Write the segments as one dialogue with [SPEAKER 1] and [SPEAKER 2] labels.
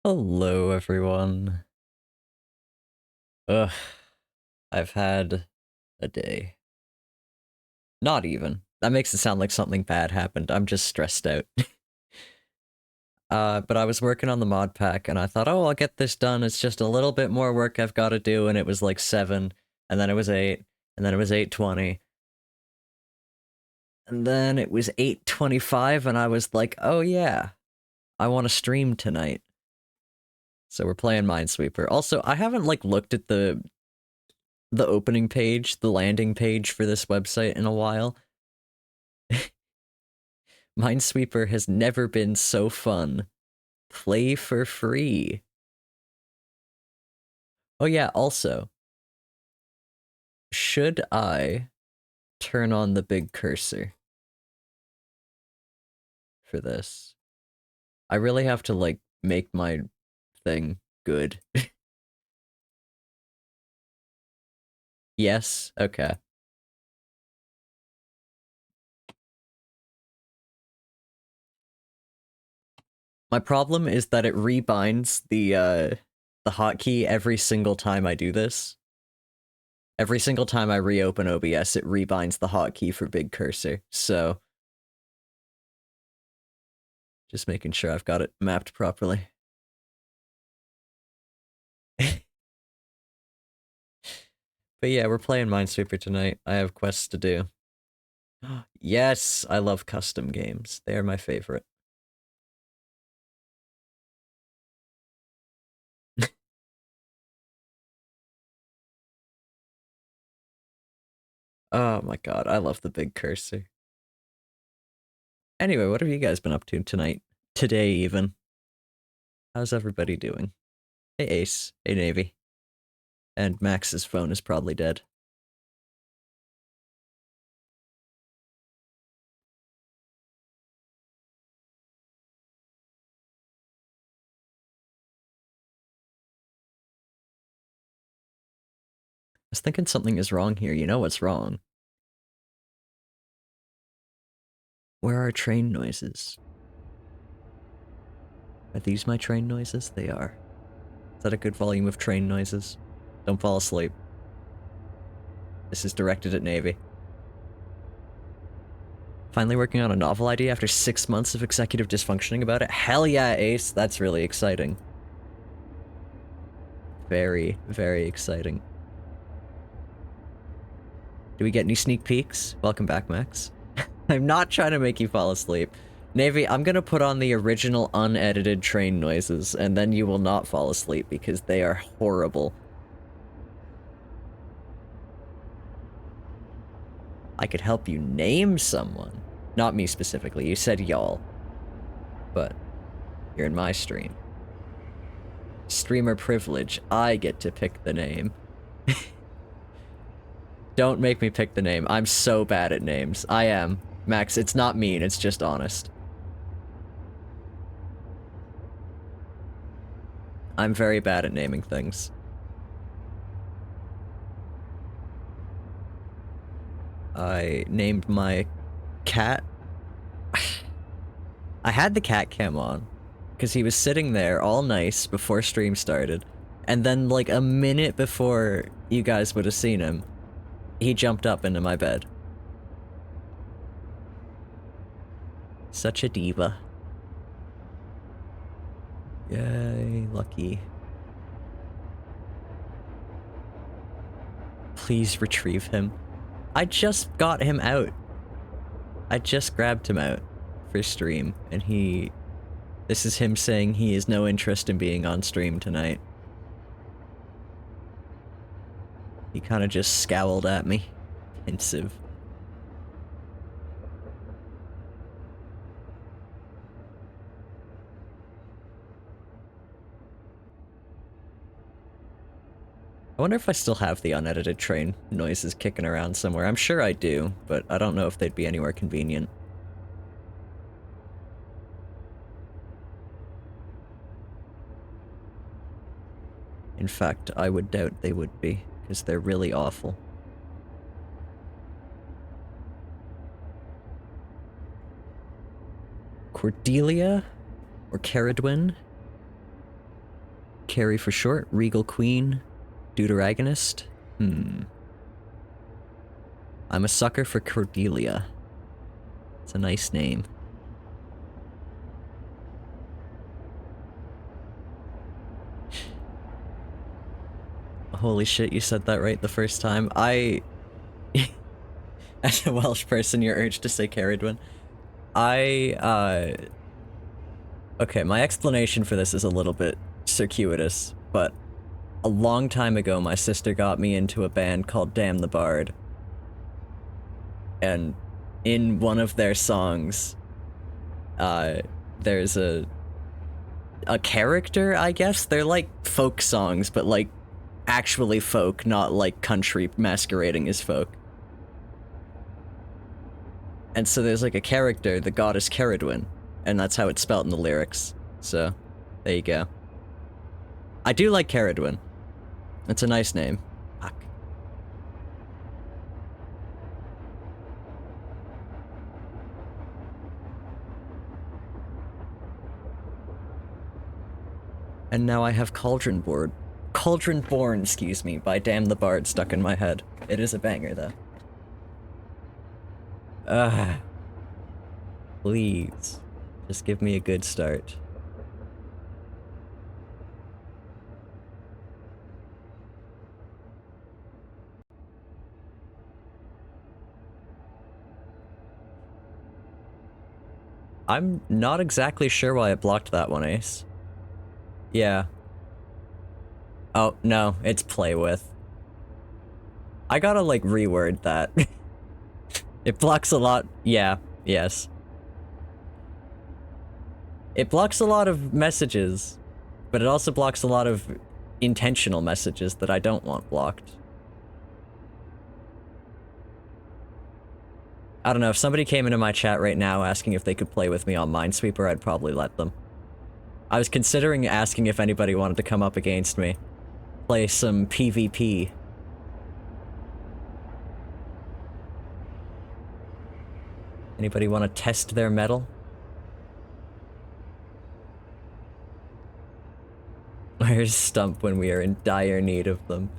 [SPEAKER 1] Hello, everyone. Ugh, I've had a day. Not even. That makes it sound like something bad happened. I'm just stressed out. But I was working on the mod pack, and I thought, oh, I'll get this done. It's just a little bit more work I've got to do, and it was like 7, and then it was 8, and then it was 8:20. And then it was 8:25, and I was like, oh yeah, I want to stream tonight. So we're playing Minesweeper. Also, I haven't, like, looked at the opening page, the landing page for this website in a while. Minesweeper has never been so fun. Play for free. Oh yeah, also, should I turn on the big cursor for this? I really have to, like, make my thing good. Yes? Okay. My problem is that it rebinds the hotkey every single time I do this. Every single time I reopen OBS, it rebinds the hotkey for big cursor, so just making sure I've got it mapped properly. But yeah, we're playing Minesweeper tonight. I have quests to do. Yes, I love custom games. They are my favorite. Oh my god, I love the big cursor. Anyway, what have you guys been up to tonight? Today, even. How's everybody doing? Hey, Ace. Hey, Navy. And Max's phone is probably dead. I was thinking something is wrong here. You know what's wrong. Where are train noises? Are these my train noises? They are. Is that a good volume of train noises? Don't fall asleep. This is directed at Navy. Finally working on a novel idea after 6 months of executive dysfunctioning about it? Hell yeah, Ace! That's really exciting. Very, very exciting. Do we get any sneak peeks? Welcome back, Max. I'm not trying to make you fall asleep. Navy, I'm gonna put on the original unedited train noises, and then you will not fall asleep because they are horrible. I could help you name someone. Not me specifically, you said y'all. But you're in my stream. Streamer privilege, I get to pick the name. Don't make me pick the name. I'm so bad at names. I am. Max, it's not mean, it's just honest. I'm very bad at naming things. I named my cat. I had the cat cam on, because he was sitting there all nice before stream started, and then like a minute before you guys would have seen him, he jumped up into my bed. Such a diva. Yay, lucky. Please retrieve him. I just got him out. I just grabbed him out for stream, and this is him saying he has no interest in being on stream tonight. He kind of just scowled at me. Pensive. I wonder if I still have the unedited train noises kicking around somewhere. I'm sure I do, but I don't know if they'd be anywhere convenient. In fact, I would doubt they would be, because they're really awful. Cordelia? Or Caradwin? Carry for short. Regal Queen. Deuteragonist. I'm a sucker for Cordelia. It's a nice name. Holy shit, you said that right the first time. As a Welsh person, you're urged to say Caradwin. Okay, my explanation for this is a little bit circuitous, but a long time ago, my sister got me into a band called Damn the Bard. And in one of their songs, there's a character, I guess? They're like folk songs, but like actually folk, not like country masquerading as folk. And so there's like a character, the goddess Caradwin, and that's how it's spelt in the lyrics. So, there you go. I do like Caradwin. It's a nice name. Fuck. And now I have Cauldronborn, excuse me, by Damn the Bard stuck in my head. It is a banger, though. Please. Just give me a good start. I'm not exactly sure why I blocked that one, Ace. Yeah. Oh, no, it's play with. I gotta, like, reword that. It blocks a lot. Yeah, yes. It blocks a lot of messages, but it also blocks a lot of intentional messages that I don't want blocked. I don't know, if somebody came into my chat right now asking if they could play with me on Minesweeper, I'd probably let them. I was considering asking if anybody wanted to come up against me. Play some PvP. Anybody want to test their metal? Where's Stump when we are in dire need of them?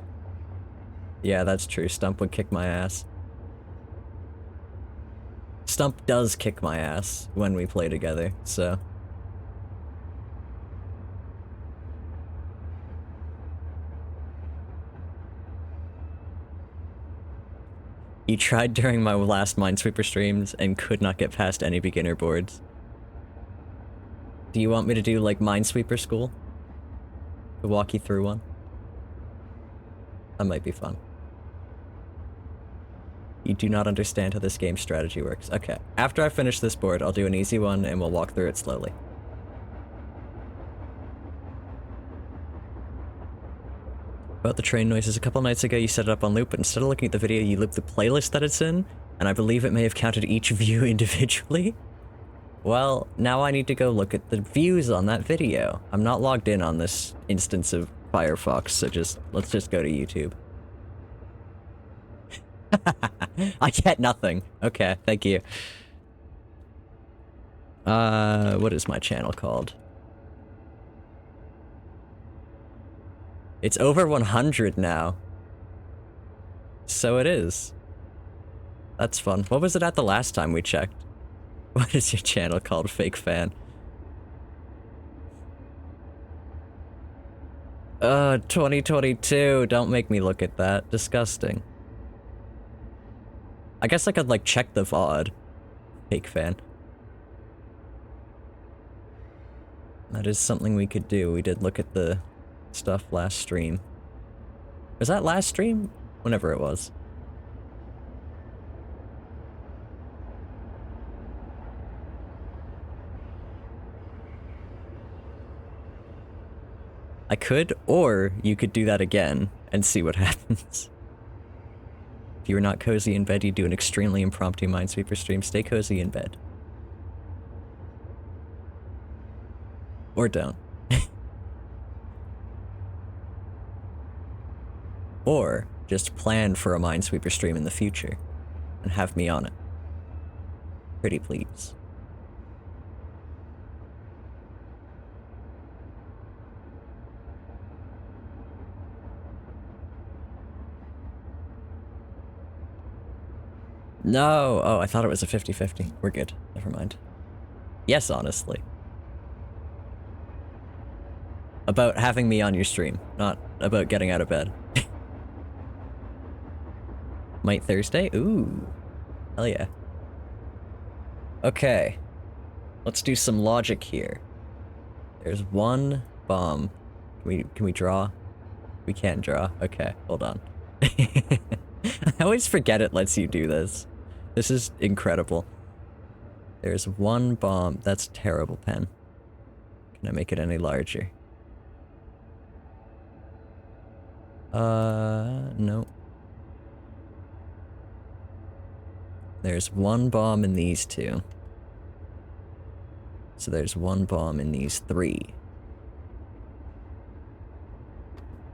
[SPEAKER 1] Yeah, that's true. Stump would kick my ass. Stump does kick my ass when we play together, so... He tried during my last Minesweeper streams and could not get past any beginner boards. Do you want me to do, like, Minesweeper school? To walk you through one? That might be fun. You do not understand how this game's strategy works. Okay, after I finish this board, I'll do an easy one and we'll walk through it slowly. About the train noises, a couple nights ago you set it up on loop, but instead of looking at the video, you looped the playlist that it's in, and I believe it may have counted each view individually. Well, now I need to go look at the views on that video. I'm not logged in on this instance of Firefox, so let's just go to YouTube. I get nothing. Okay, thank you. What is my channel called? It's over 100 now. So it is. That's fun. What was it at the last time we checked? What is your channel called, fake fan? 2022. Don't make me look at that. Disgusting. I guess I could, like, check the VOD. Fake fan. That is something we could do. We did look at the stuff last stream. Was that last stream? Whenever it was. I could, or you could do that again and see what happens. If you are not cozy in bed, you do an extremely impromptu Minesweeper stream. Stay cozy in bed. Or don't. Or just plan for a Minesweeper stream in the future and have me on it. Pretty please. No! Oh, I thought it was a 50-50. We're good. Never mind. Yes, honestly. About having me on your stream, not about getting out of bed. Might Thursday? Ooh. Hell yeah. Okay. Let's do some logic here. There's one bomb. Can we draw? We can't draw. Okay, hold on. I always forget it lets you do this. This is incredible. There's one bomb. That's a terrible pen. Can I make it any larger? No. There's one bomb in these two. So there's one bomb in these three.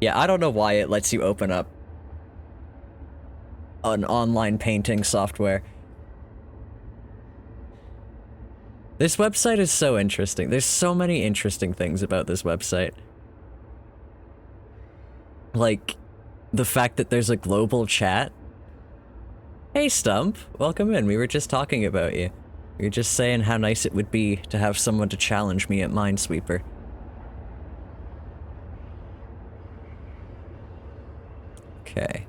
[SPEAKER 1] Yeah, I don't know why it lets you open up an online painting software. This website is so interesting. There's so many interesting things about this website. Like, the fact that there's a global chat. Hey Stump, welcome in. We were just talking about you. We were just saying how nice it would be to have someone to challenge me at Minesweeper. Okay.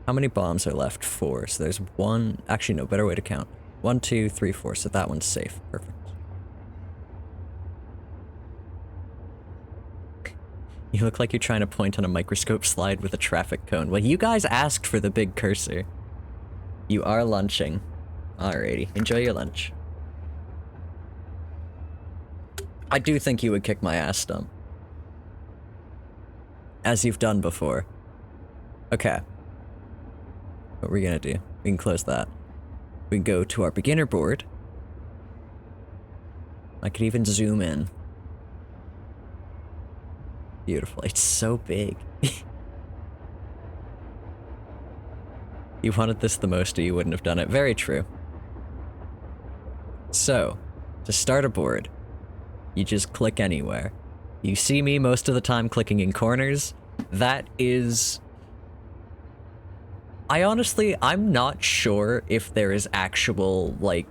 [SPEAKER 1] How many bombs are left? 4. So there's one. Actually, no, better way to count. 1, 2, 3, 4. So that one's safe. Perfect. You look like you're trying to point on a microscope slide with a traffic cone. Well, you guys asked for the big cursor. You are lunching. Alrighty. Enjoy your lunch. I do think you would kick my ass, Stump. As you've done before. Okay. What are we gonna do? We can close that. We can go to our beginner board. I could even zoom in. Beautiful. It's so big. You wanted this the most or you wouldn't have done it. Very true. So, to start a board, you just click anywhere. You see me most of the time clicking in corners. That is... I'm not sure if there is actual, like,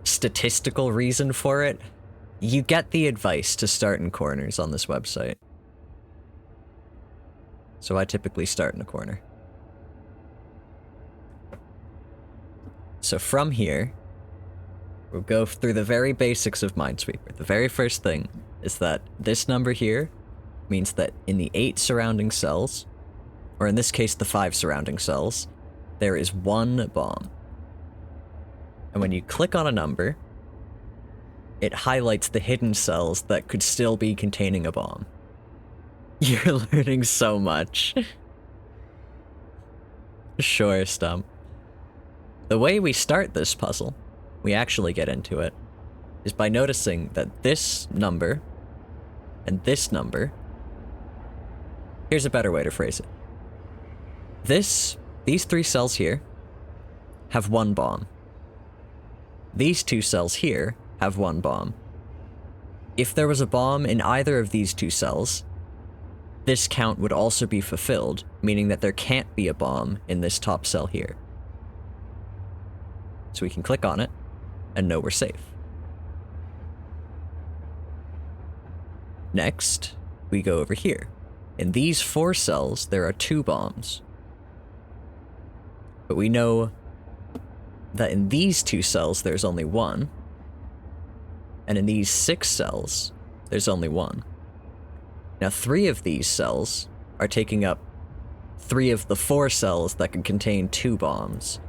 [SPEAKER 1] statistical reason for it. You get the advice to start in corners on this website. So I typically start in a corner. So from here, we'll go through the very basics of Minesweeper. The very first thing is that this number here means that in the 8 surrounding cells, or in this case the 5 surrounding cells, there is one bomb. And when you click on a number, it highlights the hidden cells that could still be containing a bomb. You're learning so much. Sure, Stump. The way we start this puzzle, we actually get into it, is by noticing that this number and this number... Here's a better way to phrase it. These 3 cells here have one bomb. These 2 cells here have one bomb. If there was a bomb in either of these 2 cells, this count would also be fulfilled, meaning that there can't be a bomb in this top cell here. So we can click on it and know we're safe. Next, we go over here. In these 4 cells, there are 2 bombs. But we know that in these 2 cells, there's only 1. And in these 6 cells, there's only 1. Now 3 of these cells are taking up 3 of the 4 cells that can contain 2 bombs.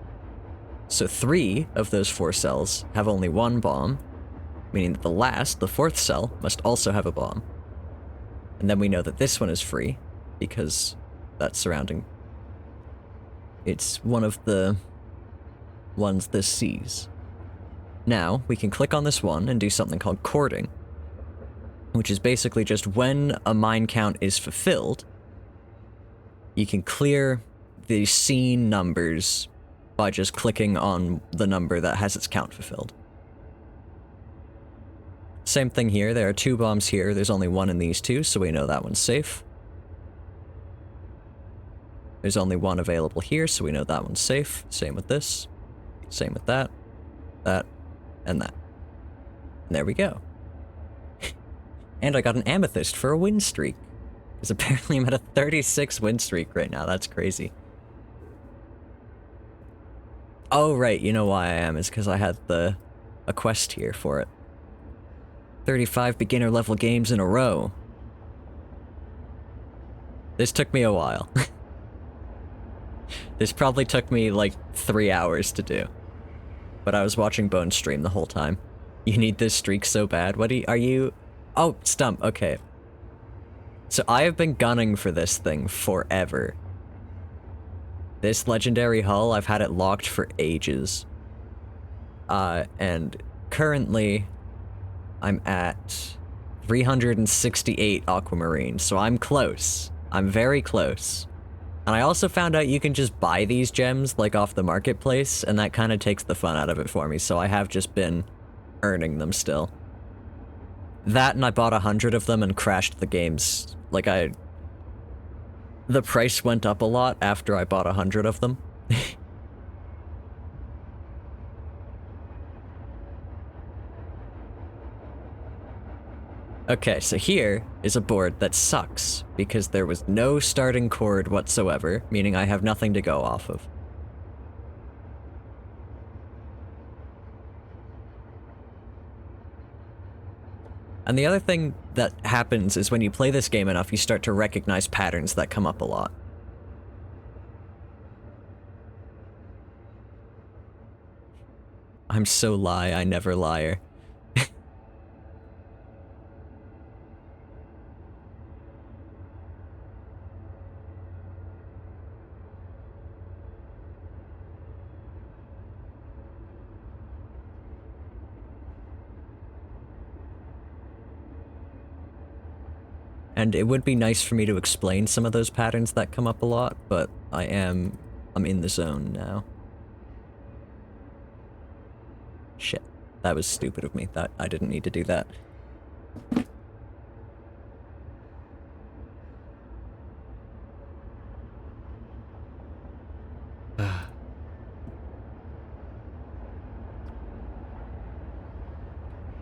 [SPEAKER 1] So 3 of those 4 cells have only 1 bomb, meaning that the 4th cell, must also have a bomb. And then we know that this one is free, because that's surrounding... It's one of the ones this sees. Now, we can click on this one and do something called courting, which is basically just when a mine count is fulfilled, you can clear the seen numbers by just clicking on the number that has its count fulfilled. Same thing here, there are 2 bombs here, there's only 1 in these 2, so we know that one's safe. There's only one available here, so we know that one's safe. Same with this. Same with that. That. And that. And there we go. And I got an amethyst for a win streak. Because apparently I'm at a 36 win streak right now. That's crazy. Oh, right. You know why I am. Is because I had a quest here for it. 35 beginner level games in a row. This took me a while. This probably took me like 3 hours to do. But I was watching Bone's stream the whole time. You need this streak so bad. Are you... Oh, Stump, okay. So I have been gunning for this thing forever. This legendary hull, I've had it locked for ages. And currently, I'm at 368 aquamarine, so I'm close. I'm very close. And I also found out you can just buy these gems, like, off the marketplace, and that kind of takes the fun out of it for me, so I have just been earning them still. That, and I bought 100 of them and crashed the games. Like, the price went up a lot after I bought 100 of them. Okay, so here is a board that sucks, because there was no starting chord whatsoever, meaning I have nothing to go off of. And the other thing that happens is when you play this game enough, you start to recognize patterns that come up a lot. I'm so I never liar. And it would be nice for me to explain some of those patterns that come up a lot, but I'm in the zone now. Shit. That was stupid of me. I didn't need to do that.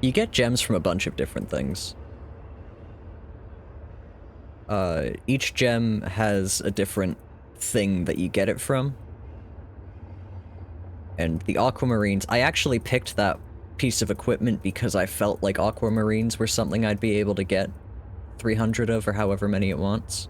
[SPEAKER 1] You get gems from a bunch of different things. Each gem has a different thing that you get it from. And the aquamarines, I actually picked that piece of equipment because I felt like aquamarines were something I'd be able to get 300 of, or however many it wants.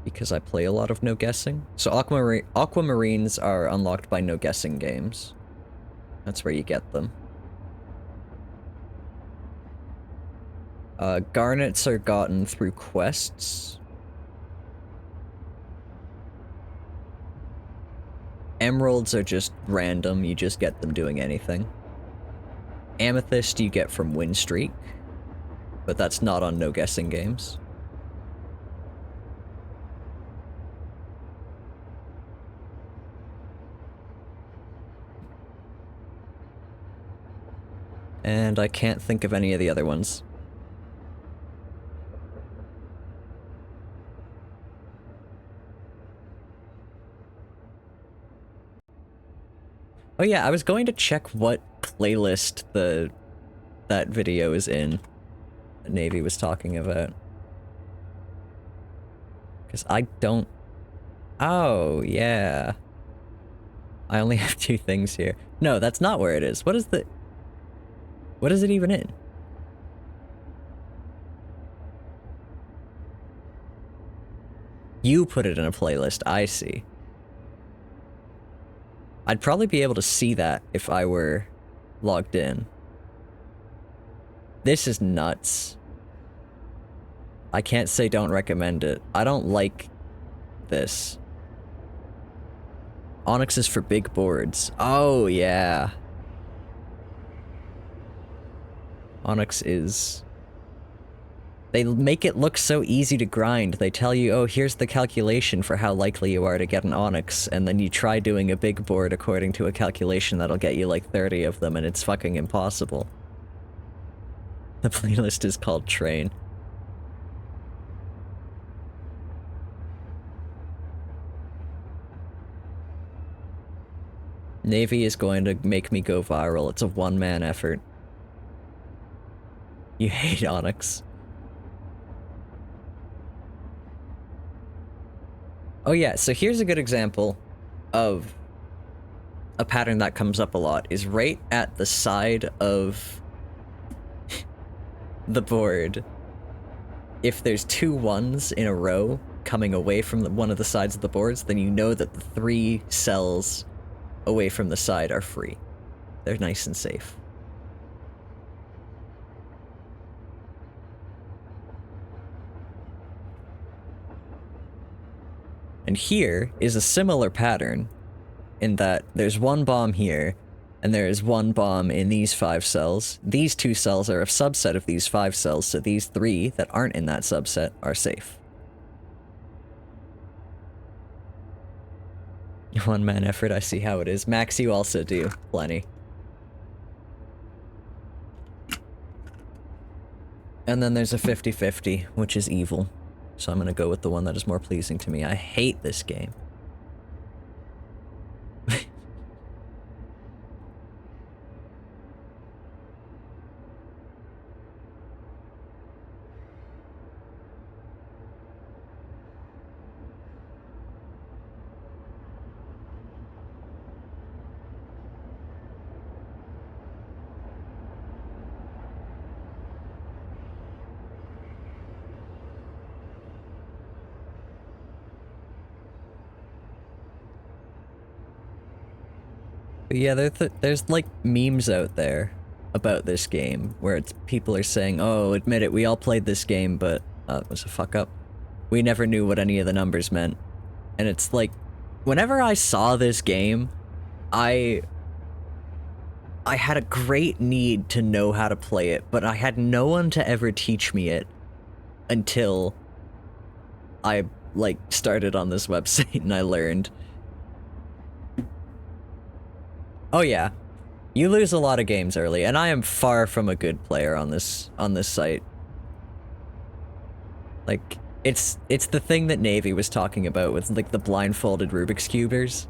[SPEAKER 1] Because I play a lot of no guessing. So aquamarines are unlocked by no guessing games. That's where you get them. Garnets are gotten through quests. Emeralds are just random, you just get them doing anything. Amethyst you get from win streak, but that's not on no guessing games. And I can't think of any of the other ones. Oh yeah, I was going to check what playlist that video is in that Navy was talking about. Because I don't... Oh, yeah. I only have 2 things here. No, that's not where it is. What is the... What is it even in? You put it in a playlist, I see. I'd probably be able to see that if I were logged in. This is nuts. I can't say don't recommend it. I don't like this. Onyx is for big boards. Oh, yeah. Onyx is... They make it look so easy to grind. They tell you, oh, here's the calculation for how likely you are to get an Onyx, and then you try doing a big board according to a calculation that'll get you like 30 of them, and it's fucking impossible. The playlist is called Train. Navy is going to make me go viral. It's a one-man effort. You hate Onyx. Oh yeah, so here's a good example of a pattern that comes up a lot, is right at the side of the board. If there's 2 1s in a row coming away from one of the sides of the boards, then you know that the 3 cells away from the side are free. They're nice and safe. And here is a similar pattern in that there's 1 bomb here, and there is 1 bomb in these 5 cells. These 2 cells are a subset of these 5 cells, so these 3 that aren't in that subset are safe. One-man effort, I see how it is. Max, you also do. Plenty. And then there's a 50-50, which is evil. So I'm gonna go with the one that is more pleasing to me. I hate this game. But yeah, there's like memes out there about this game where people are saying, "Oh, admit it, we all played this game, but it was a fuck up. We never knew what any of the numbers meant." And it's like, whenever I saw this game, I had a great need to know how to play it, but I had no one to ever teach me it until I like started on this website and I learned. Oh yeah, you lose a lot of games early, and I am far from a good player on this site. Like, it's the thing that Navy was talking about with like the blindfolded Rubik's Cubers.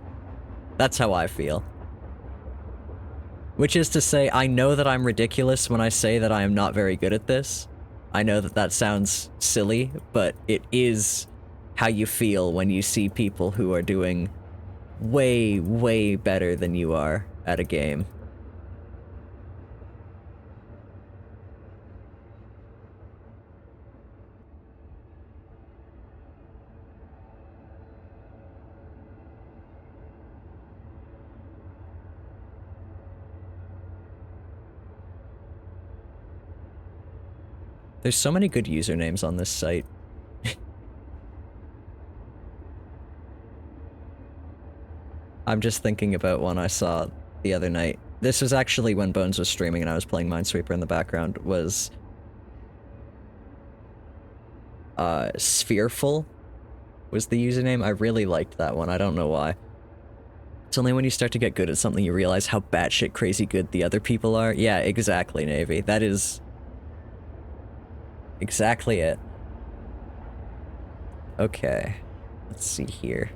[SPEAKER 1] That's how I feel. Which is to say, I know that I'm ridiculous when I say that I am not very good at this. I know that that sounds silly, but it is how you feel when you see people who are doing way, way better than you are at a game. There's so many good usernames on this site. I'm just thinking about one I saw the other night. This was actually when Bones was streaming and I was playing Minesweeper in the background, was Sphereful was the username. I really liked that one. I don't know why. It's only when you start to get good at something you realize how batshit crazy good the other people are. Yeah, exactly, Navy. That is exactly it. Okay. Let's see here.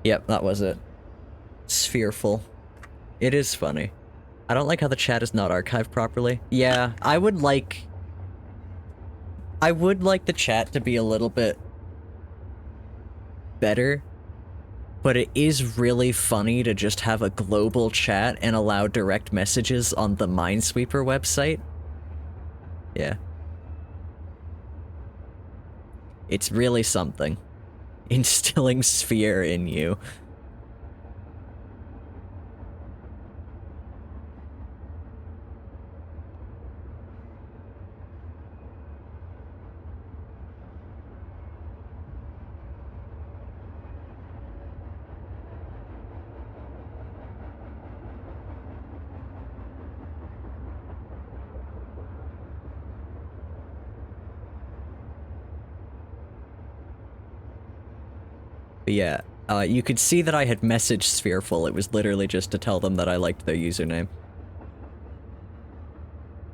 [SPEAKER 1] Yep, that was it. Sphereful. It is funny. I don't like how the chat is not archived properly. Yeah, I would like the chat to be a little bit better, but it is really funny to just have a global chat and allow direct messages on the Minesweeper website. Yeah. It's really something. Instilling Sphere in you. But yeah, you could see that I had messaged Sphereful. It was literally just to tell them that I liked their username.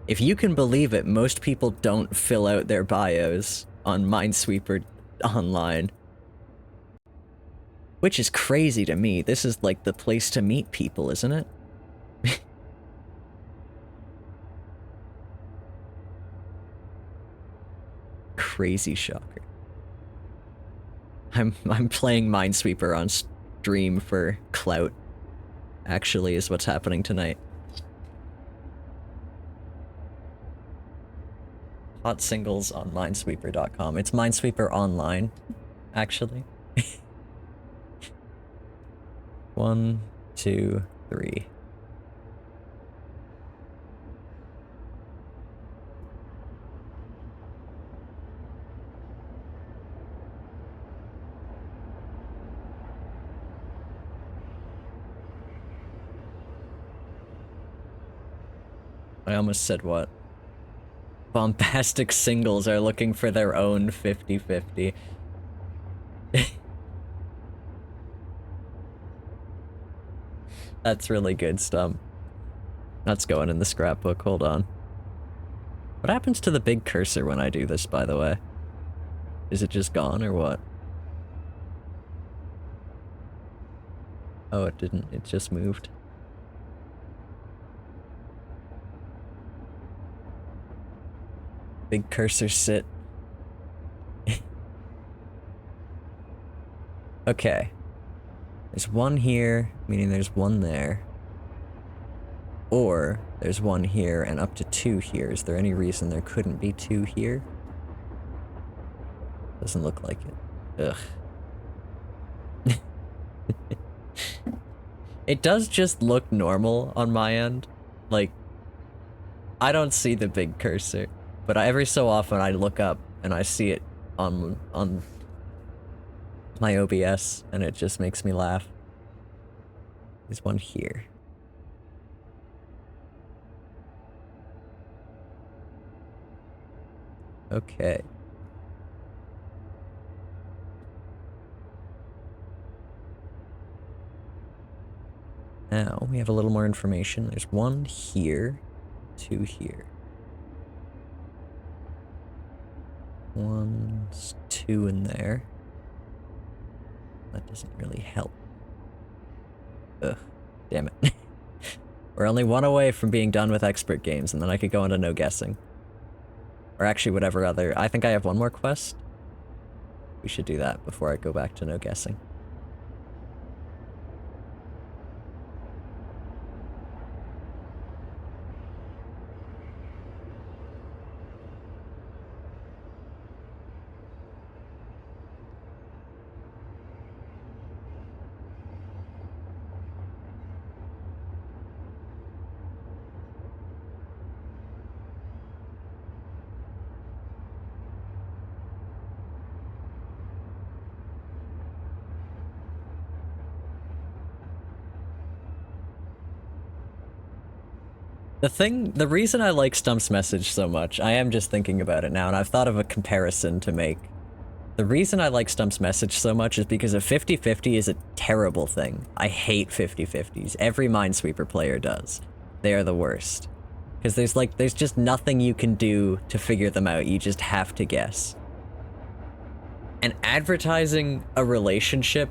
[SPEAKER 1] If you can believe it, most people don't fill out their bios on Minesweeper Online. Which is crazy to me. This is like the place to meet people, isn't it? Crazy shocker. I'm playing Minesweeper on stream for clout, actually, is what's happening tonight. Hot singles on minesweeper.com. It's Minesweeper Online, actually. 1, 2, 3. I almost said what? Bombastic singles are looking for their own 50-50. That's really good, Stump. That's going in the scrapbook, hold on. What happens to the big cursor when I do this, by the way? Is it just gone, or what? Oh, it didn't, it just moved. Big cursor sit. Okay. There's one here, meaning there's one there. Or, there's one here and up to 2 here. Is there any reason there couldn't be 2 here? Doesn't look like it. Ugh. It does just look normal on my end. Like, I don't see the big cursor, but every so often I look up and I see it on my OBS, and it just makes me laugh. There's one here. Okay. Now, we have a little more information. There's one here, 2 here. 1, 2 in there. That doesn't really help. Ugh, damn it. We're only 1 away from being done with expert games, and then I could go into no guessing. Or actually, whatever other... I think I have 1 more quest. We should do that before I go back to no guessing. The reason I like Stump's message so much, I am just thinking about it now, and I've thought of a comparison to make. The reason I like Stump's message so much is because a 50-50 is a terrible thing. I hate 50-50s. Every Minesweeper player does. They are the worst. Because there's just nothing you can do to figure them out, you just have to guess. And advertising a relationship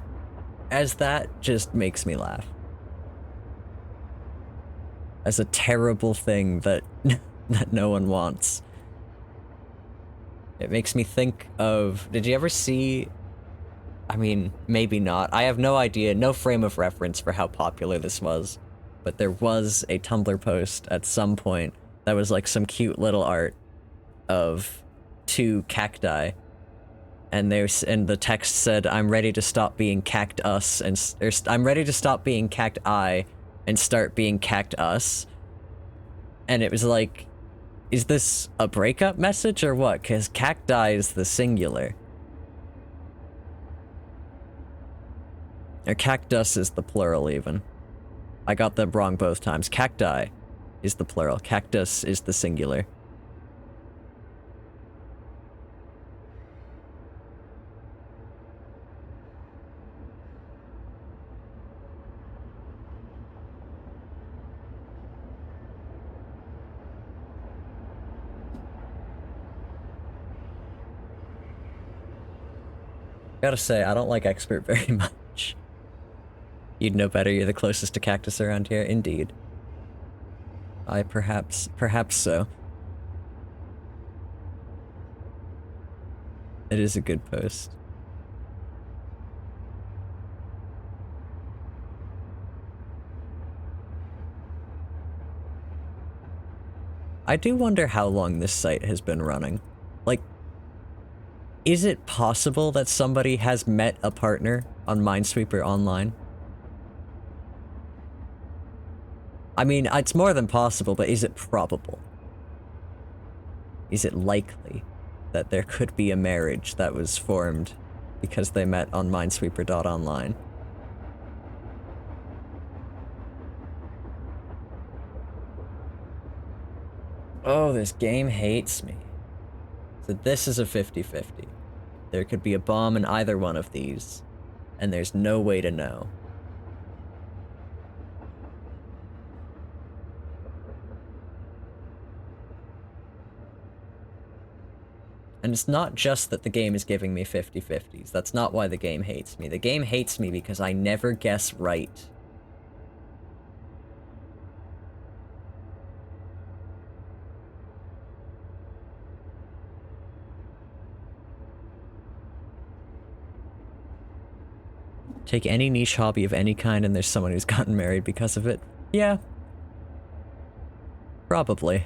[SPEAKER 1] as that just makes me laugh. As a terrible thing that that no one wants. It makes me think of... Did you ever see... I mean, maybe not. I have no idea, no frame of reference for how popular this was. But there was a Tumblr post at some point that was like some cute little art of 2 cacti. And the text said, "I'm ready to stop being cactus and... I'm ready to stop being cacti and start being cactus." And it was like, is this a breakup message or what? Because cacti is the singular. Or cactus is the plural even. I got that wrong both times. Cacti is the plural. Cactus is the singular. Gotta say, I don't like expert very much. You'd know better, you're the closest to cactus around here. Indeed. Perhaps so. It is a good post. I do wonder how long this site has been running. Like, is it possible that somebody has met a partner on Minesweeper Online? I mean, it's more than possible, but is it probable? Is it likely that there could be a marriage that was formed because they met on Minesweeper.online? Oh, this game hates me. So this is a 50-50. There could be a bomb in either one of these, and there's no way to know. And it's not just that the game is giving me 50-50s. That's not why the game hates me. The game hates me because I never guess right. Take any niche hobby of any kind and there's someone who's gotten married because of it. Yeah. Probably.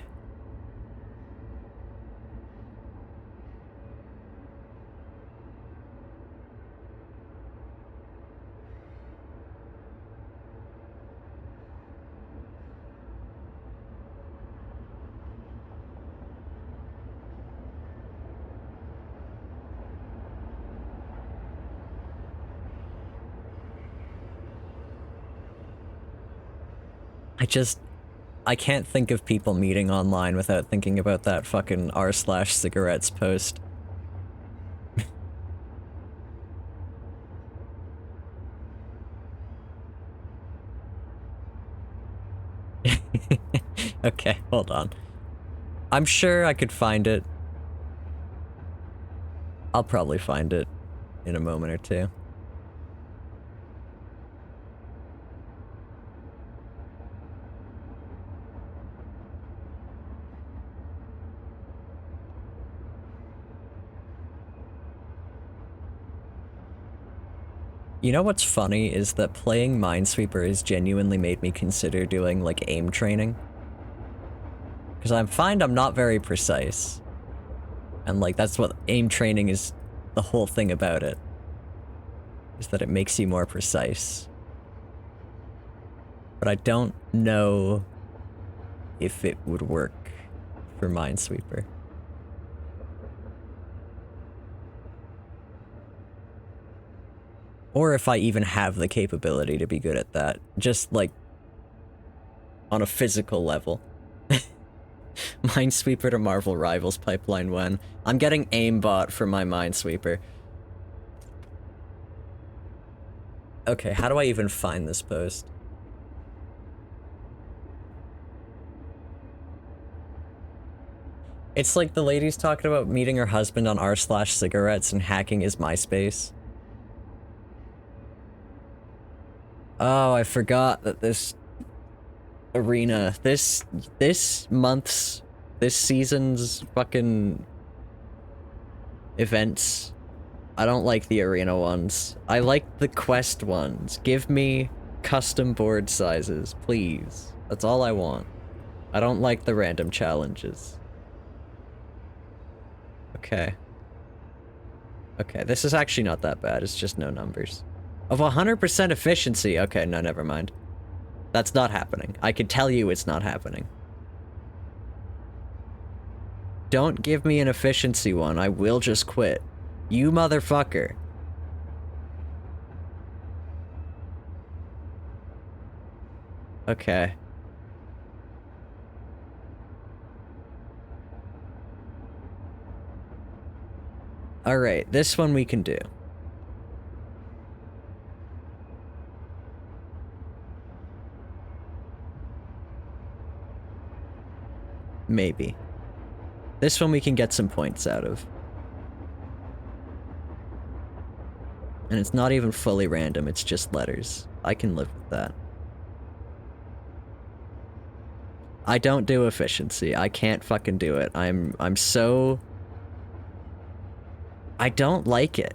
[SPEAKER 1] I can't think of people meeting online without thinking about that fucking r/cigarettes post. Okay, hold on. I'm sure I could find it. I'll probably find it in a moment or two. You know what's funny is that playing Minesweeper has genuinely made me consider doing, like, aim training. Because I find I'm not very precise. And, like, that's what aim training is, the whole thing about it. Is that it makes you more precise. But I don't know if it would work for Minesweeper. Or if I even have the capability to be good at that. Just, like, on a physical level. Minesweeper to Marvel Rivals pipeline when. I'm getting aimbot for my Minesweeper. Okay, how do I even find this post? It's like the lady's talking about meeting her husband on r/cigarettes and hacking his MySpace. Oh, I forgot that this arena, this season's fucking events, I don't like the arena ones. I like the quest ones. Give me custom board sizes, please. That's all I want. I don't like the random challenges. Okay. Okay, this is actually not that bad, it's just no numbers. Of 100% efficiency. Okay, no, never mind. That's not happening. I can tell you it's not happening. Don't give me an efficiency one. I will just quit. You motherfucker. Okay. Alright, this one we can do. Maybe. This one we can get some points out of. And it's not even fully random, it's just letters. I can live with that. I don't do efficiency. I can't fucking do it. I'm so... I don't like it.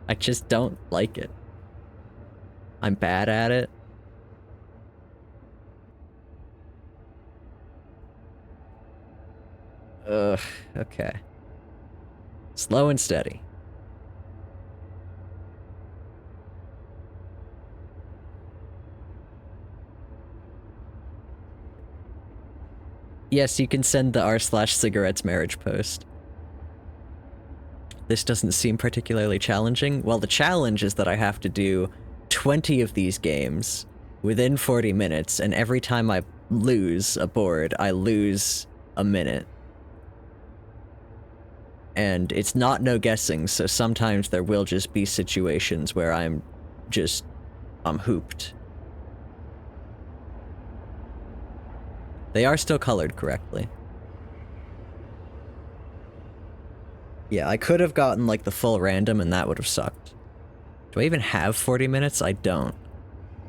[SPEAKER 1] I just don't like it. I'm bad at it. Ugh, okay. Slow and steady. Yes, you can send the r/cigarettes marriage post. This doesn't seem particularly challenging. Well, the challenge is that I have to do 20 of these games within 40 minutes, and every time I lose a board, I lose a minute. And it's not no guessing, so sometimes there will just be situations where I'm hooped. They are still colored correctly. Yeah, I could have gotten, like, the full random and that would have sucked. Do I even have 40 minutes? I don't.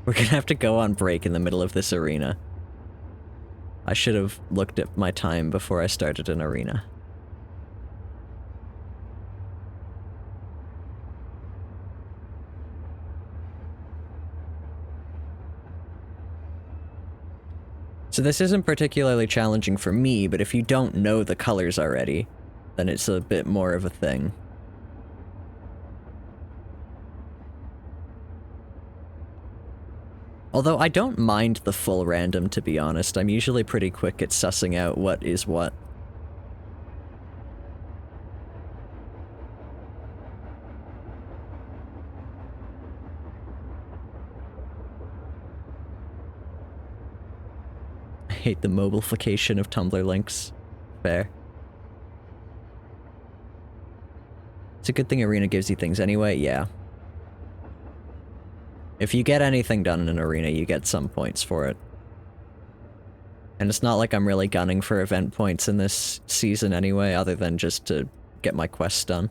[SPEAKER 1] We're gonna have to go on break in the middle of this arena. I should have looked at my time before I started an arena. So this isn't particularly challenging for me, but if you don't know the colors already, then it's a bit more of a thing. Although I don't mind the full random, to be honest. I'm usually pretty quick at sussing out what is what. I hate the mobilification of Tumblr links. Fair. It's a good thing Arena gives you things anyway, yeah. If you get anything done in an arena, you get some points for it. And it's not like I'm really gunning for event points in this season anyway, other than just to get my quests done.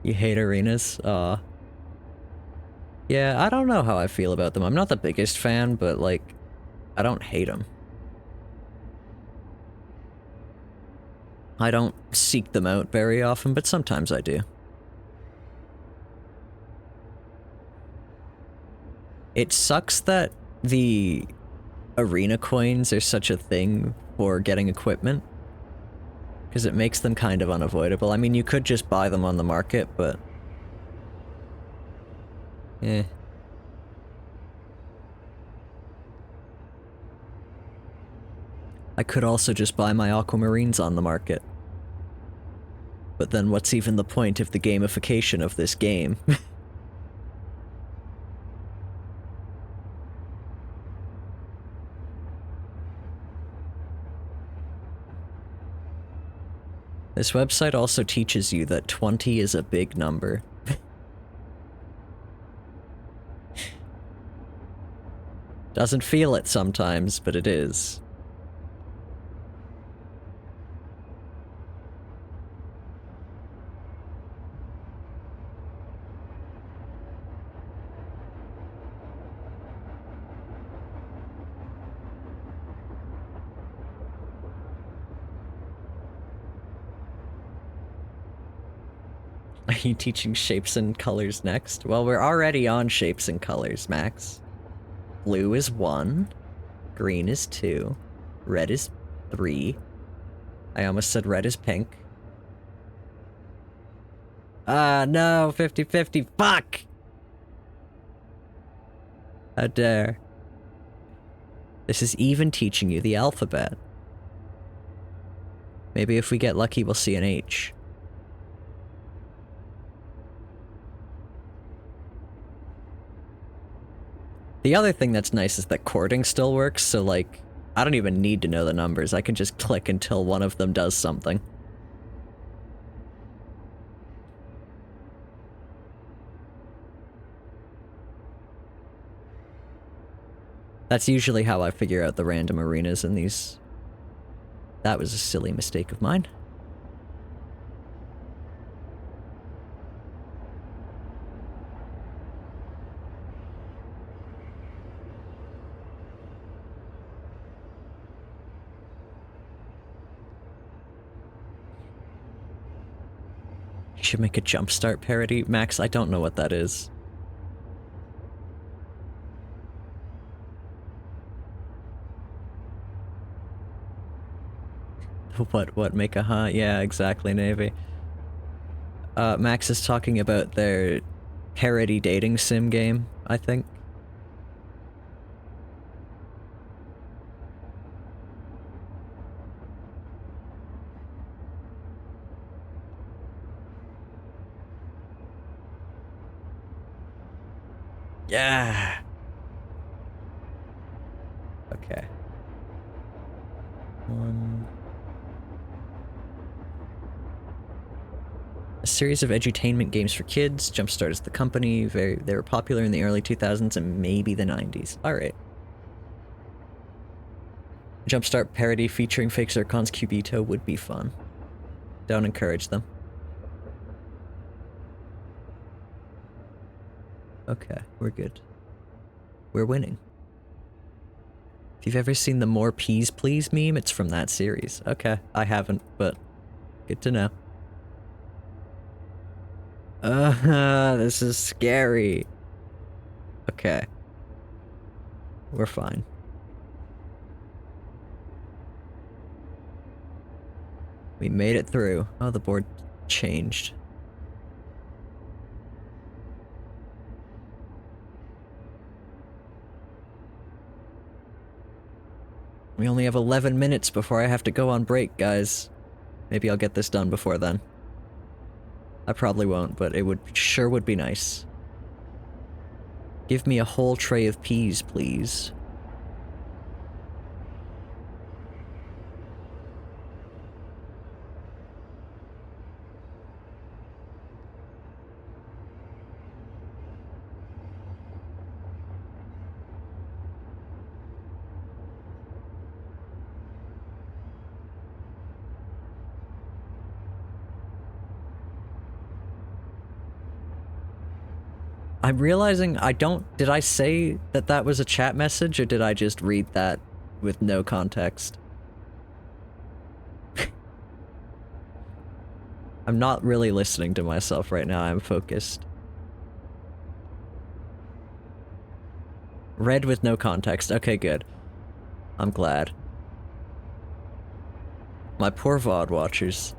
[SPEAKER 1] You hate arenas? Aw. Yeah, I don't know how I feel about them. I'm not the biggest fan, but, like, I don't hate them. I don't seek them out very often, but sometimes I do. It sucks that the arena coins are such a thing for getting equipment, because it makes them kind of unavoidable. I mean, you could just buy them on the market, but... eh. I could also just buy my aquamarines on the market. But then what's even the point of the gamification of this game? This website also teaches you that 20 is a big number. Doesn't feel it sometimes, but it is. Are you teaching shapes and colors next? Well, we're already on shapes and colors, Max. Blue is 1, green is 2, red is 3. I almost said red is pink. Ah, no, 50-50, fuck! How dare. This is even teaching you the alphabet. Maybe if we get lucky, we'll see an H. The other thing that's nice is that chording still works, so, like, I don't even need to know the numbers. I can just click until one of them does something. That's usually how I figure out the random arenas in these. That was a silly mistake of mine. You should make a Jumpstart parody. Max, I don't know what that is. What, make a huh? Yeah, exactly, Navy. Max is talking about their parody dating sim game, I think. Yeah! Okay. A series of edutainment games for kids. Jumpstart is the company. They were popular in the early 2000s and maybe the 90s. Alright. Jumpstart parody featuring fake Zircon's Cubito would be fun. Don't encourage them. Okay, we're good. We're winning. If you've ever seen the More Peas Please meme, it's from that series. Okay, I haven't, but good to know. This is scary. Okay. We're fine. We made it through. Oh, the board changed. We only have 11 minutes before I have to go on break, guys. Maybe I'll get this done before then. I probably won't, but it sure would be nice. Give me a whole tray of peas, please. I'm realizing did I say that that was a chat message, or did I just read that with no context? I'm not really listening to myself right now, I'm focused. Read with no context, okay, good. I'm glad. My poor VOD watchers.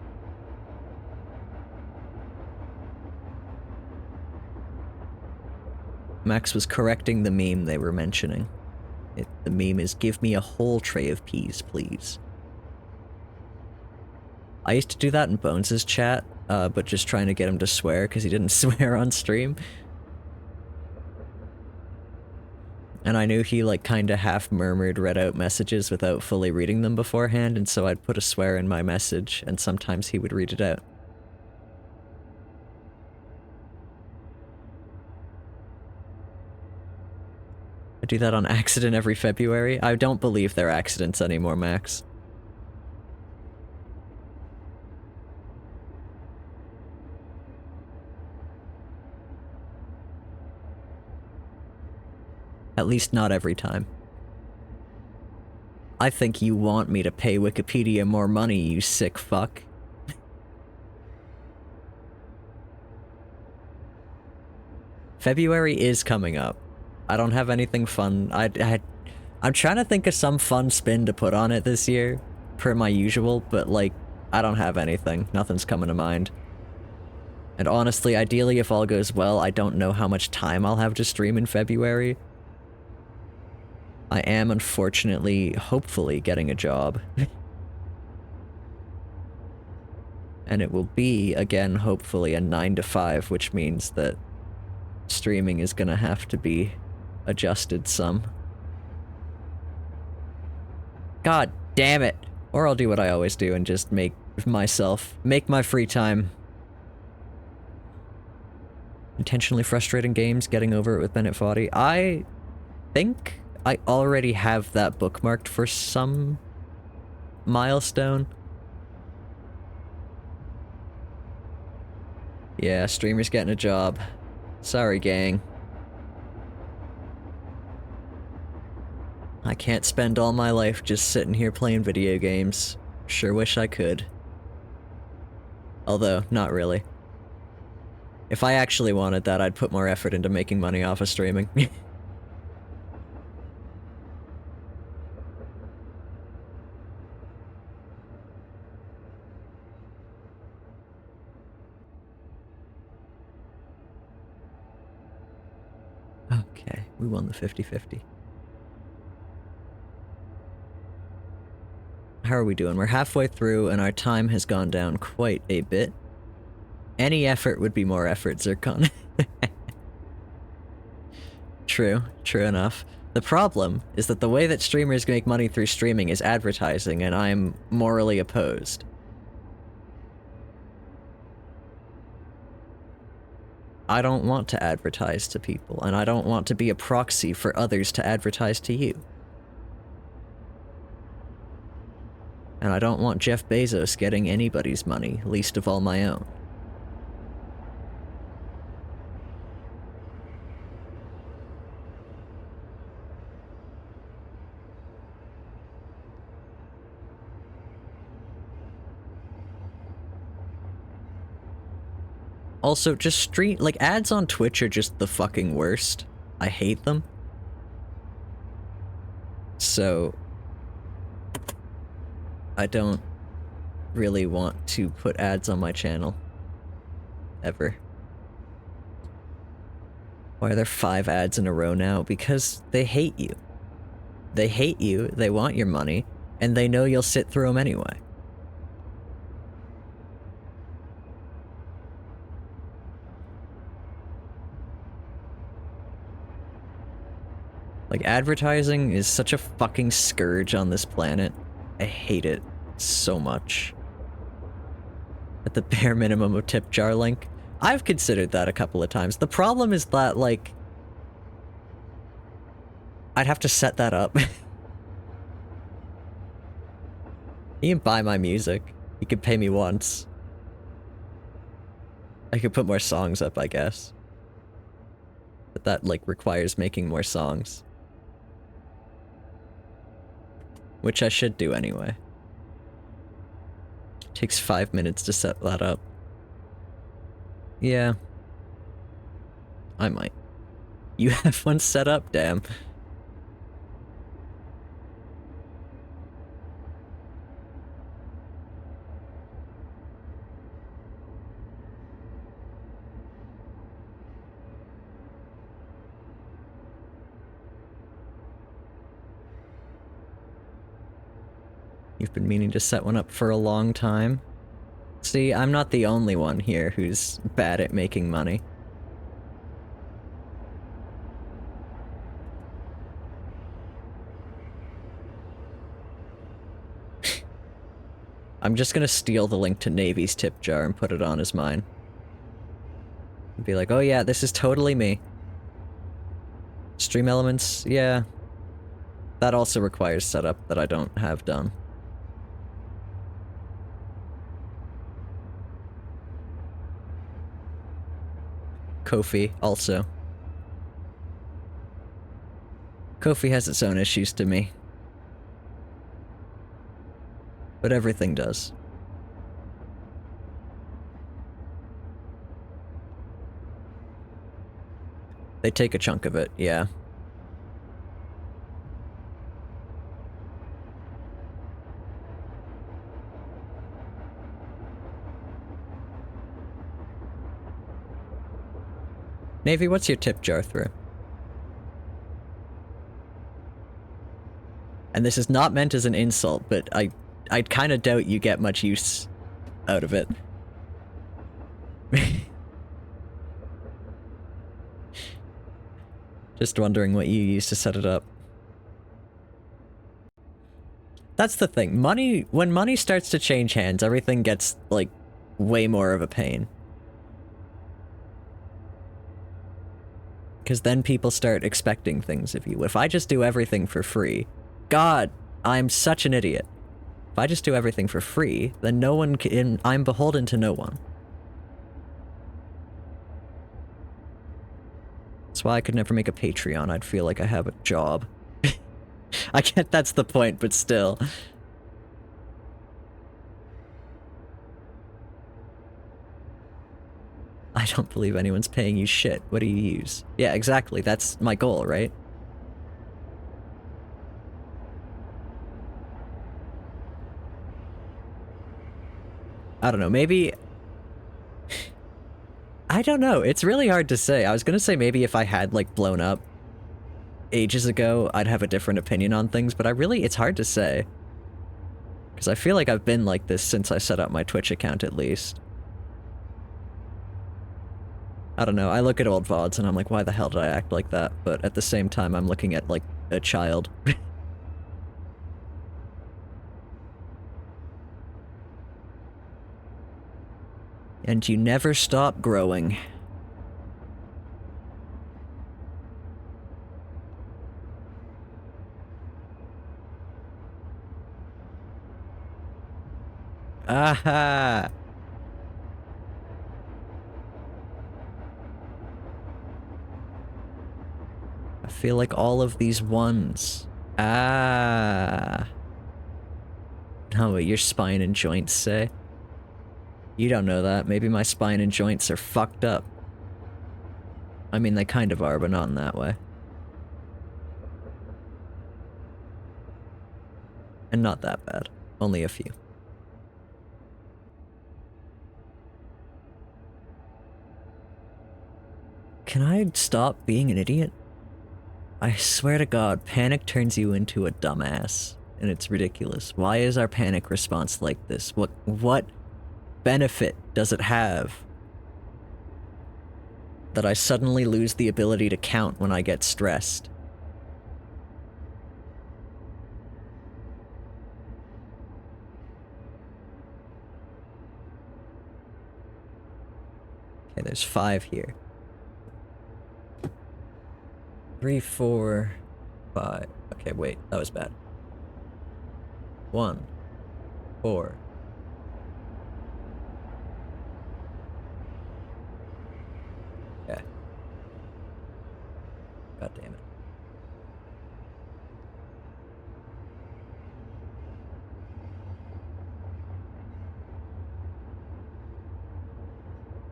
[SPEAKER 1] Max was correcting the meme they were mentioning. The meme is, give me a whole tray of peas, please. I used to do that in Bones' chat, but just trying to get him to swear because he didn't swear on stream. And I knew he like kinda half murmured, read out messages without fully reading them beforehand, and so I'd put a swear in my message, and sometimes he would read it out. I do that on accident every February. I don't believe they're accidents anymore, Max. At least not every time. I think you want me to pay Wikipedia more money, you sick fuck. February is coming up. I don't have anything fun. I'm trying to think of some fun spin to put on it this year, per my usual, but like, I don't have anything. Nothing's coming to mind. And honestly, ideally, if all goes well, I don't know how much time I'll have to stream in February. I am, unfortunately, hopefully getting a job. And it will be, again, hopefully a 9 to 5, which means that streaming is gonna have to be adjusted some. God damn it! Or I'll do what I always do and just make my free time. Intentionally frustrating games, getting over it with Bennett Foddy. I think I already have that bookmarked for some milestone. Yeah, streamer's getting a job. Sorry, gang. I can't spend all my life just sitting here playing video games. Sure wish I could. Although, not really. If I actually wanted that, I'd put more effort into making money off of streaming. Okay, we won the 50-50. How are we doing? We're halfway through and our time has gone down quite a bit. Any effort would be more effort, Zircon. True enough. The problem is that the way that streamers make money through streaming is advertising, and I'm morally opposed. I don't want to advertise to people, and I don't want to be a proxy for others to advertise to you. And I don't want Jeff Bezos getting anybody's money, least of all my own. Also, just like, ads on Twitch are just the fucking worst. I hate them. So, I don't really want to put ads on my channel. Ever. Why are there 5 ads in a row now? Because they hate you. They hate you, they want your money, and they know you'll sit through them anyway. Like, advertising is such a fucking scourge on this planet. I hate it so much. At the bare minimum of tip jar link. I've considered that a couple of times. The problem is that, like, I'd have to set that up. You can buy my music. You could pay me once. I could put more songs up, I guess. But that, like, requires making more songs. Which I should do anyway. Takes 5 minutes to set that up. Yeah. I might. You have one set up? Damn. You've been meaning to set one up for a long time. See, I'm not the only one here who's bad at making money. I'm just gonna steal the link to Navy's tip jar and put it on as mine. And be like, oh yeah, this is totally me. Stream elements, yeah. That also requires setup that I don't have done. Ko-fi, also. Ko-fi has its own issues to me. But everything does. They take a chunk of it, yeah. Navy, what's your tip jar through? And this is not meant as an insult, but I kind of doubt you get much use out of it. Just wondering what you use to set it up. That's the thing. Money, when money starts to change hands, everything gets, like, way more of a pain. Because then people start expecting things of you. If I just do everything for free, God, I'm such an idiot. If I just do everything for free, then no one can, I'm beholden to no one. That's why I could never make a Patreon. I'd feel like I have a job. I get that's the point, but still. I don't believe anyone's paying you shit. What do you use? Yeah, exactly. That's my goal, right? I don't know, maybe... I don't know, it's really hard to say. I was gonna say maybe if I had, like, blown up ages ago, I'd have a different opinion on things, but it's hard to say. Because I feel like I've been like this since I set up my Twitch account, at least. I don't know, I look at old VODs and I'm like, why the hell did I act like that? But at the same time, I'm looking at, like, a child. And you never stop growing. Aha! I feel like all of these ones. Ah. No, what your spine and joints say? You don't know that. Maybe my spine and joints are fucked up. I mean, they kind of are, but not in that way. And not that bad. Only a few. Can I stop being an idiot? I swear to God, panic turns you into a dumbass. And it's ridiculous. Why is our panic response like this? What benefit does it have that I suddenly lose the ability to count when I get stressed? Okay, there's 5 here. 3, 4, 5. Okay, wait, that was bad. 1, 4. Okay. God damn it.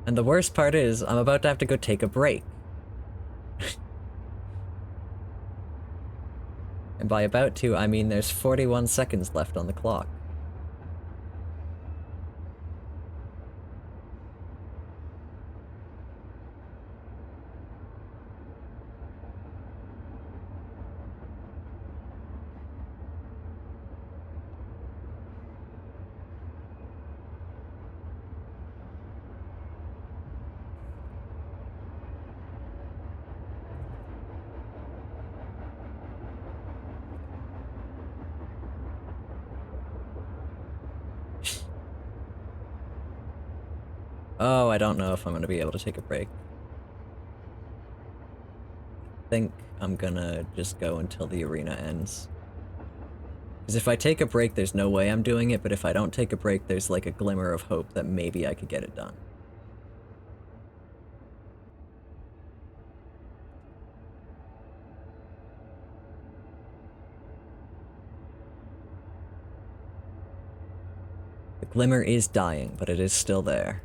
[SPEAKER 1] And the worst part is, I'm about to have to go take a break. And by about to, I mean there's 41 seconds left on the clock. Oh, I don't know if I'm gonna be able to take a break. I think I'm gonna just go until the arena ends. Because if I take a break, there's no way I'm doing it, but if I don't take a break, there's like a glimmer of hope that maybe I could get it done. The glimmer is dying, but it is still there.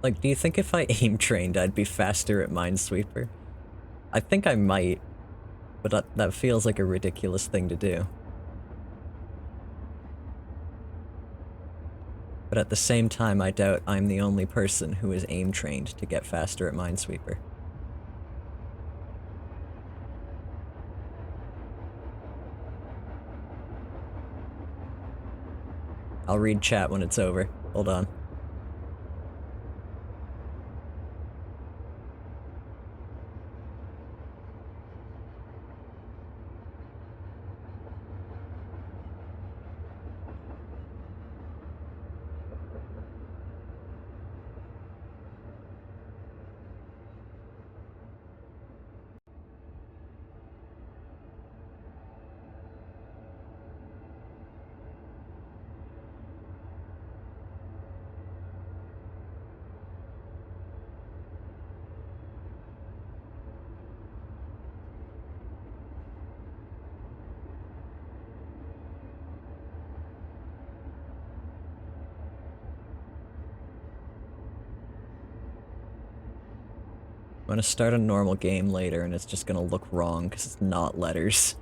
[SPEAKER 1] Like, do you think if I aim trained, I'd be faster at Minesweeper? I think I might, but that feels like a ridiculous thing to do. But at the same time, I doubt I'm the only person who is aim trained to get faster at Minesweeper. I'll read chat when it's over. Hold on. I'm gonna start a normal game later and it's just gonna look wrong because it's not letters.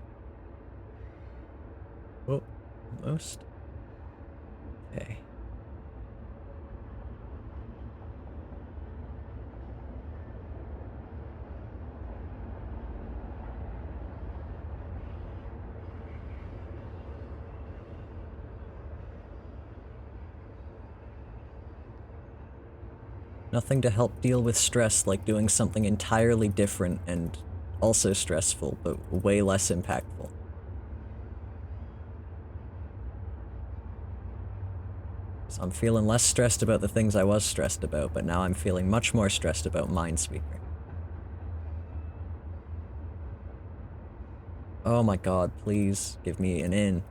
[SPEAKER 1] Oh, almost. Okay. Nothing to help deal with stress like doing something entirely different and also stressful, but way less impactful. So I'm feeling less stressed about the things I was stressed about, but now I'm feeling much more stressed about Minesweeper. Oh my god, please give me an in.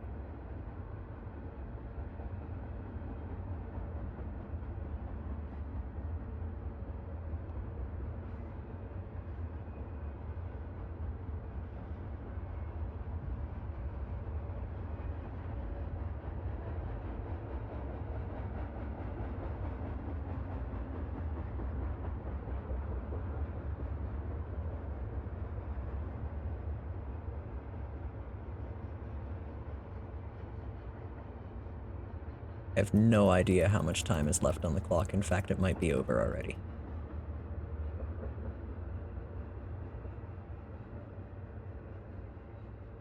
[SPEAKER 1] I have no idea how much time is left on the clock. In fact, it might be over already.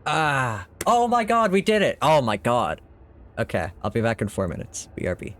[SPEAKER 1] Ah! Oh my god, we did it! Oh my god. Okay, I'll be back in 4 minutes. BRB.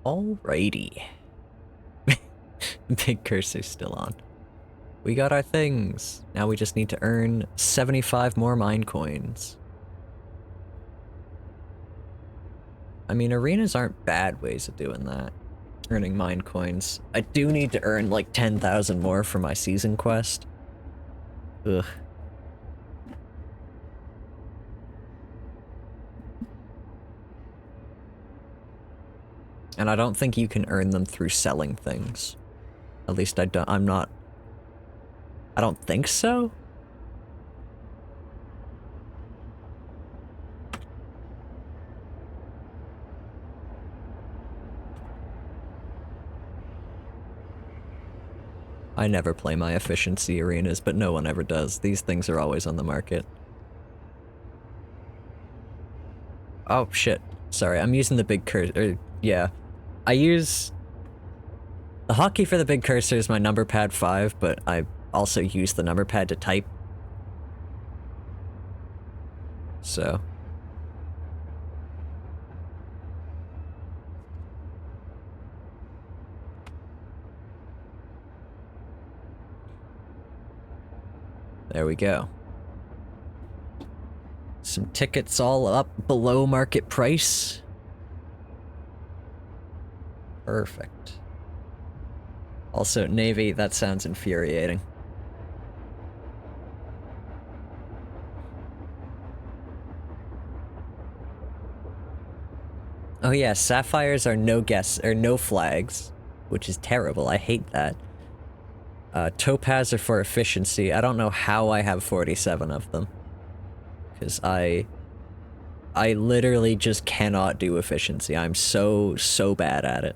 [SPEAKER 1] Alrighty. Big cursor's still on. We got our things. Now we just need to earn 75 more mine coins. I mean, arenas aren't bad ways of doing that. Earning mine coins. I do need to earn like 10,000 more for my season quest. Ugh. And I don't think you can earn them through selling things. At least I don't think so? I never play my efficiency arenas, but no one ever does. These things are always on the market. Oh, shit. Sorry, I'm using the big cursor. Yeah. I use... The hotkey for the big cursor is my number pad 5, but I also use the number pad to type. So... There we go. Some tickets all up below market price. Perfect. Also, Navy, that sounds infuriating. Oh yeah, sapphires are no flags, which is terrible. I hate that. Topaz are for efficiency. I don't know how I have 47 of them. Because I literally just cannot do efficiency. I'm so bad at it.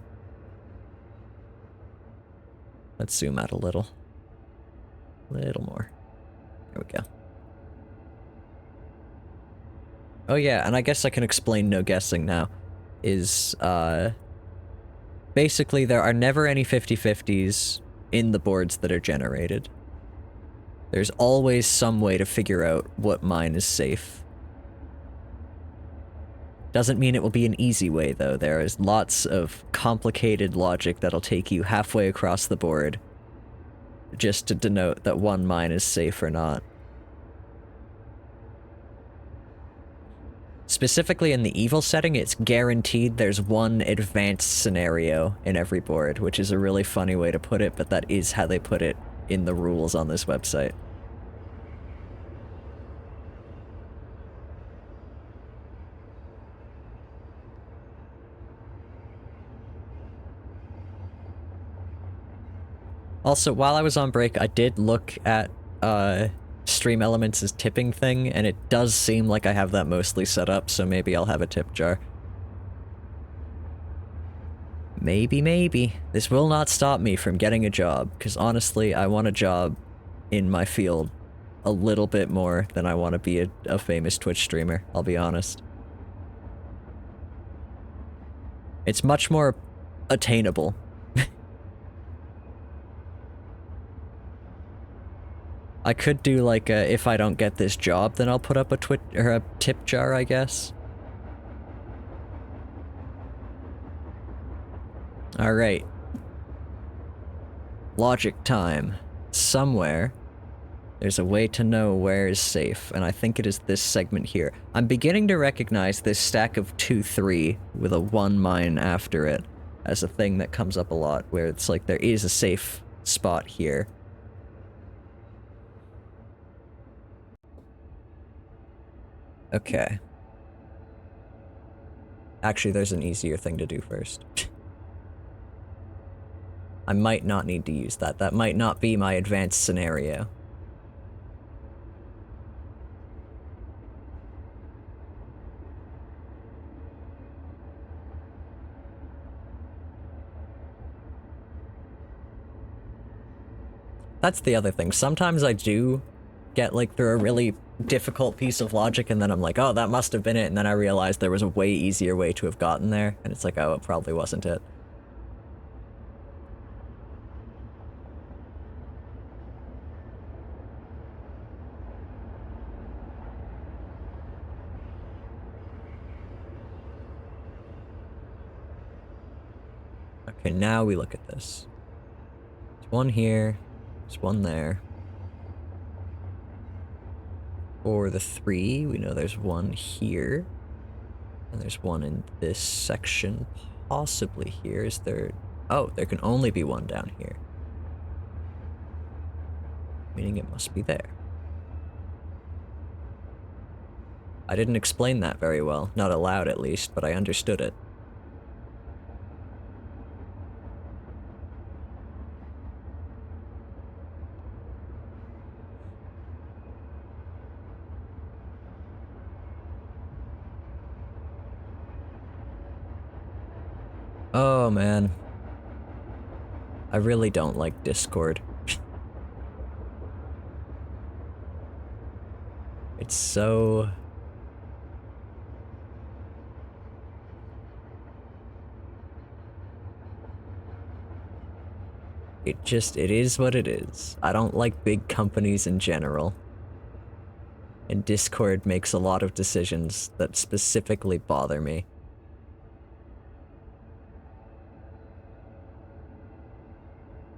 [SPEAKER 1] Let's zoom out a little. Little more. There we go. Oh yeah, and I guess I can explain no guessing now. Basically there are never any 50-50s in the boards that are generated. There's always some way to figure out what mine is safe. Doesn't mean it will be an easy way, though. There is lots of complicated logic that'll take you halfway across the board just to denote that one mine is safe or not. Specifically in the evil setting, it's guaranteed there's one advanced scenario in every board, which is a really funny way to put it, but that is how they put it in the rules on this website. Also, while I was on break, I did look at Stream Elements' tipping thing, and it does seem like I have that mostly set up, so maybe I'll have a tip jar. Maybe. This will not stop me from getting a job, because honestly, I want a job in my field a little bit more than I want to be a famous Twitch streamer, I'll be honest. It's much more attainable. I could do like a, if I don't get this job, then I'll put up a tip jar, I guess. Alright. Logic time. Somewhere, there's a way to know where is safe, and I think it is this segment here. I'm beginning to recognize this stack of 2-3 with a 1 mine after it as a thing that comes up a lot, where it's like there is a safe spot here. Okay. Actually, there's an easier thing to do first. I might not need to use that. That might not be my advanced scenario. That's the other thing. Sometimes I do get like through a really difficult piece of logic and then I'm like, oh, that must have been it, and then I realize there was a way easier way to have gotten there, and it's like, oh, it probably wasn't it. Okay, now we look at this. There's one here. There's one there. For the 3, we know there's one here. And there's one in this section, possibly here. Is there... Oh, there can only be one down here. Meaning it must be there. I didn't explain that very well. Not aloud, at least, but I understood it. Oh, man. I really don't like Discord. It's so... It is what it is. I don't like big companies in general. And Discord makes a lot of decisions that specifically bother me.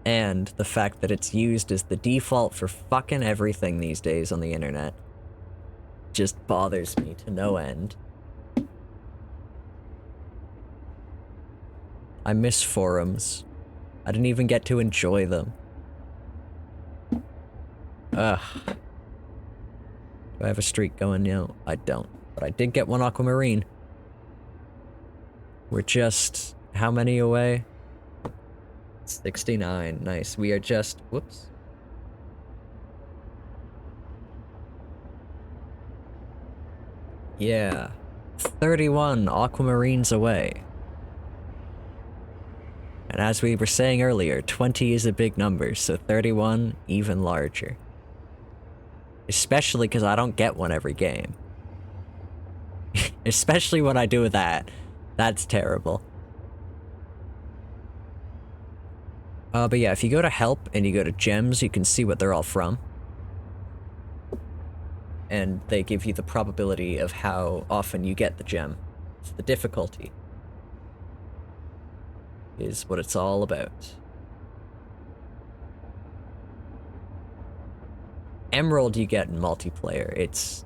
[SPEAKER 1] And the fact that it's used as the default for fucking everything these days on the internet just bothers me to no end. I miss forums. I didn't even get to enjoy them. Ugh. Do I have a streak going? No, I don't. But I did get one aquamarine. We're just... how many away? 69. Nice. We are just... whoops. Yeah. 31 aquamarines away. And as we were saying earlier, 20 is a big number, so 31 even larger. Especially because I don't get one every game. Especially when I do that. That's terrible. But yeah, if you go to help and you go to gems, you can see what they're all from. And they give you the probability of how often you get the gem. It's the difficulty. Is what it's all about. Emerald you get in multiplayer. It's...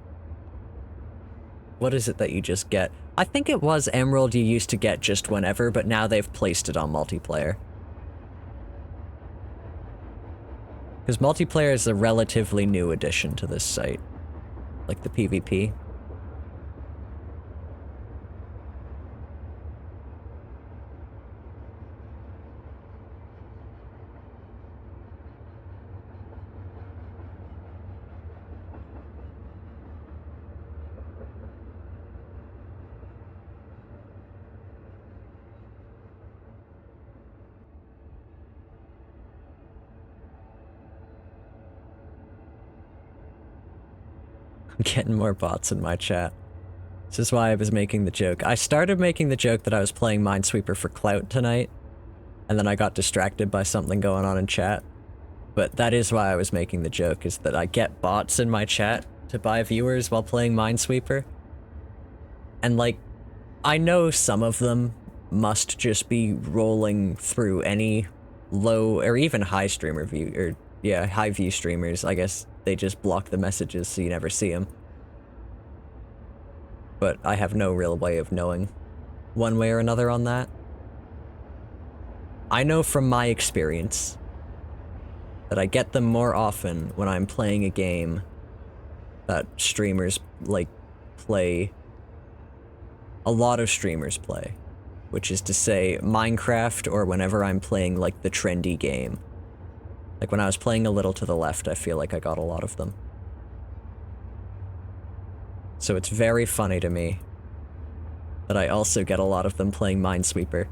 [SPEAKER 1] what is it that you just get? I think it was Emerald you used to get just whenever, but now they've placed it on multiplayer. Because multiplayer is a relatively new addition to this site. Like the PvP. I'm getting more bots in my chat. This is why I was making the joke. I started making the joke that I was playing Minesweeper for clout tonight, and then I got distracted by something going on in chat. But that is why I was making the joke, is that I get bots in my chat to buy viewers while playing Minesweeper. And like, I know some of them must just be rolling through any low or even high streamer view, or yeah, high view streamers. I guess they just block the messages so you never see them. But I have no real way of knowing one way or another on that. I know from my experience that I get them more often when I'm playing a game that streamers, like, play. A lot of streamers play. Which is to say, Minecraft, or whenever I'm playing, like, the trendy game. Like, when I was playing A Little to the Left, I feel like I got a lot of them. So it's very funny to me that I also get a lot of them playing Minesweeper.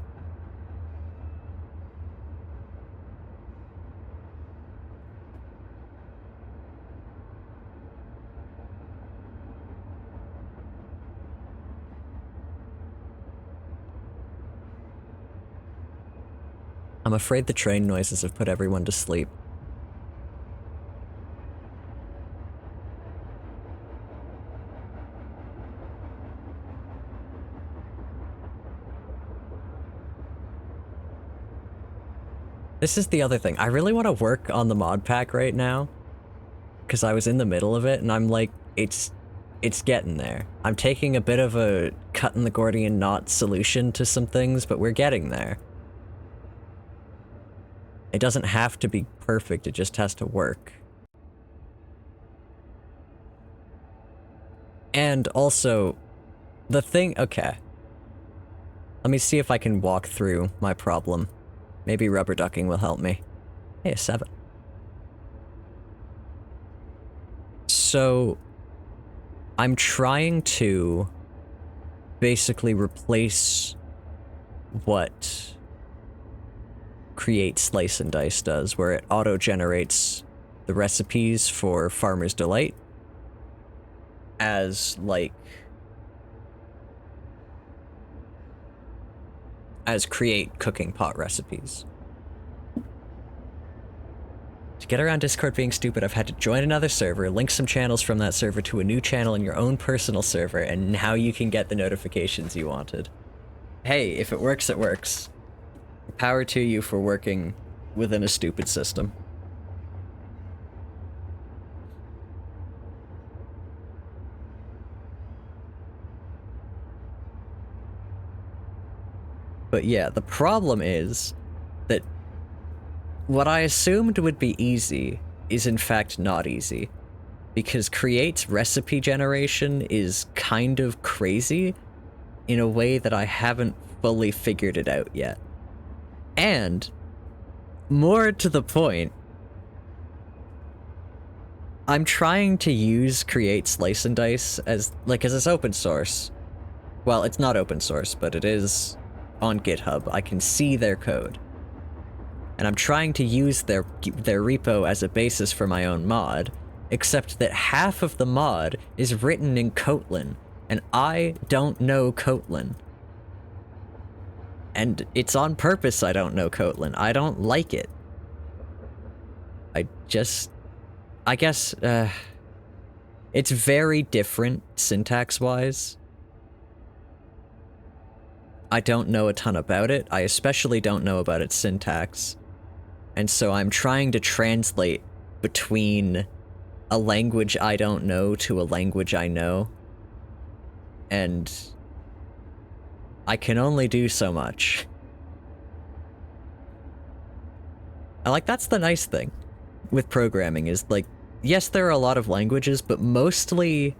[SPEAKER 1] I'm afraid the train noises have put everyone to sleep. This is the other thing. I really want to work on the mod pack right now, because I was in the middle of it, and I'm like, it's getting there. I'm taking a bit of a cut in the Gordian knot solution to some things, but we're getting there. It doesn't have to be perfect, it just has to work. And also, the thing, okay. Let me see if I can walk through my problem. Maybe rubber ducking will help me. Hey, a 7. So, I'm trying to basically replace what Create Slice and Dice does, where it auto-generates the recipes for Farmer's Delight as, like, as Create cooking pot recipes. To get around Discord being stupid, I've had to join another server, link some channels from that server to a new channel in your own personal server, and now you can get the notifications you wanted. Hey, if it works, it works. Power to you for working within a stupid system. But yeah, the problem is that what I assumed would be easy is in fact not easy, because Create's recipe generation is kind of crazy in a way that I haven't fully figured it out yet. And, more to the point, I'm trying to use Create Slice and Dice as it's open source. Well, it's not open source, but it is on GitHub. I can see their code. And I'm trying to use their repo as a basis for my own mod, except that half of the mod is written in Kotlin, and I don't know Kotlin. And it's on purpose I don't know Kotlin. I don't like it. I guess, it's very different syntax-wise. I don't know a ton about it. I especially don't know about its syntax. And so I'm trying to translate between a language I don't know to a language I know. And I can only do so much. And that's the nice thing with programming is yes, there are a lot of languages, but mostly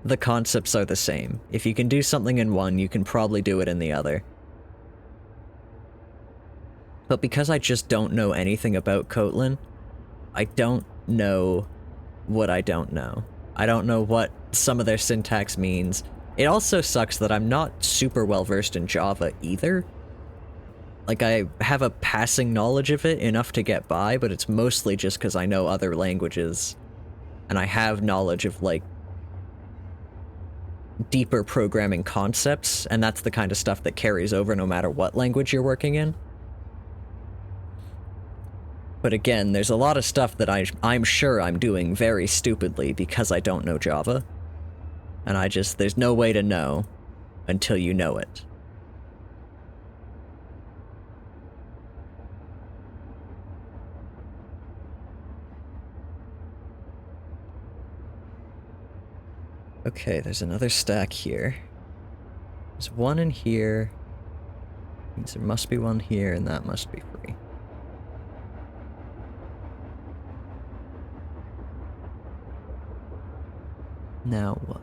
[SPEAKER 1] the concepts are the same. If you can do something in one, you can probably do it in the other. But because I just don't know anything about Kotlin, I don't know what I don't know. I don't know what some of their syntax means. It also sucks that I'm not super well versed in Java either. I have a passing knowledge of it, enough to get by, but it's mostly just because I know other languages. And I have knowledge of, deeper programming concepts, and that's the kind of stuff that carries over no matter what language you're working in. But again, there's a lot of stuff that I'm sure I'm doing very stupidly because I don't know Java. And there's no way to know until you know it. Okay, there's another stack here. There's one in here. Means there must be one here, and that must be free. Now what?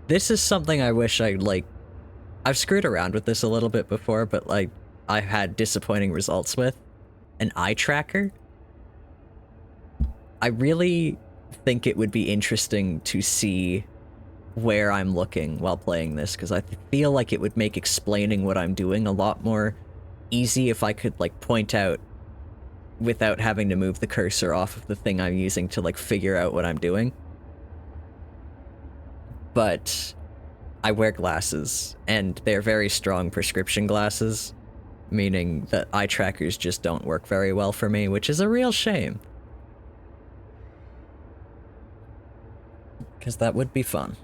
[SPEAKER 1] This is something I wish I've screwed around with this a little bit before, but I've had disappointing results with an eye tracker. I really think it would be interesting to see where I'm looking while playing this, because I feel like it would make explaining what I'm doing a lot more easy if I could point out without having to move the cursor off of the thing I'm using to figure out what I'm doing. But I wear glasses, and they're very strong prescription glasses, meaning that eye trackers just don't work very well for me, which is a real shame. Because that would be fun.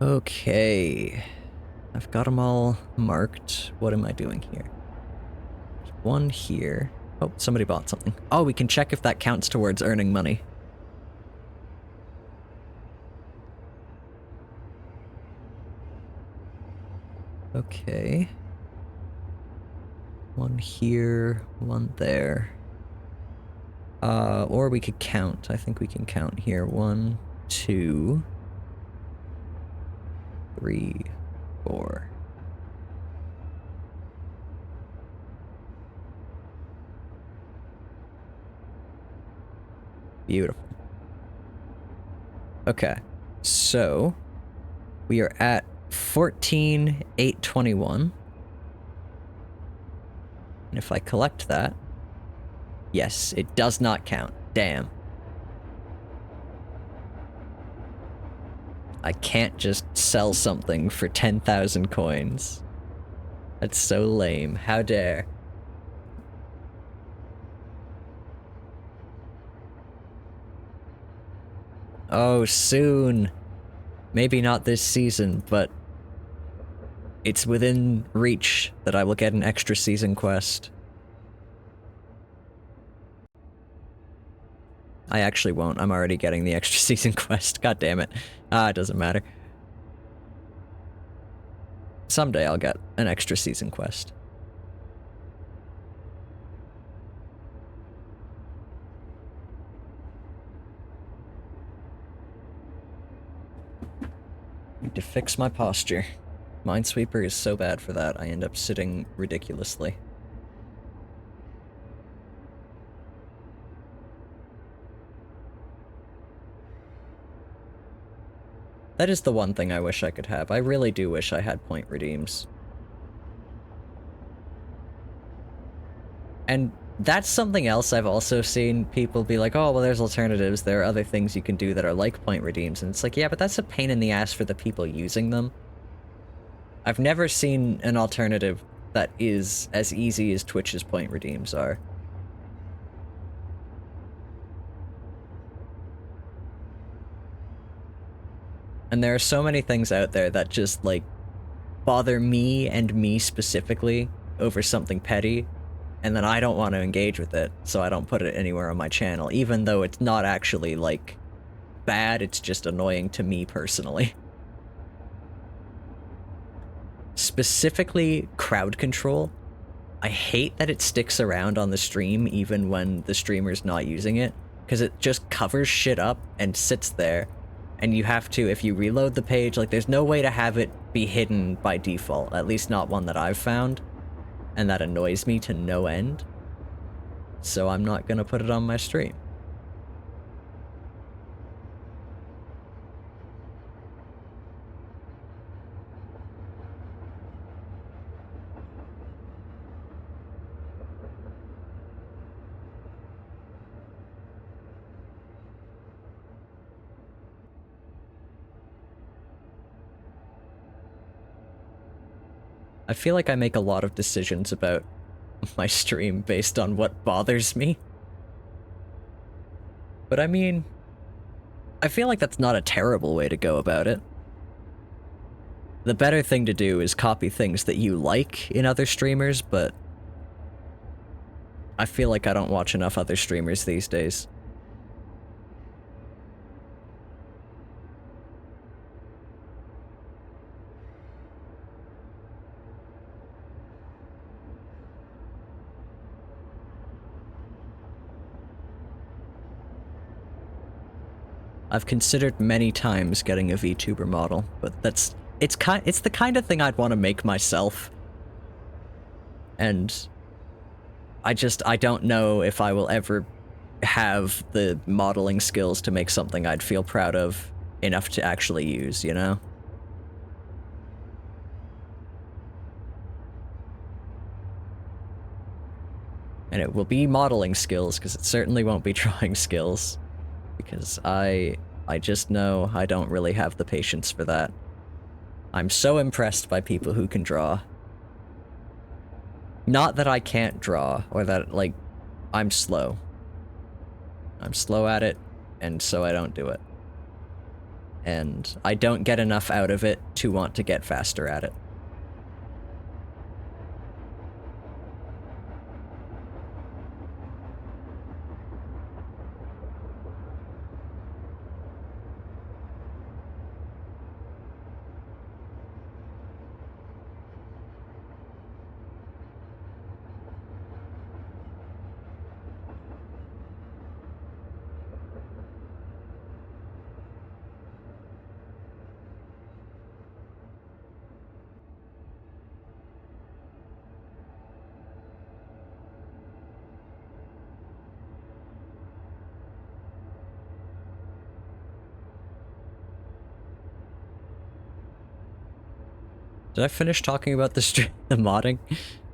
[SPEAKER 1] Okay. I've got them all marked. What am I doing here? There's one here. Oh, somebody bought something. Oh, we can check if that counts towards earning money. Okay. One here, one there. Or we could count. I think we can count here. 1, 2, 3, 4. Beautiful. Okay, so we are at 14,821. And if I collect that, yes, it does not count. Damn. I can't just sell something for 10,000 coins. That's so lame. How dare. Oh, soon. Maybe not this season, but it's within reach that I will get an extra season quest. I actually won't. I'm already getting the extra season quest. God damn it. It doesn't matter. Someday I'll get an extra season quest. Need to fix my posture. Minesweeper is so bad for that, I end up sitting ridiculously. That is the one thing I wish I could have. I really do wish I had point redeems. And that's something else I've also seen people be like, oh, well, there's alternatives. There are other things you can do that are like point redeems. And it's like, yeah, but that's a pain in the ass for the people using them. I've never seen an alternative that is as easy as Twitch's point redeems are. And there are so many things out there that just, like, bother me and me specifically over something petty, and then I don't want to engage with it, so I don't put it anywhere on my channel, even though it's not actually, like, bad, it's just annoying to me personally. Specifically, crowd control. I hate that it sticks around on the stream even when the streamer's not using it, because it just covers shit up and sits there. And you have to, if you reload the page, like, there's no way to have it be hidden by default, at least not one that I've found. And that annoys me to no end. So I'm not gonna put it on my stream. I feel like I make a lot of decisions about my stream based on what bothers me. But I mean, I feel like that's not a terrible way to go about it. The better thing to do is copy things that you like in other streamers, but I feel like I don't watch enough other streamers these days. I've considered many times getting a VTuber model, but it's the kind of thing I'd want to make myself. And I don't know if I will ever have the modeling skills to make something I'd feel proud of enough to actually use, you know? And it will be modeling skills, because it certainly won't be drawing skills. Because I just know I don't really have the patience for that. I'm so impressed by people who can draw. Not that I can't draw, or that, like, I'm slow. I'm slow at it, and so I don't do it. And I don't get enough out of it to want to get faster at it. Did I finish talking about the modding?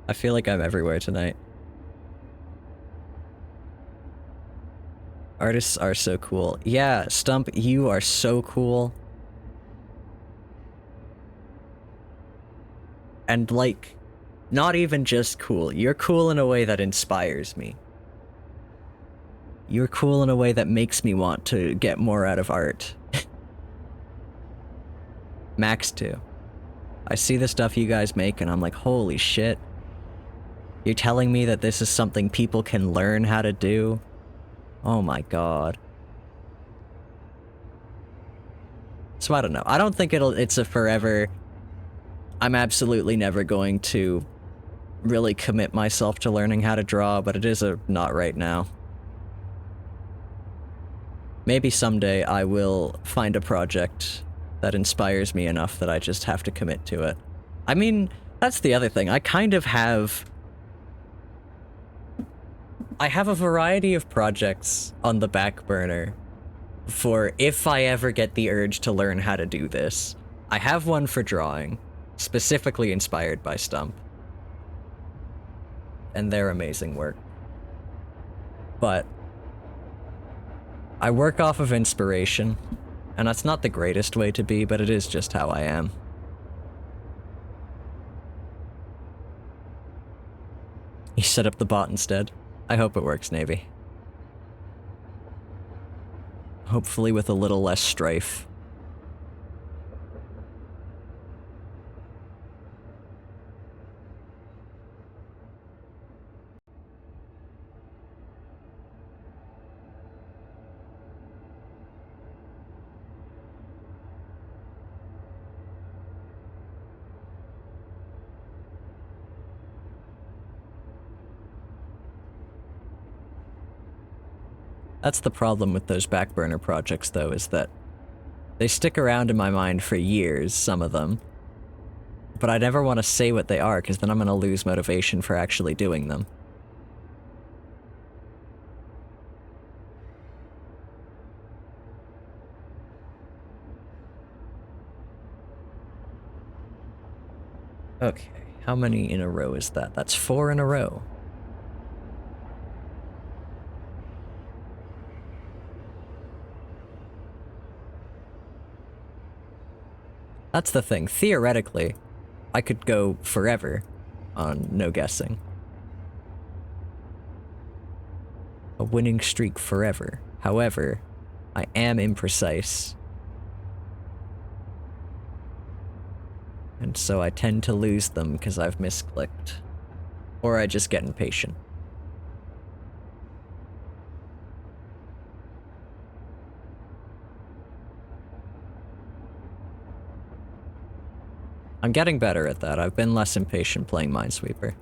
[SPEAKER 1] I feel like I'm everywhere tonight. Artists are so cool. Yeah, Stump, you are so cool. And like, not even just cool. You're cool in a way that inspires me. You're cool in a way that makes me want to get more out of art. Max too. I see the stuff you guys make and I'm like, holy shit. You're telling me that this is something people can learn how to do? Oh my god. So I don't know. I don't think it's a forever... I'm absolutely never going to really commit myself to learning how to draw, but it is a not right now. Maybe someday I will find a project that inspires me enough that I just have to commit to it. I mean, that's the other thing. I kind of have... I have a variety of projects on the back burner for if I ever get the urge to learn how to do this. I have one for drawing, specifically inspired by Stump. And they're amazing work. But I work off of inspiration, and that's not the greatest way to be, but it is just how I am. You set up the bot instead. I hope it works, Navy. Hopefully with a little less strife. That's the problem with those back burner projects, though, is that they stick around in my mind for years, some of them. But I never want to say what they are, because then I'm going to lose motivation for actually doing them. Okay, how many in a row is that? That's 4 in a row. That's the thing. Theoretically, I could go forever on no guessing. A winning streak forever. However, I am imprecise. And so I tend to lose them because I've misclicked. Or I just get impatient. I'm getting better at that. I've been less impatient playing Minesweeper.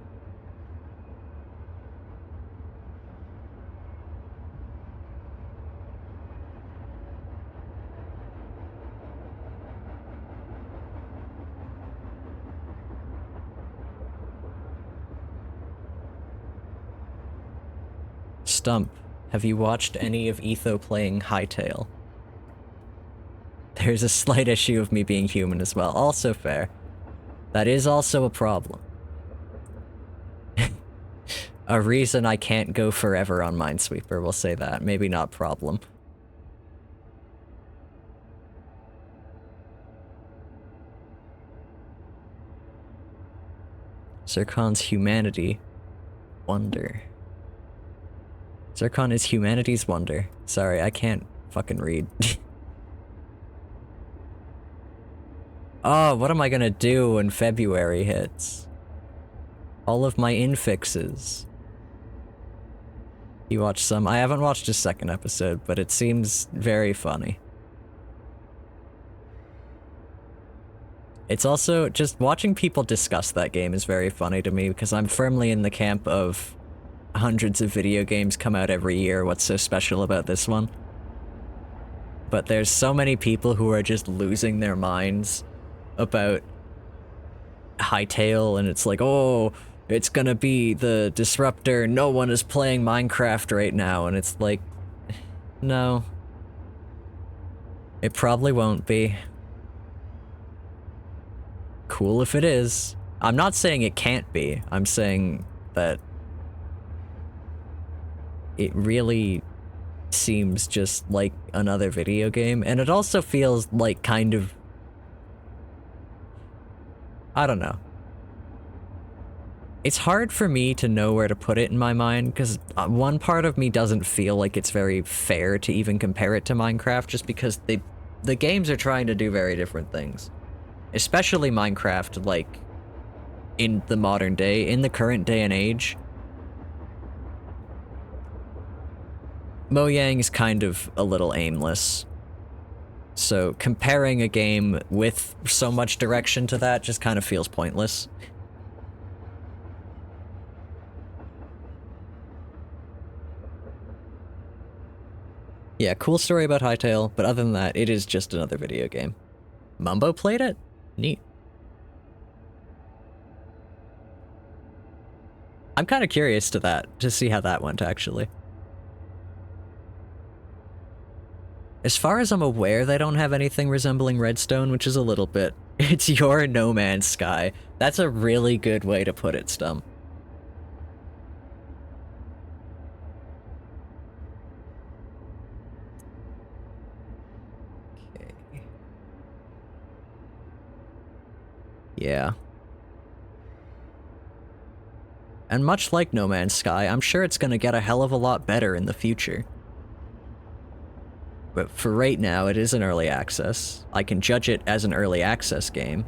[SPEAKER 1] Stump, have you watched any of Etho playing Hightail? There's a slight issue of me being human as well. Also fair. That is also a problem. A reason I can't go forever on Minesweeper, we'll say that. Maybe not problem. Zircon's humanity. Wonder. Zircon is humanity's wonder. Sorry, I can't fucking read. Oh, what am I gonna do when February hits? All of my infixes. You watched some? I haven't watched a second episode, but it seems very funny. It's also, just watching people discuss that game is very funny to me, because I'm firmly in the camp of hundreds of video games come out every year, what's so special about this one? But there's so many people who are just losing their minds about Hytale, and it's like, oh, it's gonna be the disruptor, no one is playing Minecraft right now, and it's like, no. It probably won't be. Cool if it is. I'm not saying it can't be, I'm saying that it really seems just like another video game, and it also feels like kind of, I don't know. It's hard for me to know where to put it in my mind, because one part of me doesn't feel like it's very fair to even compare it to Minecraft, just because the games are trying to do very different things. Especially Minecraft, like, in the modern day, in the current day and age. Mojang's kind of a little aimless. So comparing a game with so much direction to that just kind of feels pointless. Yeah, cool story about Hytale, but other than that, it is just another video game. Mumbo played it? Neat. I'm kind of curious to see how that went, actually. As far as I'm aware, they don't have anything resembling Redstone, which is a little bit... It's your No Man's Sky. That's a really good way to put it, Stum. Okay. Yeah. And much like No Man's Sky, I'm sure it's gonna get a hell of a lot better in the future. But for right now, it is an early access. I can judge it as an early access game,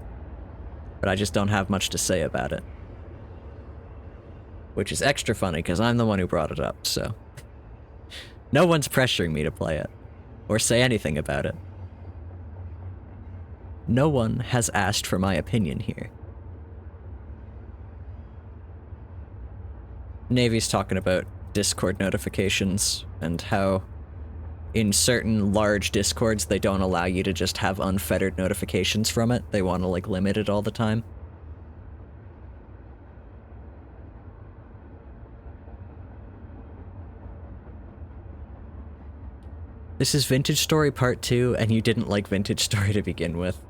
[SPEAKER 1] but I just don't have much to say about it. Which is extra funny, because I'm the one who brought it up, so... No one's pressuring me to play it, or say anything about it. No one has asked for my opinion here. Navy's talking about Discord notifications, and how in certain large Discords they don't allow you to just have unfettered notifications from it. They want to, like, limit it all the time. This is Vintage Story Part 2, and you didn't like Vintage Story to begin with.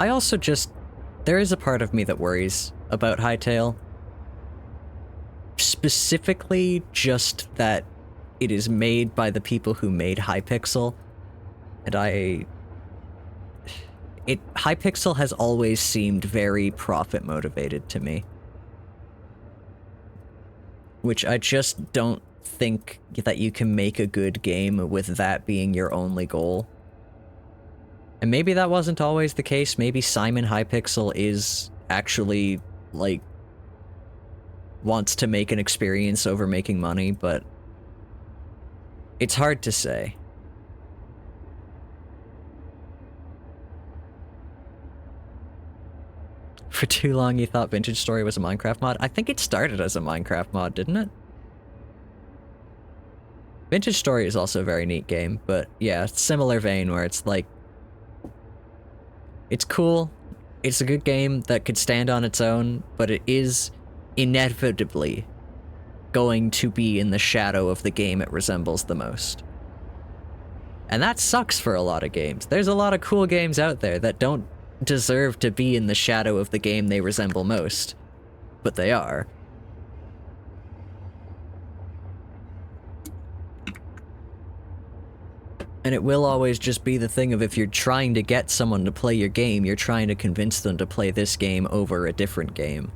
[SPEAKER 1] I also just... There is a part of me that worries about Hytale. Specifically, just that it is made by the people who made Hypixel, and Hypixel has always seemed very profit-motivated to me. Which I just don't think that you can make a good game with that being your only goal. And maybe that wasn't always the case. Maybe Simon Hypixel is actually, like, wants to make an experience over making money, but it's hard to say. For too long you thought Vintage Story was a Minecraft mod? I think it started as a Minecraft mod, didn't it? Vintage Story is also a very neat game, but yeah, similar vein where it's like, it's cool, it's a good game that could stand on its own, but it is inevitably going to be in the shadow of the game it resembles the most. And that sucks for a lot of games. There's a lot of cool games out there that don't deserve to be in the shadow of the game they resemble most, but they are. And it will always just be the thing of if you're trying to get someone to play your game, you're trying to convince them to play this game over a different game.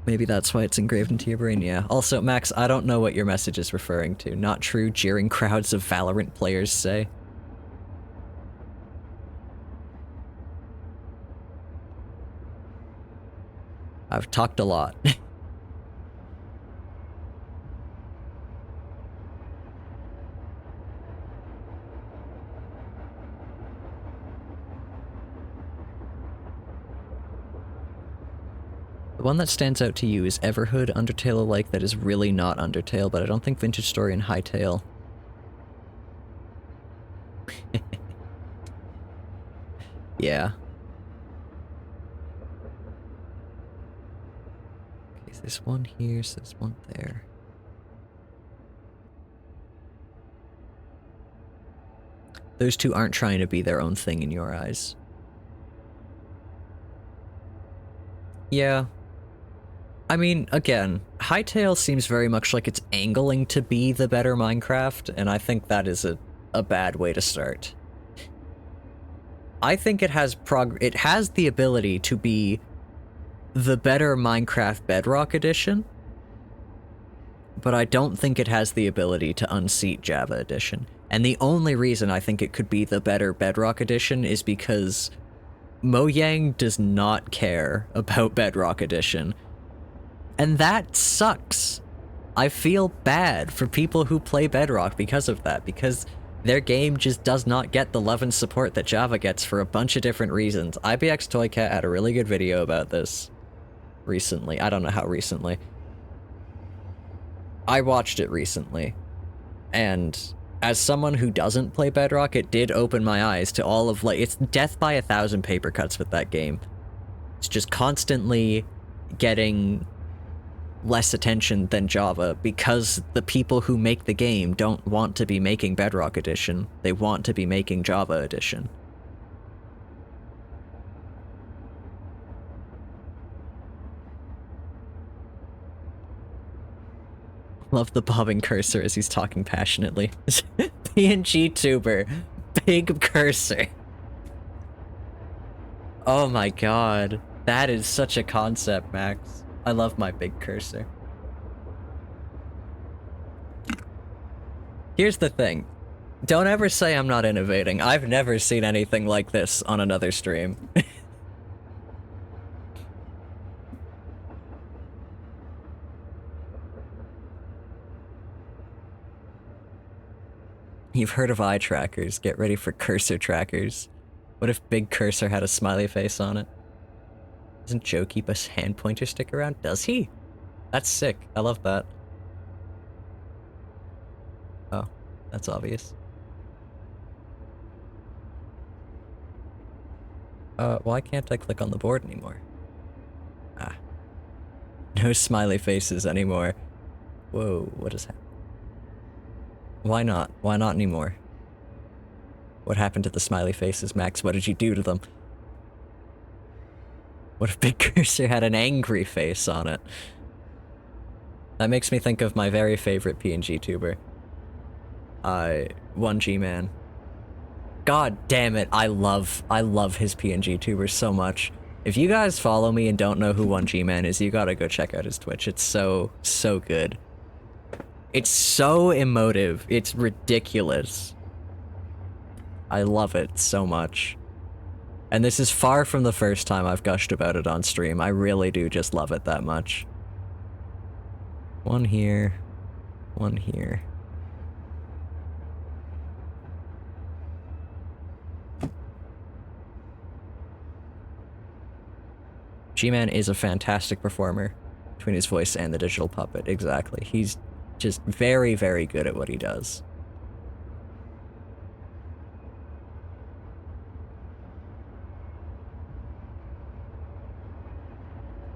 [SPEAKER 1] Maybe that's why it's engraved into your brain, yeah. Also, Max, I don't know what your message is referring to. Not true, jeering crowds of Valorant players say. I've talked a lot. The one that stands out to you is Everhood, Undertale-alike that is really not Undertale, but I don't think Vintage Story and Hytale. Yeah. Okay, so there's one here, so there's one there. Those two aren't trying to be their own thing in your eyes. Yeah. I mean, again, Hytale seems very much like it's angling to be the better Minecraft, and I think that is a bad way to start. I think it has the ability to be the better Minecraft Bedrock Edition, but I don't think it has the ability to unseat Java Edition. And the only reason I think it could be the better Bedrock Edition is because Mojang does not care about Bedrock Edition. And that sucks. I feel bad for people who play Bedrock because of that, because their game just does not get the love and support that Java gets for a bunch of different reasons. IBX Toycat had a really good video about this recently. I don't know how recently. I watched it recently, and as someone who doesn't play Bedrock, it did open my eyes to all of, like, it's death by 1,000 paper cuts with that game. It's just constantly getting less attention than Java because the people who make the game don't want to be making Bedrock Edition. They want to be making Java Edition. Love the bobbing cursor as he's talking passionately. PNG tuber. Big cursor. Oh my god. That is such a concept, Max. I love my big cursor. Here's the thing. Don't ever say I'm not innovating. I've never seen anything like this on another stream. You've heard of eye trackers. Get ready for cursor trackers. What if Big Cursor had a smiley face on it? Doesn't Joe keep a hand pointer stick around? Does he? That's sick. I love that. Oh, that's obvious. Why can't I click on the board anymore? Ah. No smiley faces anymore. Whoa, what is happening? Why not? Why not anymore? What happened to the smiley faces, Max? What did you do to them? What if Big Cursor had an angry face on it? That makes me think of my very favorite PNG tuber. 1G-Man. God damn it, I love his PNG tubers so much. If you guys follow me and don't know who 1G-Man is, you gotta go check out his Twitch. It's so good. It's so emotive. It's ridiculous. I love it so much. And this is far from the first time I've gushed about it on stream. I really do just love it that much. One here. One here. G-Man is a fantastic performer between his voice and the digital puppet. Exactly. He's just very, very good at what he does.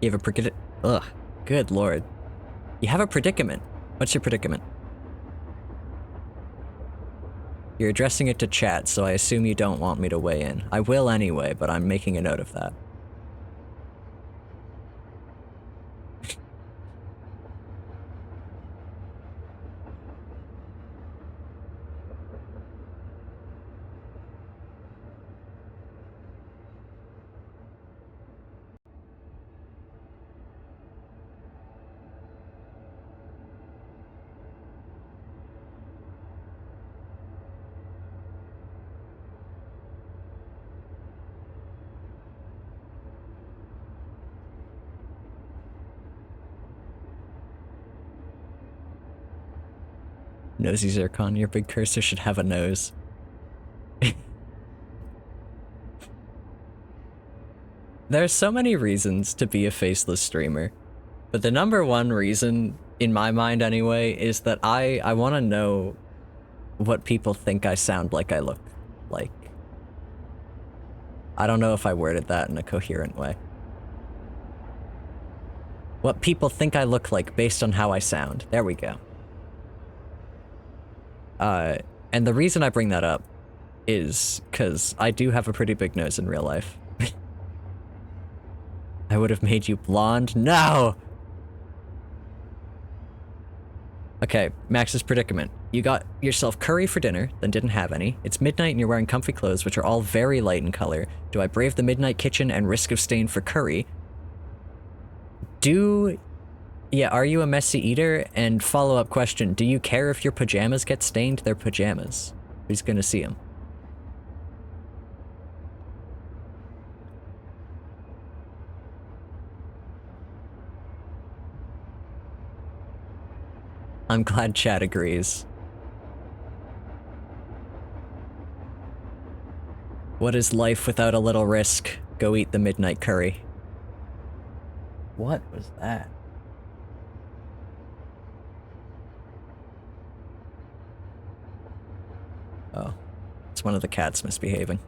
[SPEAKER 1] You have a predicament. Ugh. Good lord. You have a predicament. What's your predicament? You're addressing it to chat, so I assume you don't want me to weigh in. I will anyway, but I'm making a note of that. Nosy Zircon, your big cursor should have a nose. There's so many reasons to be a faceless streamer, but the number one reason, in my mind anyway, is that I want to know what people think I sound like I look like. I don't know if I worded that in a coherent way. What people think I look like based on how I sound. There we go. And the reason I bring that up is because I do have a pretty big nose in real life. I would have made you blonde. No! Okay, Max's predicament. You got yourself curry for dinner, then didn't have any. It's midnight and you're wearing comfy clothes, which are all very light in color. Do I brave the midnight kitchen and risk of stain for curry? Yeah, are you a messy eater? And follow-up question, do you care if your pajamas get stained? They're pajamas. Who's gonna see them? I'm glad chat agrees. What is life without a little risk? Go eat the midnight curry. What was that? Oh, it's one of the cats misbehaving.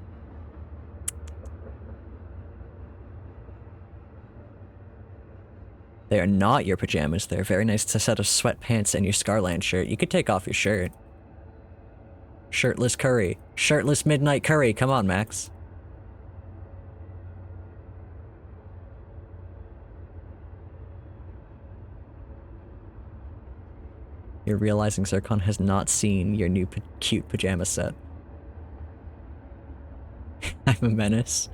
[SPEAKER 1] They are not your pajamas. They're very nice. It's a set of sweatpants and your Scarland shirt. You could take off your shirt. Shirtless curry. Shirtless midnight curry. Come on, Max. You're realizing Zircon has not seen your new cute pajama set. I'm a menace.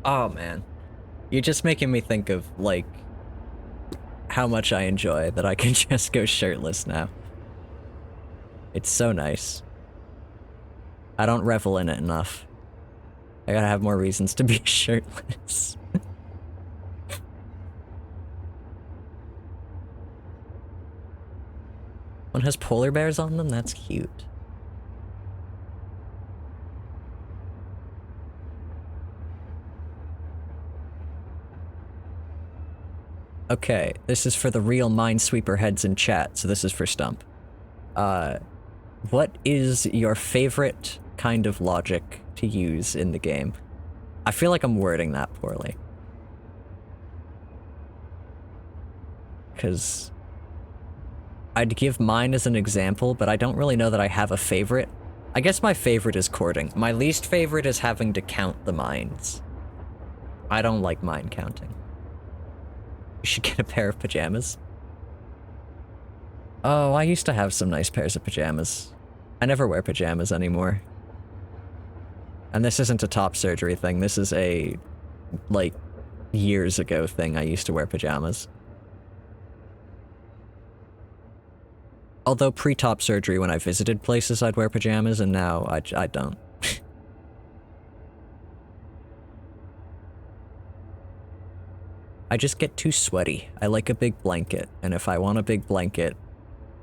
[SPEAKER 1] Oh man, you're just making me think of, like, how much I enjoy that I can just go shirtless now. It's so nice. I don't revel in it enough. I gotta have more reasons to be shirtless. One has polar bears on them? That's cute. Okay, this is for the real Minesweeper heads in chat, so this is for Stump. What is your favorite kind of logic to use in the game? I feel like I'm wording that poorly. Because I'd give mine as an example, but I don't really know that I have a favorite. I guess my favorite is courting. My least favorite is having to count the mines. I don't like mine counting. You should get a pair of pajamas. Oh, I used to have some nice pairs of pajamas. I never wear pajamas anymore. And this isn't a top surgery thing, this is a, like, years ago thing. I used to wear pajamas. Although pre-top surgery, when I visited places, I'd wear pajamas, and now I don't. I just get too sweaty. I like a big blanket, and if I want a big blanket,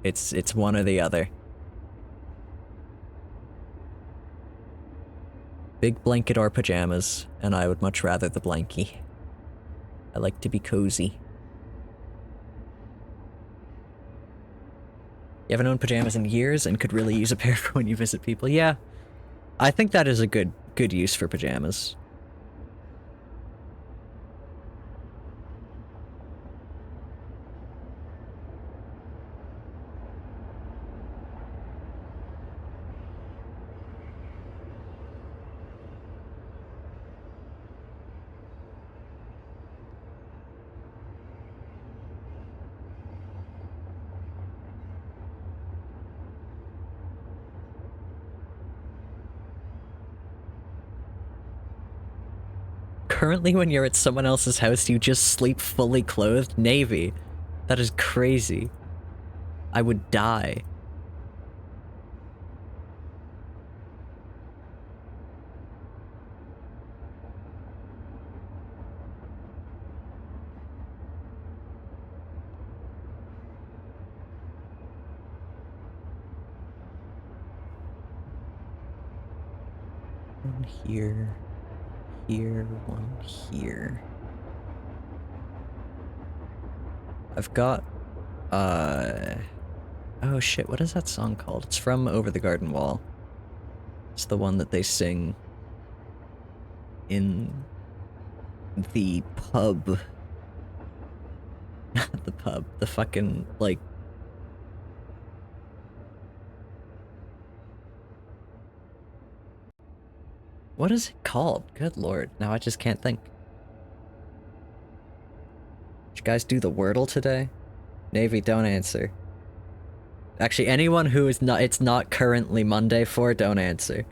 [SPEAKER 1] it's one or the other. Big blanket or pajamas, and I would much rather the blankie. I like to be cozy. You haven't owned pajamas in years and could really use a pair for when you visit people. Yeah, I think that is a good use for pajamas. Currently, when you're at someone else's house, you just sleep fully clothed? Navy. That is crazy. I would die. One here, here, one here. I've got, oh shit, what is that song called? It's from Over the Garden Wall. It's the one that they sing in the pub. Not the pub, the fucking, like... What is it called? Good lord, now I just can't think. Did you guys do the Wordle today? Navy, don't answer. Actually, anyone who is not, it's not currently Monday for, don't answer.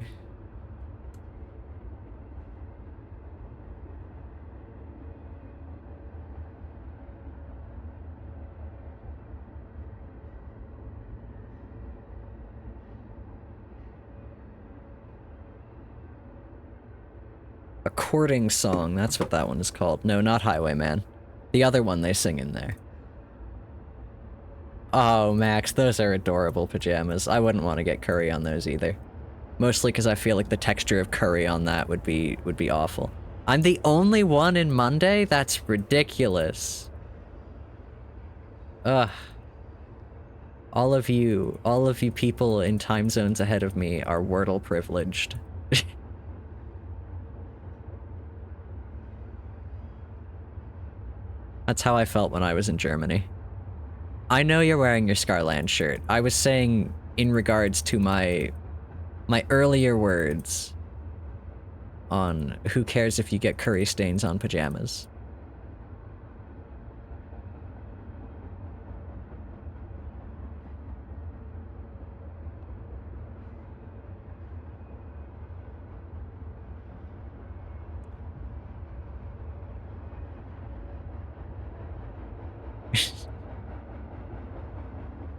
[SPEAKER 1] A courting song, that's what that one is called. No, not Highwayman. The other one they sing in there. Oh, Max, those are adorable pajamas. I wouldn't want to get curry on those either. Mostly because I feel like the texture of curry on that would be awful. I'm the only one in Monday? That's ridiculous. Ugh. All of you people in time zones ahead of me are Wordle privileged. That's how I felt when I was in Germany. I know you're wearing your Scarland shirt. I was saying in regards to my earlier words on who cares if you get curry stains on pajamas.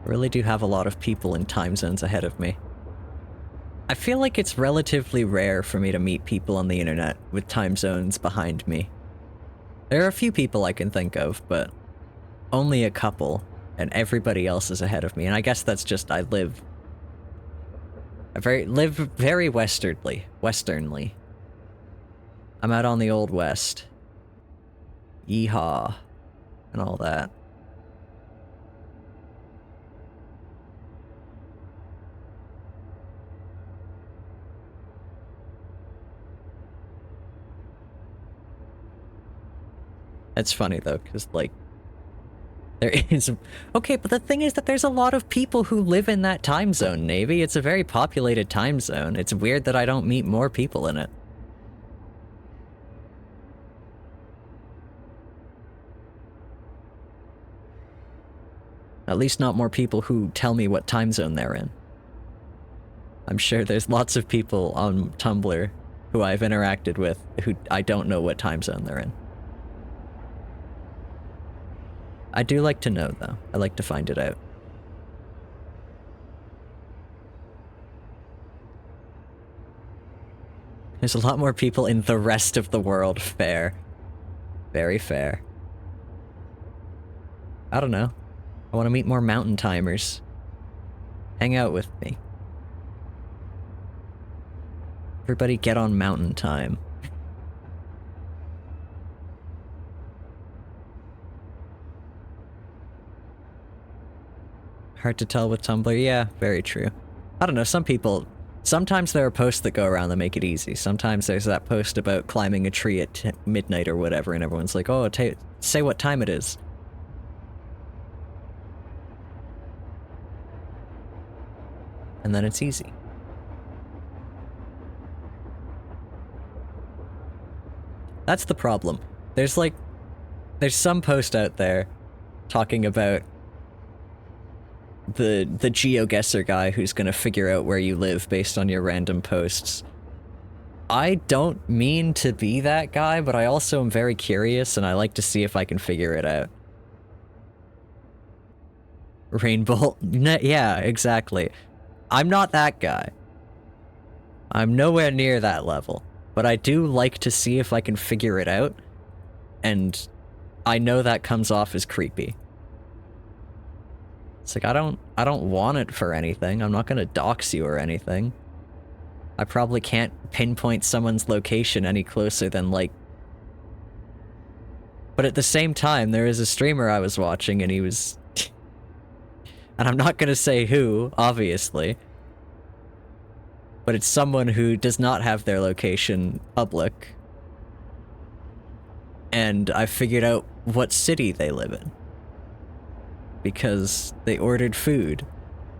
[SPEAKER 1] Really do have a lot of people in time zones ahead of me. I feel like it's relatively rare for me to meet people on the internet with time zones behind me. There are a few people I can think of, but only a couple, and everybody else is ahead of me, and I guess that's just I live very westernly. I'm out on the Old West. Yeehaw. And all that. It's funny though, because like, there is... Okay, but the thing is that there's a lot of people who live in that time zone, Navy. It's a very populated time zone. It's weird that I don't meet more people in it. At least not more people who tell me what time zone they're in. I'm sure there's lots of people on Tumblr who I've interacted with who I don't know what time zone they're in. I do like to know, though. I like to find it out. There's a lot more people in the rest of the world. Fair. Very fair. I don't know. I want to meet more mountain timers. Hang out with me. Everybody get on mountain time. Hard to tell with Tumblr. Yeah, very true. I don't know, some people... Sometimes there are posts that go around that make it easy. Sometimes there's that post about climbing a tree at midnight or whatever, and everyone's like, oh, say what time it is. And then it's easy. That's the problem. There's some post out there talking about the GeoGuessr guy who's gonna figure out where you live based on your random posts. I don't mean to be that guy, but I also am very curious and I like to see if I can figure it out. Rainbow. Yeah, exactly. I'm not that guy. I'm nowhere near that level. But I do like to see if I can figure it out. And I know that comes off as creepy. It's like, I don't want it for anything. I'm not gonna dox you or anything. I probably can't pinpoint someone's location any closer than, like... But at the same time, there is a streamer I was watching and he was... and I'm not gonna say who, obviously. But it's someone who does not have their location public. And I figured out what city they live in. Because they ordered food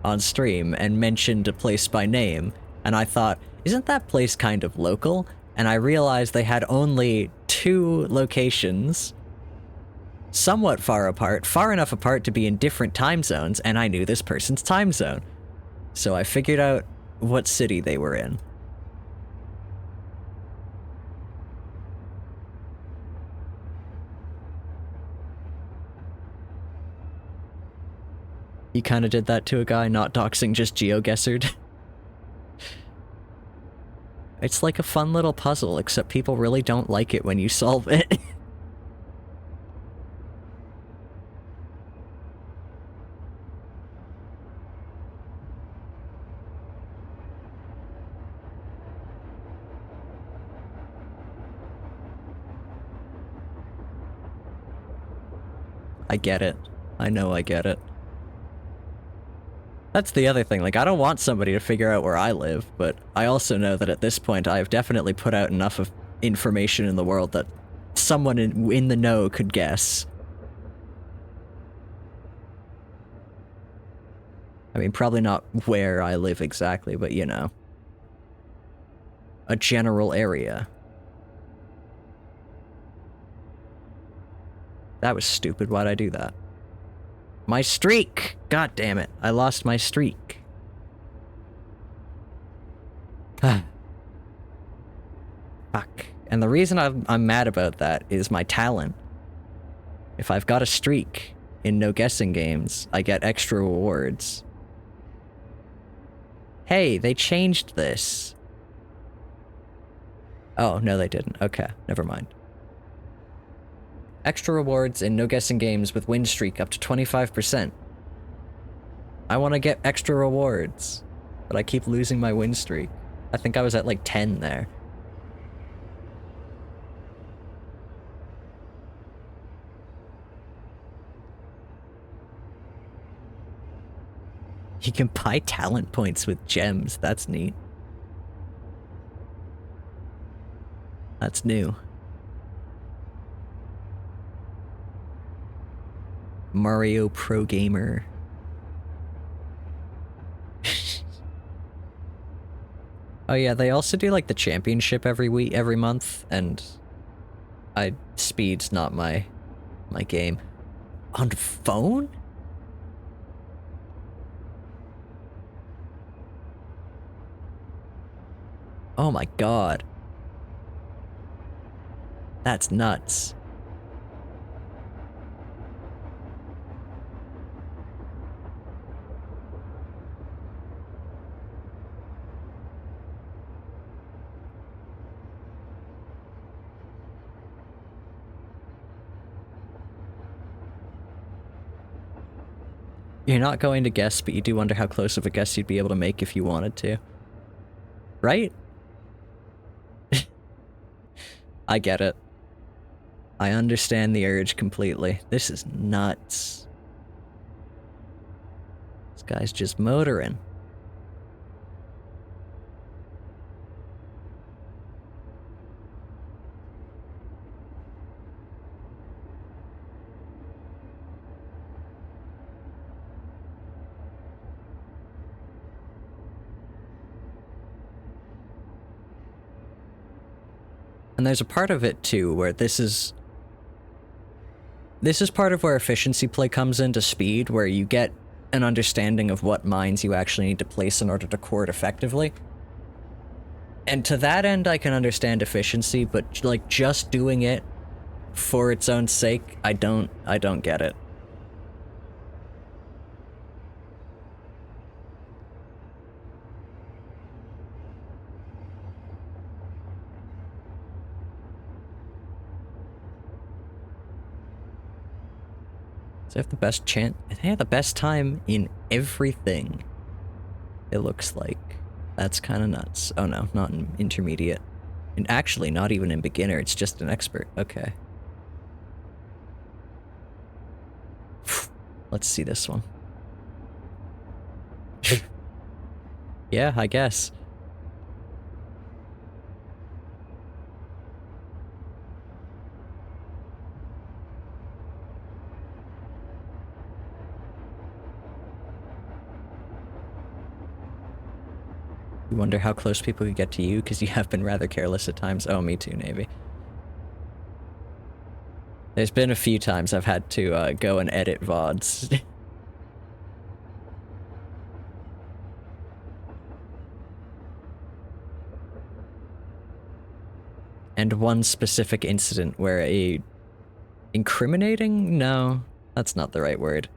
[SPEAKER 1] on stream and mentioned a place by name, and I thought, isn't that place kind of local? And I realized they had only 2 locations, somewhat far apart, far enough apart to be in different time zones, and I knew this person's time zone. So I figured out what city they were in. You kind of did that to a guy, not doxing, just geoguessered. It's like a fun little puzzle, except people really don't like it when you solve it. I get it. I know I get it. That's the other thing, like, I don't want somebody to figure out where I live, but I also know that at this point I have definitely put out enough of information in the world that someone in the know could guess. I mean, probably not where I live exactly, but you know. A general area. That was stupid, why'd I do that? My streak! God damn it, I lost my streak. Fuck. And the reason I'm mad about that is my talent. If I've got a streak in no guessing games, I get extra rewards. Hey, they changed this. Oh, no they didn't. Okay, never mind. Extra rewards in no guessing games with win streak up to 25%. I want to get extra rewards, but I keep losing my win streak. I think I was at like 10 there. You can buy talent points with gems, that's neat. That's new. Mario Pro Gamer. Oh yeah, they also do like the championship every month, and speed's not my game. On phone? Oh my god. That's nuts. You're not going to guess, but you do wonder how close of a guess you'd be able to make if you wanted to. Right? I get it. I understand the urge completely. This is nuts. This guy's just motoring. And there's a part of it, too, where this is part of where efficiency play comes into speed, where you get an understanding of what mines you actually need to place in order to core it effectively. And to that end, I can understand efficiency, but, like, just doing it for its own sake, I don't get it. So I have the best chance. I have the best time in everything. It looks like. That's kind of nuts. Oh no, not in intermediate. And actually, not even in beginner, it's just an expert. Okay. Let's see this one. Yeah, I guess. You wonder how close people could get to you because you have been rather careless at times. Oh, me too, Navy. There's been a few times I've had to go and edit VODs. And one specific incident where incriminating? No, that's not the right word.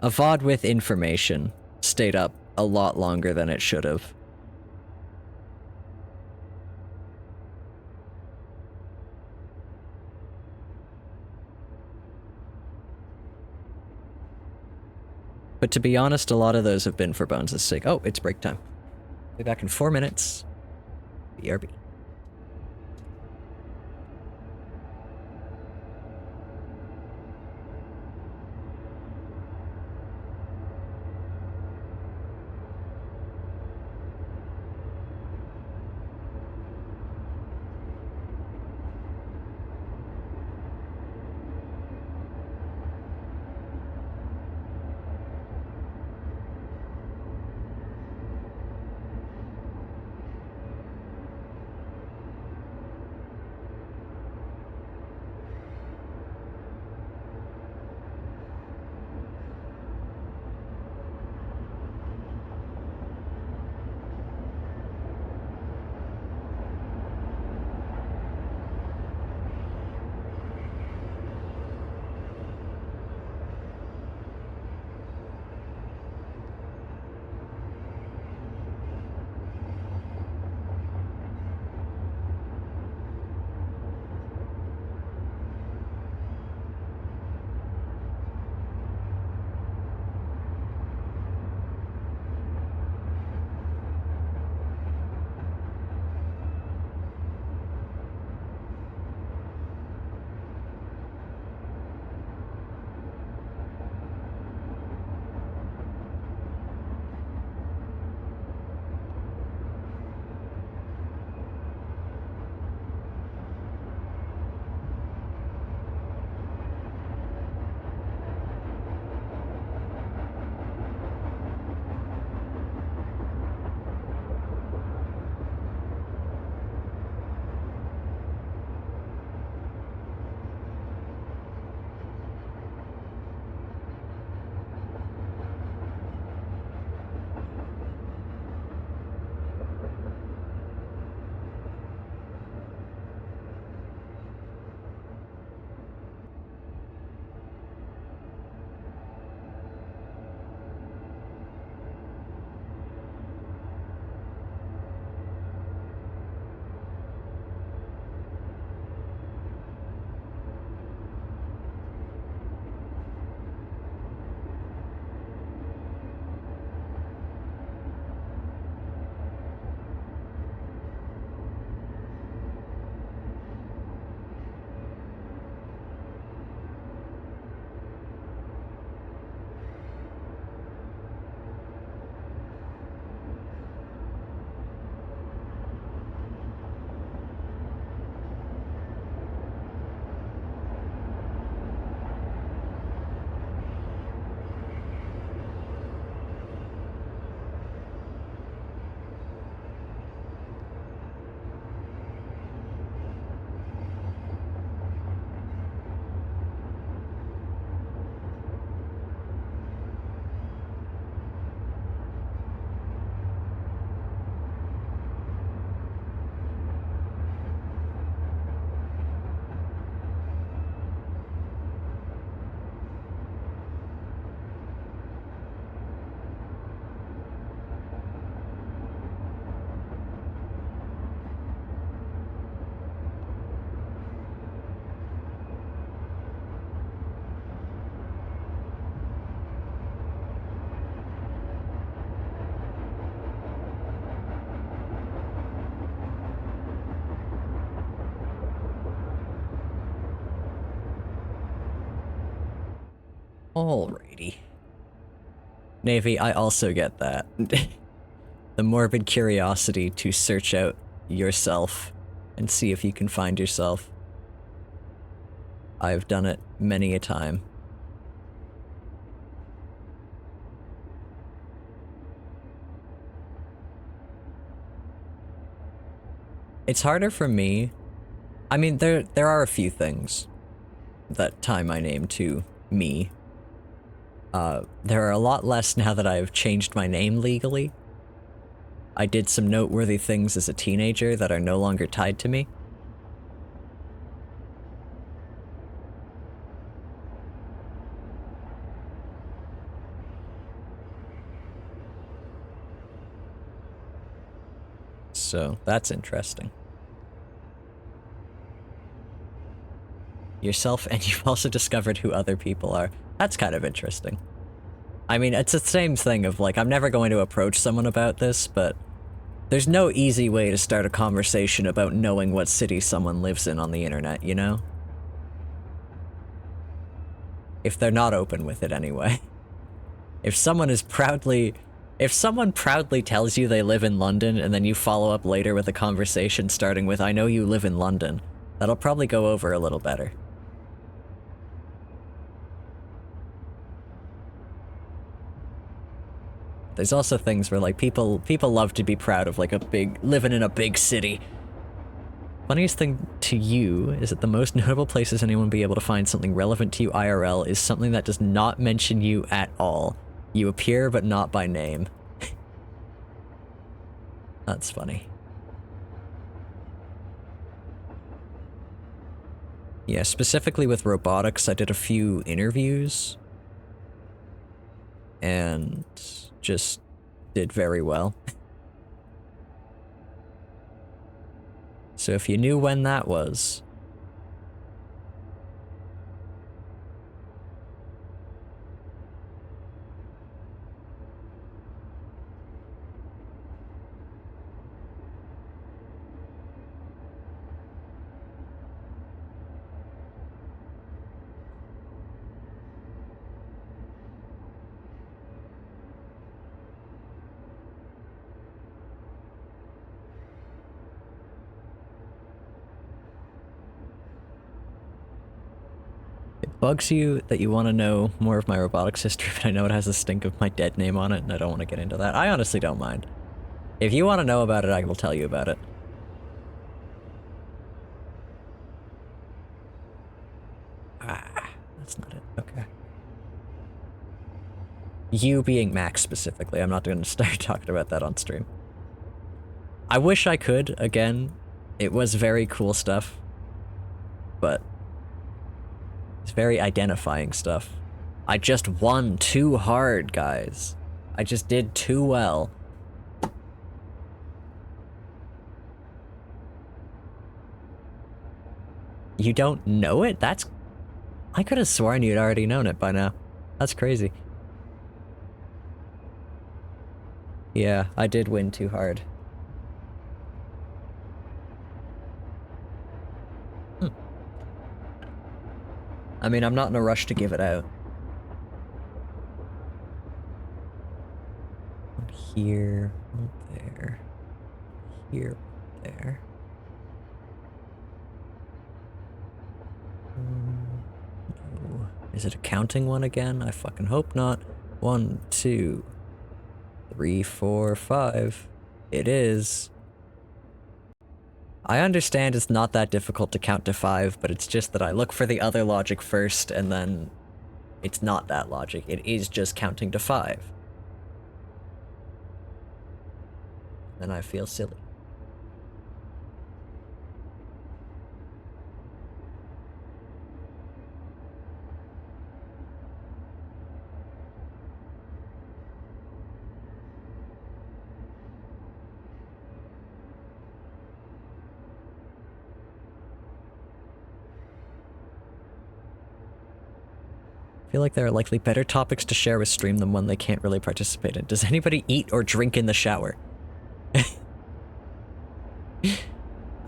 [SPEAKER 1] A VOD with information stayed up a lot longer than it should have. But to be honest, a lot of those have been for Bones' sake. Oh, it's break time. Be back in 4 minutes. BRB. Alrighty. Navy, I also get that. The morbid curiosity to search out yourself and see if you can find yourself. I've done it many a time. It's harder for me. I mean, there are a few things that tie my name to me. There are a lot less now that I've changed my name legally. I did some noteworthy things as a teenager that are no longer tied to me. So, that's interesting. Yourself, and you've also discovered who other people are. That's kind of interesting. I mean, it's the same thing of, like, I'm never going to approach someone about this, but there's no easy way to start a conversation about knowing what city someone lives in on the internet, you know? If they're not open with it anyway. If someone proudly tells you they live in London and then you follow up later with a conversation starting with, I know you live in London, that'll probably go over a little better. There's also things where, like, people love to be proud of, like, living in a big city. Funniest thing to you is that the most notable places anyone will be able to find something relevant to you IRL is something that does not mention you at all. You appear, but not by name. That's funny. Yeah, specifically with robotics, I did a few interviews. And just did very well. So if you knew when that was... bugs you that you want to know more of my robotics history, but I know it has a stink of my dead name on it, and I don't want to get into that. I honestly don't mind. If you want to know about it, I will tell you about it. Ah, that's not it. Okay. You being Max specifically. I'm not going to start talking about that on stream. I wish I could, again. It was very cool stuff. But... it's very identifying stuff. I just won too hard, guys. I just did too well. You don't know it? That's... I could have sworn you'd already known it by now. That's crazy. Yeah, I did win too hard. I mean, I'm not in a rush to give it out. One here, one there, here, there. No. Is it a counting one again? I fucking hope not. 1, 2, 3, 4, 5. It is. I understand it's not that difficult to count to 5, but it's just that I look for the other logic first, and then it's not that logic. It is just counting to 5. Then I feel silly. I feel like there are likely better topics to share with stream than one they can't really participate in. Does anybody eat or drink in the shower?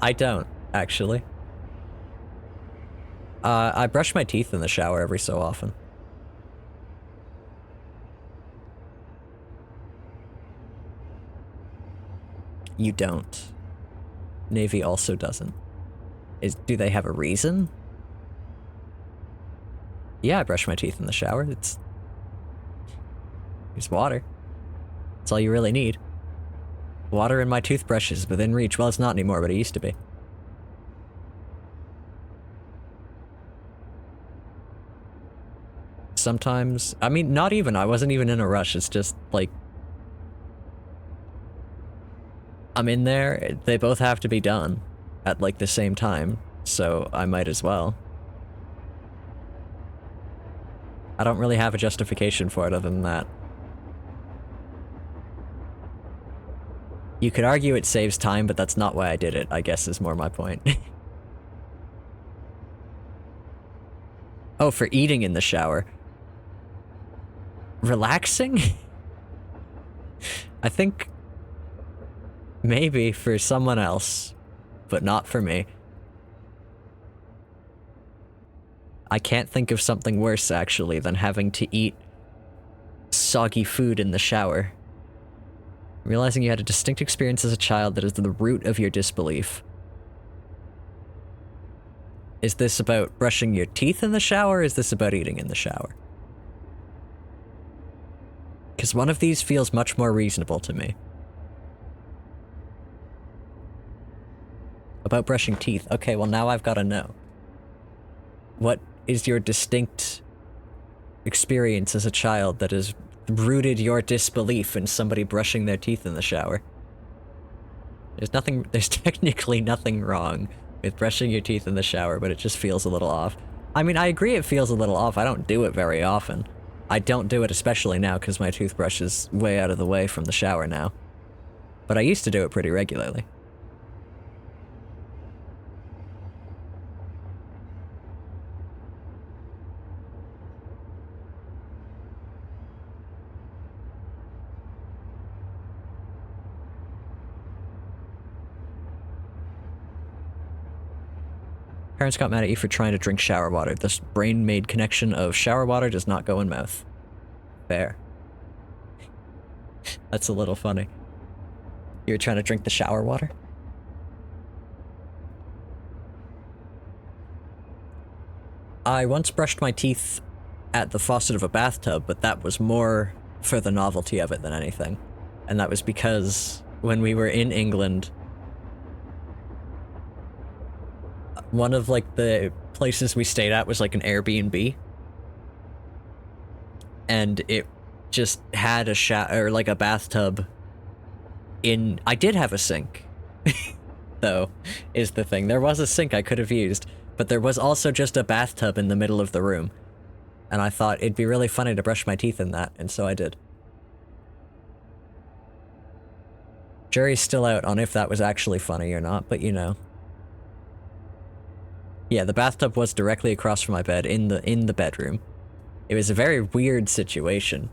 [SPEAKER 1] I don't, actually. I brush my teeth in the shower every so often. You don't. Navy also doesn't. Do they have a reason? Yeah, I brush my teeth in the shower. It's water. That's all you really need. Water in my toothbrush is within reach. Well, it's not anymore, but it used to be. Sometimes, I mean, not even. I wasn't even in a rush. It's just like, I'm in there. They both have to be done at like the same time, so I might as well. I don't really have a justification for it other than that. You could argue it saves time, but that's not why I did it, I guess is more my point. Oh, for eating in the shower. Relaxing? I think maybe for someone else, but not for me. I can't think of something worse, actually, than having to eat soggy food in the shower. Realizing you had a distinct experience as a child that is the root of your disbelief. Is this about brushing your teeth in the shower, or is this about eating in the shower? Because one of these feels much more reasonable to me. About brushing teeth. Okay, well now I've got to know. What is your distinct experience as a child that has rooted your disbelief in somebody brushing their teeth in the shower? There's technically nothing wrong with brushing your teeth in the shower, but it just feels a little off. I mean, I agree it feels a little off. I don't do it very often. I don't do it especially now because my toothbrush is way out of the way from the shower now. But I used to do it pretty regularly. Parents got mad at you for trying to drink shower water. This brain-made connection of shower water does not go in mouth. Fair. That's a little funny. You were trying to drink the shower water? I once brushed my teeth at the faucet of a bathtub, but that was more for the novelty of it than anything. And that was because when we were in England, one of like the places we stayed at was like an Airbnb, and it just had a shower, or like a bathtub in. I did have a sink though, is the thing. There was a sink I could have used, but there was also just a bathtub in the middle of the room, and I thought it'd be really funny to brush my teeth in that, and so I did. Jury's still out on if that was actually funny or not, but you know. Yeah, the bathtub was directly across from my bed in the bedroom. It was a very weird situation,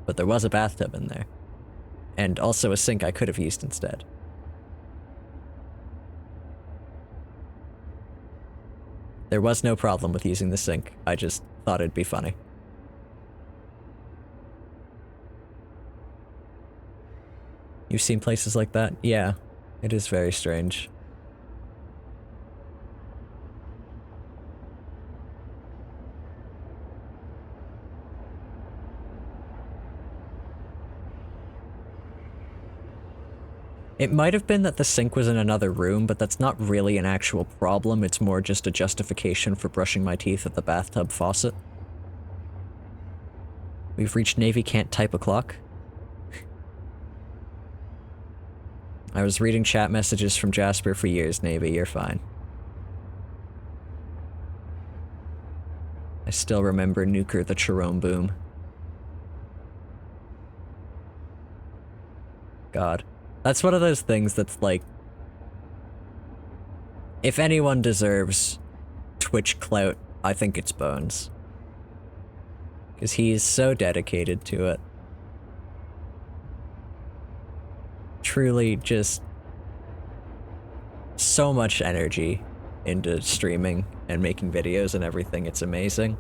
[SPEAKER 1] but there was a bathtub in there. And also a sink I could have used instead. There was no problem with using the sink. I just thought it'd be funny. You've seen places like that? Yeah, it is very strange. It might have been that the sink was in another room, but that's not really an actual problem. It's more just a justification for brushing my teeth at the bathtub faucet. We've reached Navy can't type o'clock. I was reading chat messages from Jasper for years, Navy, you're fine. I still remember Nuker the Cherome Boom. God. That's one of those things that's like, if anyone deserves Twitch clout, I think it's Bones. Because he is so dedicated to it. Truly just so much energy into streaming and making videos and everything, it's amazing.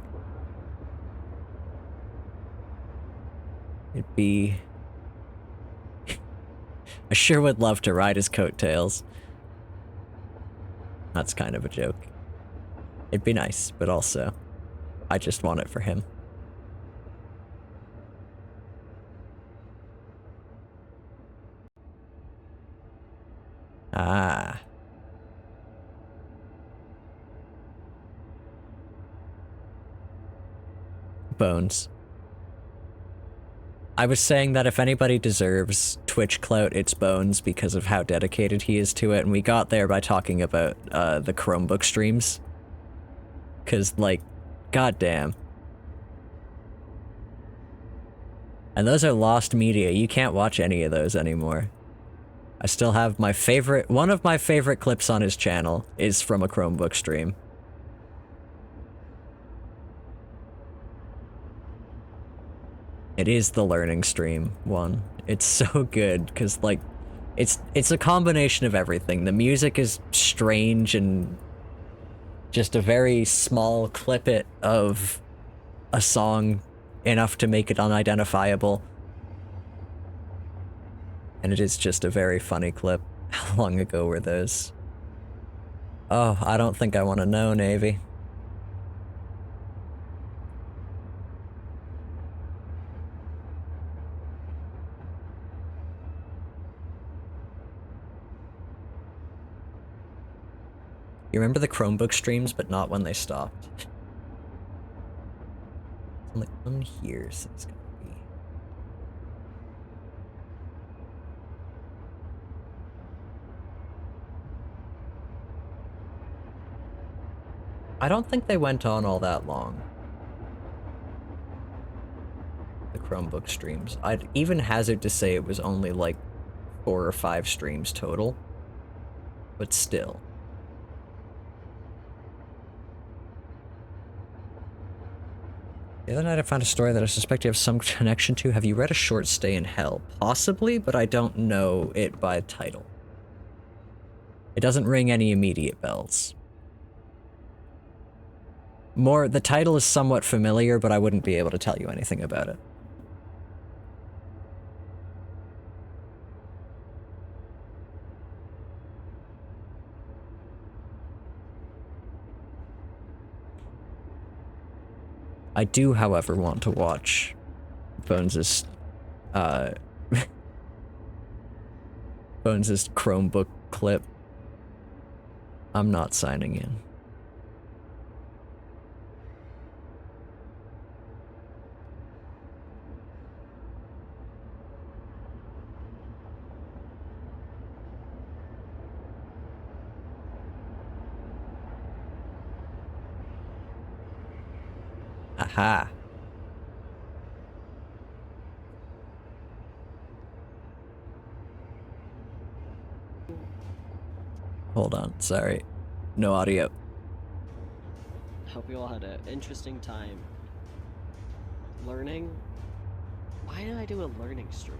[SPEAKER 1] It'd be... I sure would love to ride his coattails. That's kind of a joke. It'd be nice, but also, I just want it for him. Ah. Bones. I was saying that if anybody deserves Twitch clout, it's Bones because of how dedicated he is to it, and we got there by talking about the Chromebook streams. Cause, like, goddamn. And those are lost media. You can't watch any of those anymore. I still have my favorite, one of my favorite clips on his channel is from a Chromebook stream. It is the learning stream one. It's so good, because, like, it's a combination of everything. The music is strange and just a very small clip of a song, enough to make it unidentifiable. And it is just a very funny clip. How long ago were those? Oh, I don't think I want to know, Navy. You remember the Chromebook streams, but not when they stopped. Only one here, so it's gonna be. I don't think they went on all that long. The Chromebook streams. I'd even hazard to say it was only like 4 or 5 streams total. But still. The other night I found a story that I suspect you have some connection to. Have you read A Short Stay in Hell? Possibly, but I don't know it by title. It doesn't ring any immediate bells. The title is somewhat familiar, but I wouldn't be able to tell you anything about it. I do, however, want to watch Bones's, Bones's Chromebook clip. I'm not signing in. Aha. Hold on, sorry. No audio.
[SPEAKER 2] Hope you all had an interesting time learning. Why did I do a learning stream?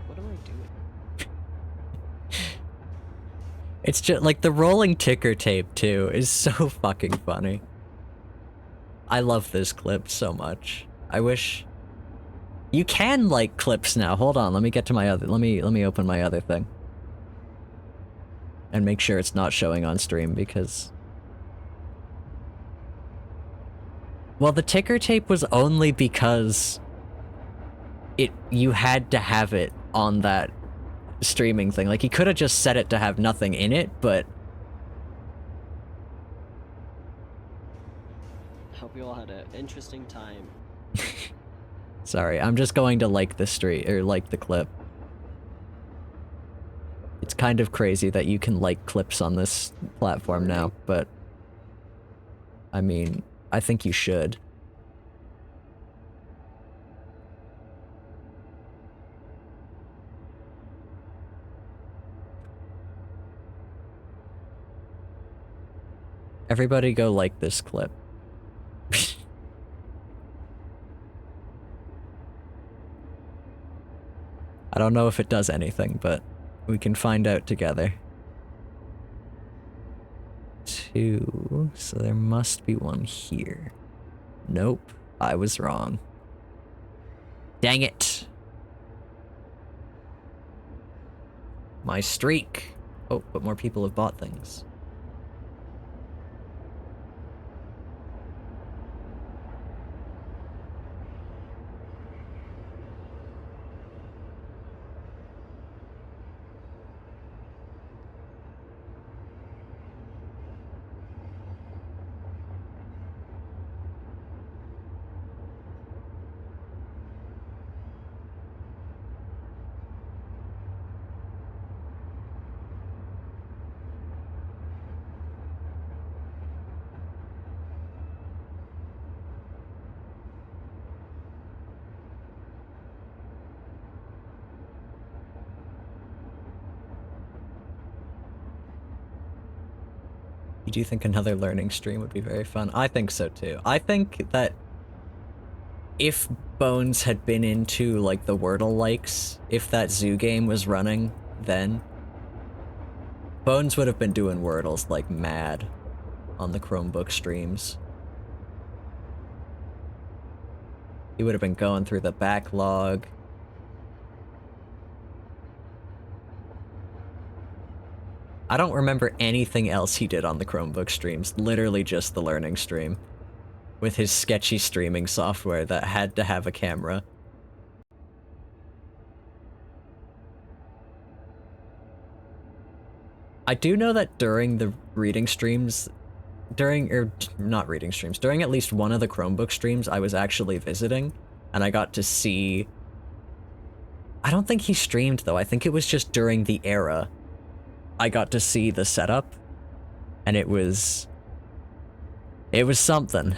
[SPEAKER 2] What am I doing?
[SPEAKER 1] It's just like the rolling ticker tape too is so fucking funny. I love this clip so much. I wish you can like clips now. Hold on, let me get to my other, let me open my other thing. And make sure it's not showing on stream because, well, the ticker tape was only because you had to have it on that streaming thing. Like, he could have just set it to have nothing in it, but
[SPEAKER 2] Hope you all had an interesting time.
[SPEAKER 1] sorry, I'm just going to like the stream or like the clip. It's kind of crazy that you can like clips on this platform now, but I mean, I think you should. Everybody go like this clip. I don't know if it does anything, but we can find out together. 2, so there must be one here. Nope, I was wrong. Dang it. My streak! Oh, but more people have bought things. You do think another learning stream would be very fun? I think so too. I think that if Bones had been into, like, the Wordle likes, if that zoo game was running, then Bones would have been doing Wordles like mad on the Chromebook streams. He would have been going through the backlog. I don't remember anything else he did on the Chromebook streams, literally just the learning stream. With his sketchy streaming software that had to have a camera. I do know that during the reading streams, during at least one of the Chromebook streams I was actually visiting, and I got to see... I don't think he streamed though, I think it was just during the era. I got to see the setup, and it was something.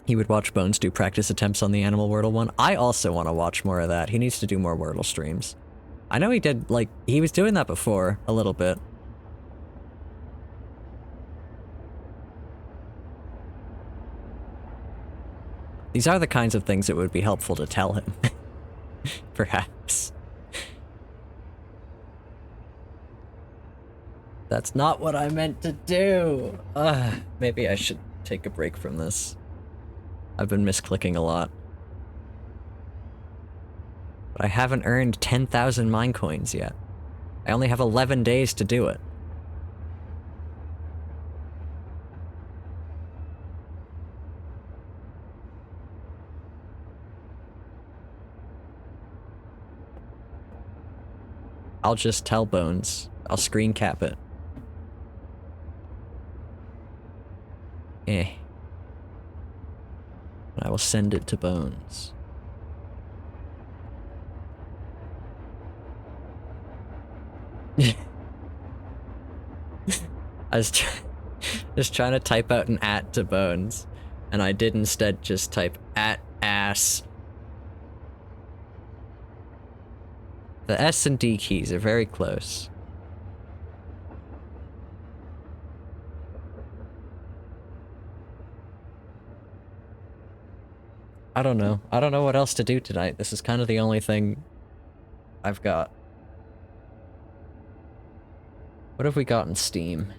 [SPEAKER 1] He would watch Bones do practice attempts on the Animal Wordle one. I also want to watch more of that. He needs to do more Wordle streams. I know he did, like, he was doing that before, a little bit. These are the kinds of things that would be helpful to tell him. Perhaps. That's not what I meant to do! Maybe I should take a break from this. I've been misclicking a lot. But I haven't earned 10,000 mine coins yet. I only have 11 days to do it. I'll just tell Bones. I'll screen cap it. I will send it to Bones. I was just trying to type out an @ to Bones, and I did instead just type @ass. The S and D keys are very close. I don't know. I don't know what else to do tonight. This is kind of the only thing I've got. What have we got in Steam?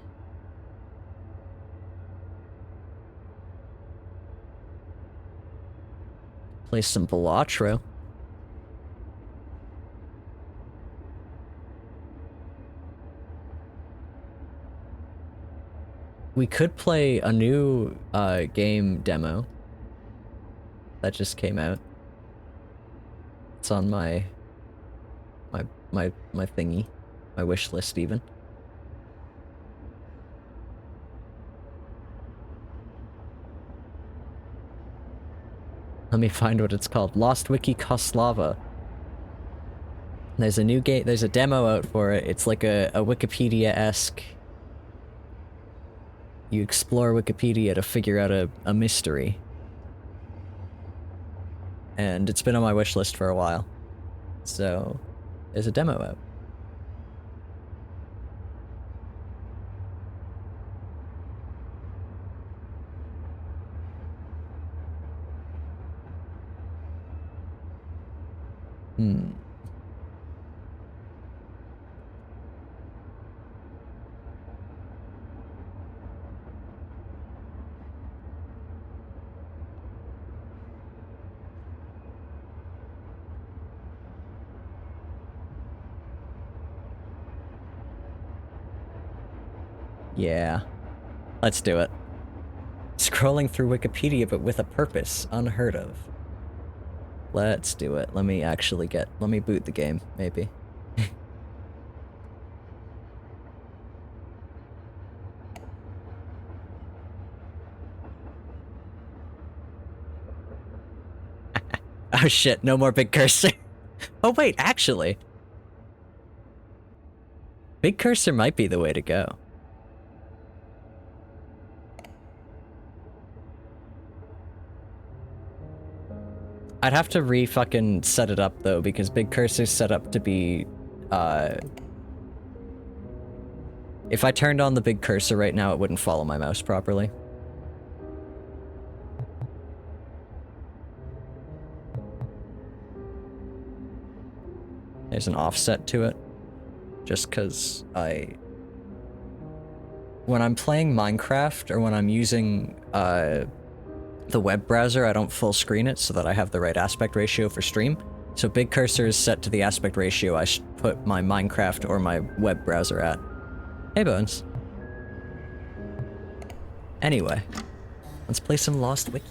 [SPEAKER 1] Play some Balatro. We could play a new game demo that just came out. It's on my thingy, my wish list even. Let me find what it's called. Lost Wiki Koslovka. There's a new game, there's a demo out for it. It's like a Wikipedia-esque. You explore Wikipedia to figure out a mystery. And it's been on my wish list for a while. So, there's a demo out. Yeah. Let's do it. Scrolling through Wikipedia, but with a purpose. Unheard of. Let's do it. Let me boot the game, maybe. Oh shit, no more big cursor. Oh wait, actually. Big cursor might be the way to go. I'd have to re-fucking set it up though, because big cursor's set up to be, if I turned on the big cursor right now, it wouldn't follow my mouse properly. There's an offset to it. Just because when I'm playing Minecraft, or when I'm using, the web browser, I don't full screen it so that I have the right aspect ratio for stream. So big cursor is set to the aspect ratio I put my Minecraft or my web browser at. Hey, Bones. Anyway, let's play some Lost Wiki.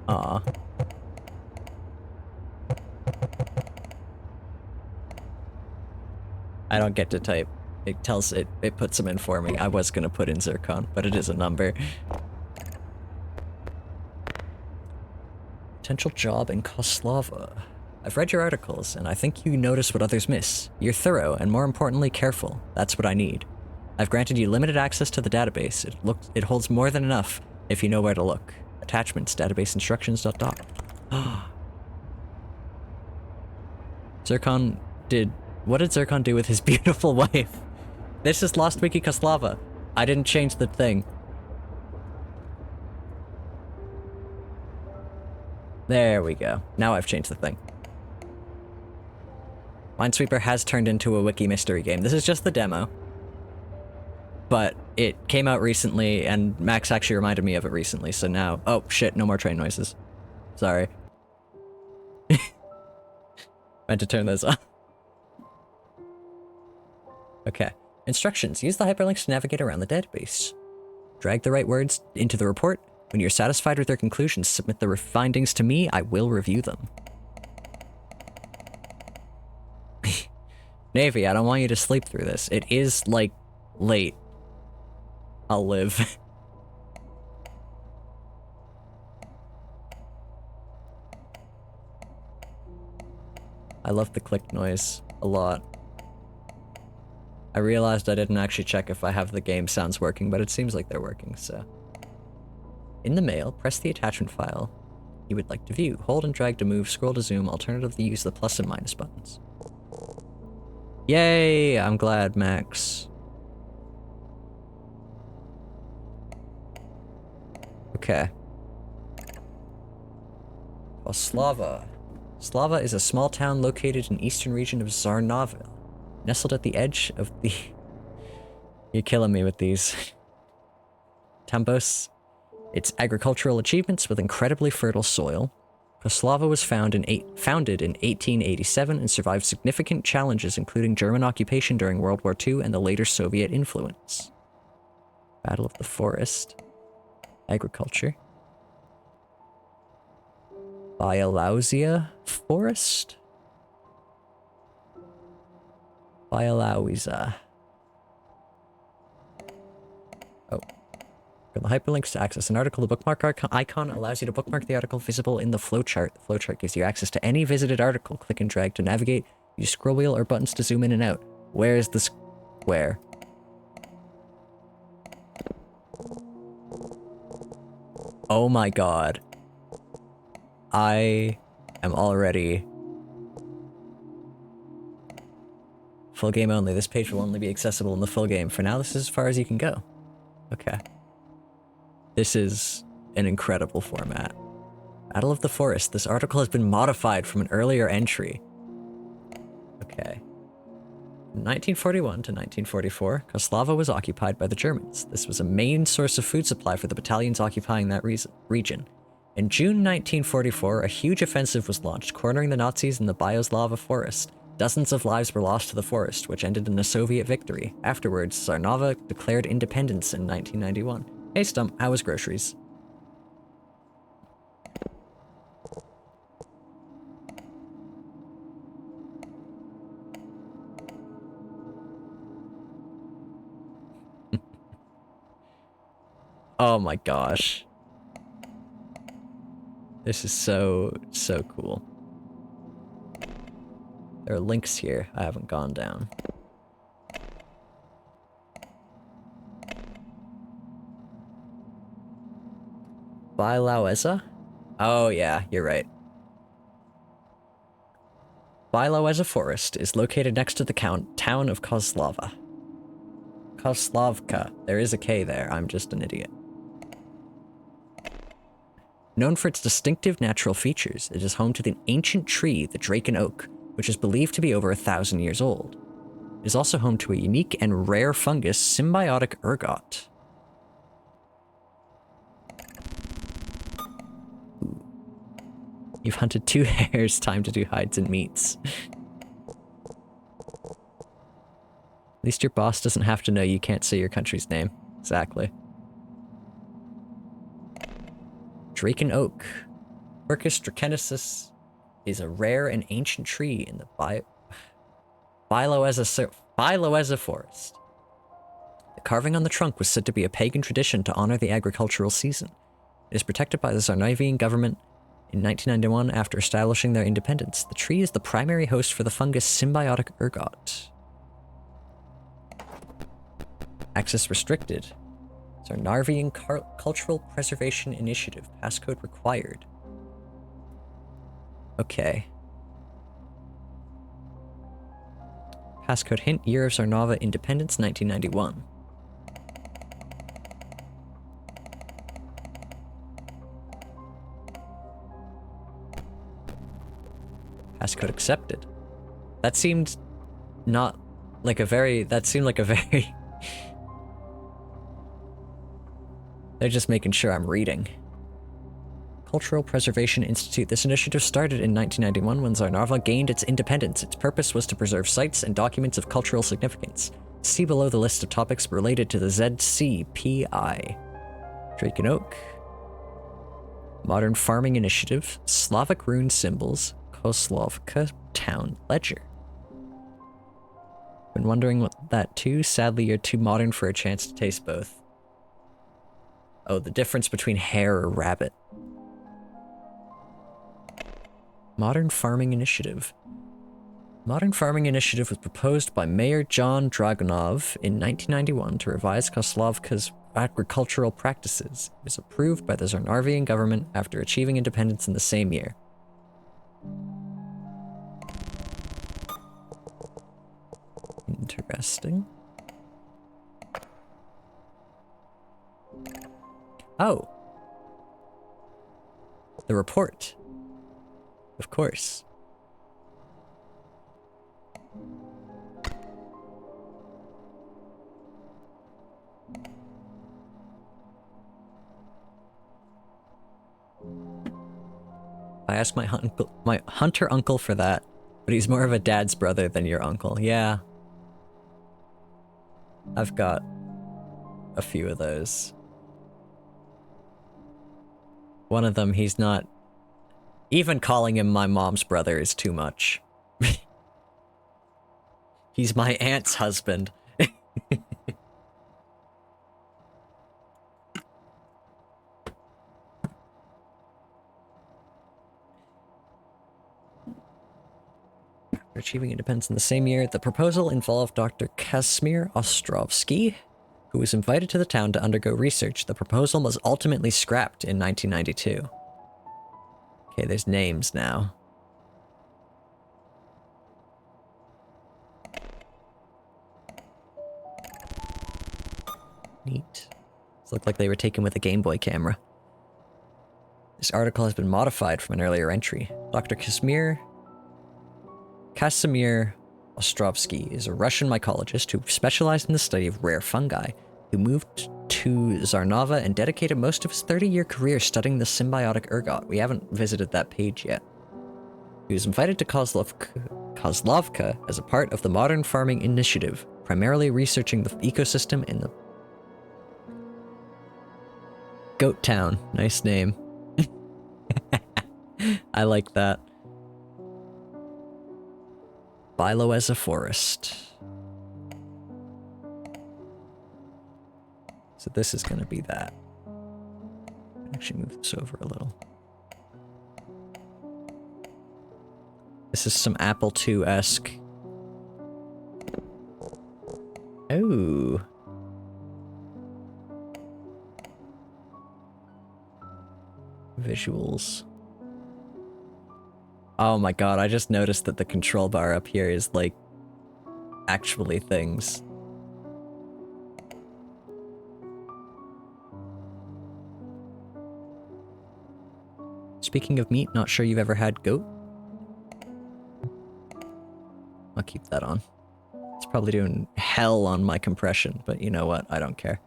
[SPEAKER 1] Aw. I don't get to type. It tells it puts them in for me. I was gonna put in Zircon, but it is a number. Potential job in Koslovka. I've read your articles, and I think you notice what others miss. You're thorough, and more importantly, careful. That's what I need. I've granted you limited access to the database. It holds more than enough if you know where to look. Attachments, database instructions, ... Zircon did... What did Zircon do with his beautiful wife? This is Lost Wiki Kozlova. I didn't change the thing. There we go. Now I've changed the thing. Minesweeper has turned into a wiki mystery game. This is just the demo. But it came out recently, and Max actually reminded me of it recently, so now... Oh, shit, no more train noises. Sorry. Meant to turn those off. Okay. Instructions. Use the hyperlinks to navigate around the database. Drag the right words into the report. When you're satisfied with their conclusions, submit the findings to me. I will review them. Navy, I don't want you to sleep through this. It is, like, late. I'll live. I love the click noise a lot. I realized I didn't actually check if I have the game sounds working, but it seems like they're working, so. In the mail, press the attachment file you would like to view. Hold and drag to move, scroll to zoom, alternatively use the plus and minus buttons. Yay! I'm glad, Max. Okay. Koslovka. Slava is a small town located in eastern region of Zarnava, nestled at the edge of the... You're killing me with these. Tambos. Its agricultural achievements with incredibly fertile soil. Koslovka was founded in 1887 and survived significant challenges, including German occupation during World War II and the later Soviet influence. Battle of the Forest. Agriculture. Bielausia Forest? Bielauisa. Oh. For the hyperlinks to access an article, the bookmark icon allows you to bookmark the article visible in the flowchart. The flowchart gives you access to any visited article. Click and drag to navigate. Use scroll wheel or buttons to zoom in and out. Where is the square? Oh my god. I am already... Full game only. This page will only be accessible in the full game. For now, this is as far as you can go. Okay. This is an incredible format. Battle of the Forest. This article has been modified from an earlier entry. Okay. From 1941 to 1944, Koslovka was occupied by the Germans. This was a main source of food supply for the battalions occupying that region. In June 1944, a huge offensive was launched, cornering the Nazis in the Bioslava forest. Dozens of lives were lost to the forest, which ended in a Soviet victory. Afterwards, Zarnava declared independence in 1991. Hey Stump, how was groceries? Oh my gosh. This is so cool. There are links here I haven't gone down. Bilaueza? Oh yeah, you're right. Bilaueza Forest is located next to the town of Kozlova. Koslovka. There is a K there, I'm just an idiot. Known for its distinctive natural features, it is home to the ancient tree, the Zircon oak, which is believed to be over 1,000 years old. It is also home to a unique and rare fungus, symbiotic ergot. Ooh. You've hunted 2 hares, time to do hides and meats. At least your boss doesn't have to know you can't say your country's name. Exactly. Zircon oak. Quercus dracensis is a rare and ancient tree in the Bilaueza forest. The carving on the trunk was said to be a pagan tradition to honor the agricultural season. It is protected by the Zarnavian government in 1991 after establishing their independence. The tree is the primary host for the fungus symbiotic ergot. Access restricted. Zarnavian Cultural Preservation Initiative. Passcode required. Okay. Passcode hint, year of Zarnava independence, 1991. Passcode accepted. That seemed not like a very, that seemed like a very... They're just making sure I'm reading. Cultural Preservation Institute. This initiative started in 1991 when Zarnava gained its independence. Its purpose was to preserve sites and documents of cultural significance. See below the list of topics related to the ZCPI. Zircon oak. Modern Farming Initiative. Slavic rune symbols. Koslovka Town Ledger. Been wondering what that too. Sadly, you're too modern for a chance to taste both. Oh, the difference between hare or rabbit. Modern Farming Initiative. Modern Farming Initiative was proposed by Mayor John Dragunov in 1991 to revise Koslovka's agricultural practices. It was approved by the Zarnavian government after achieving independence in the same year. Interesting. Oh. The report. Of course. I asked my hunter uncle for that, but he's more of a dad's brother than your uncle. Yeah. I've got a few of those. One of them, he's not... Even calling him my mom's brother is too much. He's my aunt's husband. After achieving independence in the same year, the proposal involved Dr. Kazimir Ostrovsky, who was invited to the town to undergo research. The proposal was ultimately scrapped in 1992. Okay, there's names now. Neat. These look like they were taken with a Game Boy camera. This article has been modified from an earlier entry. Dr. Kazimir Ostrovsky is a Russian mycologist who specialized in the study of rare fungi. who moved to Zarnava and dedicated most of his 30-year career studying the symbiotic ergot. We haven't visited that page yet. He was invited to Koslovka as a part of the Modern Farming Initiative, primarily researching the ecosystem in the Goat Town. Nice name. I like that. Biloeza Forest. So this is going to be that. Actually move this over a little. This is some Apple II-esque. Oh. Visuals. Oh my god, I just noticed that the control bar up here is like actually things. Speaking of meat, not sure you've ever had goat? I'll keep that on. It's probably doing hell on my compression, but you know what? I don't care.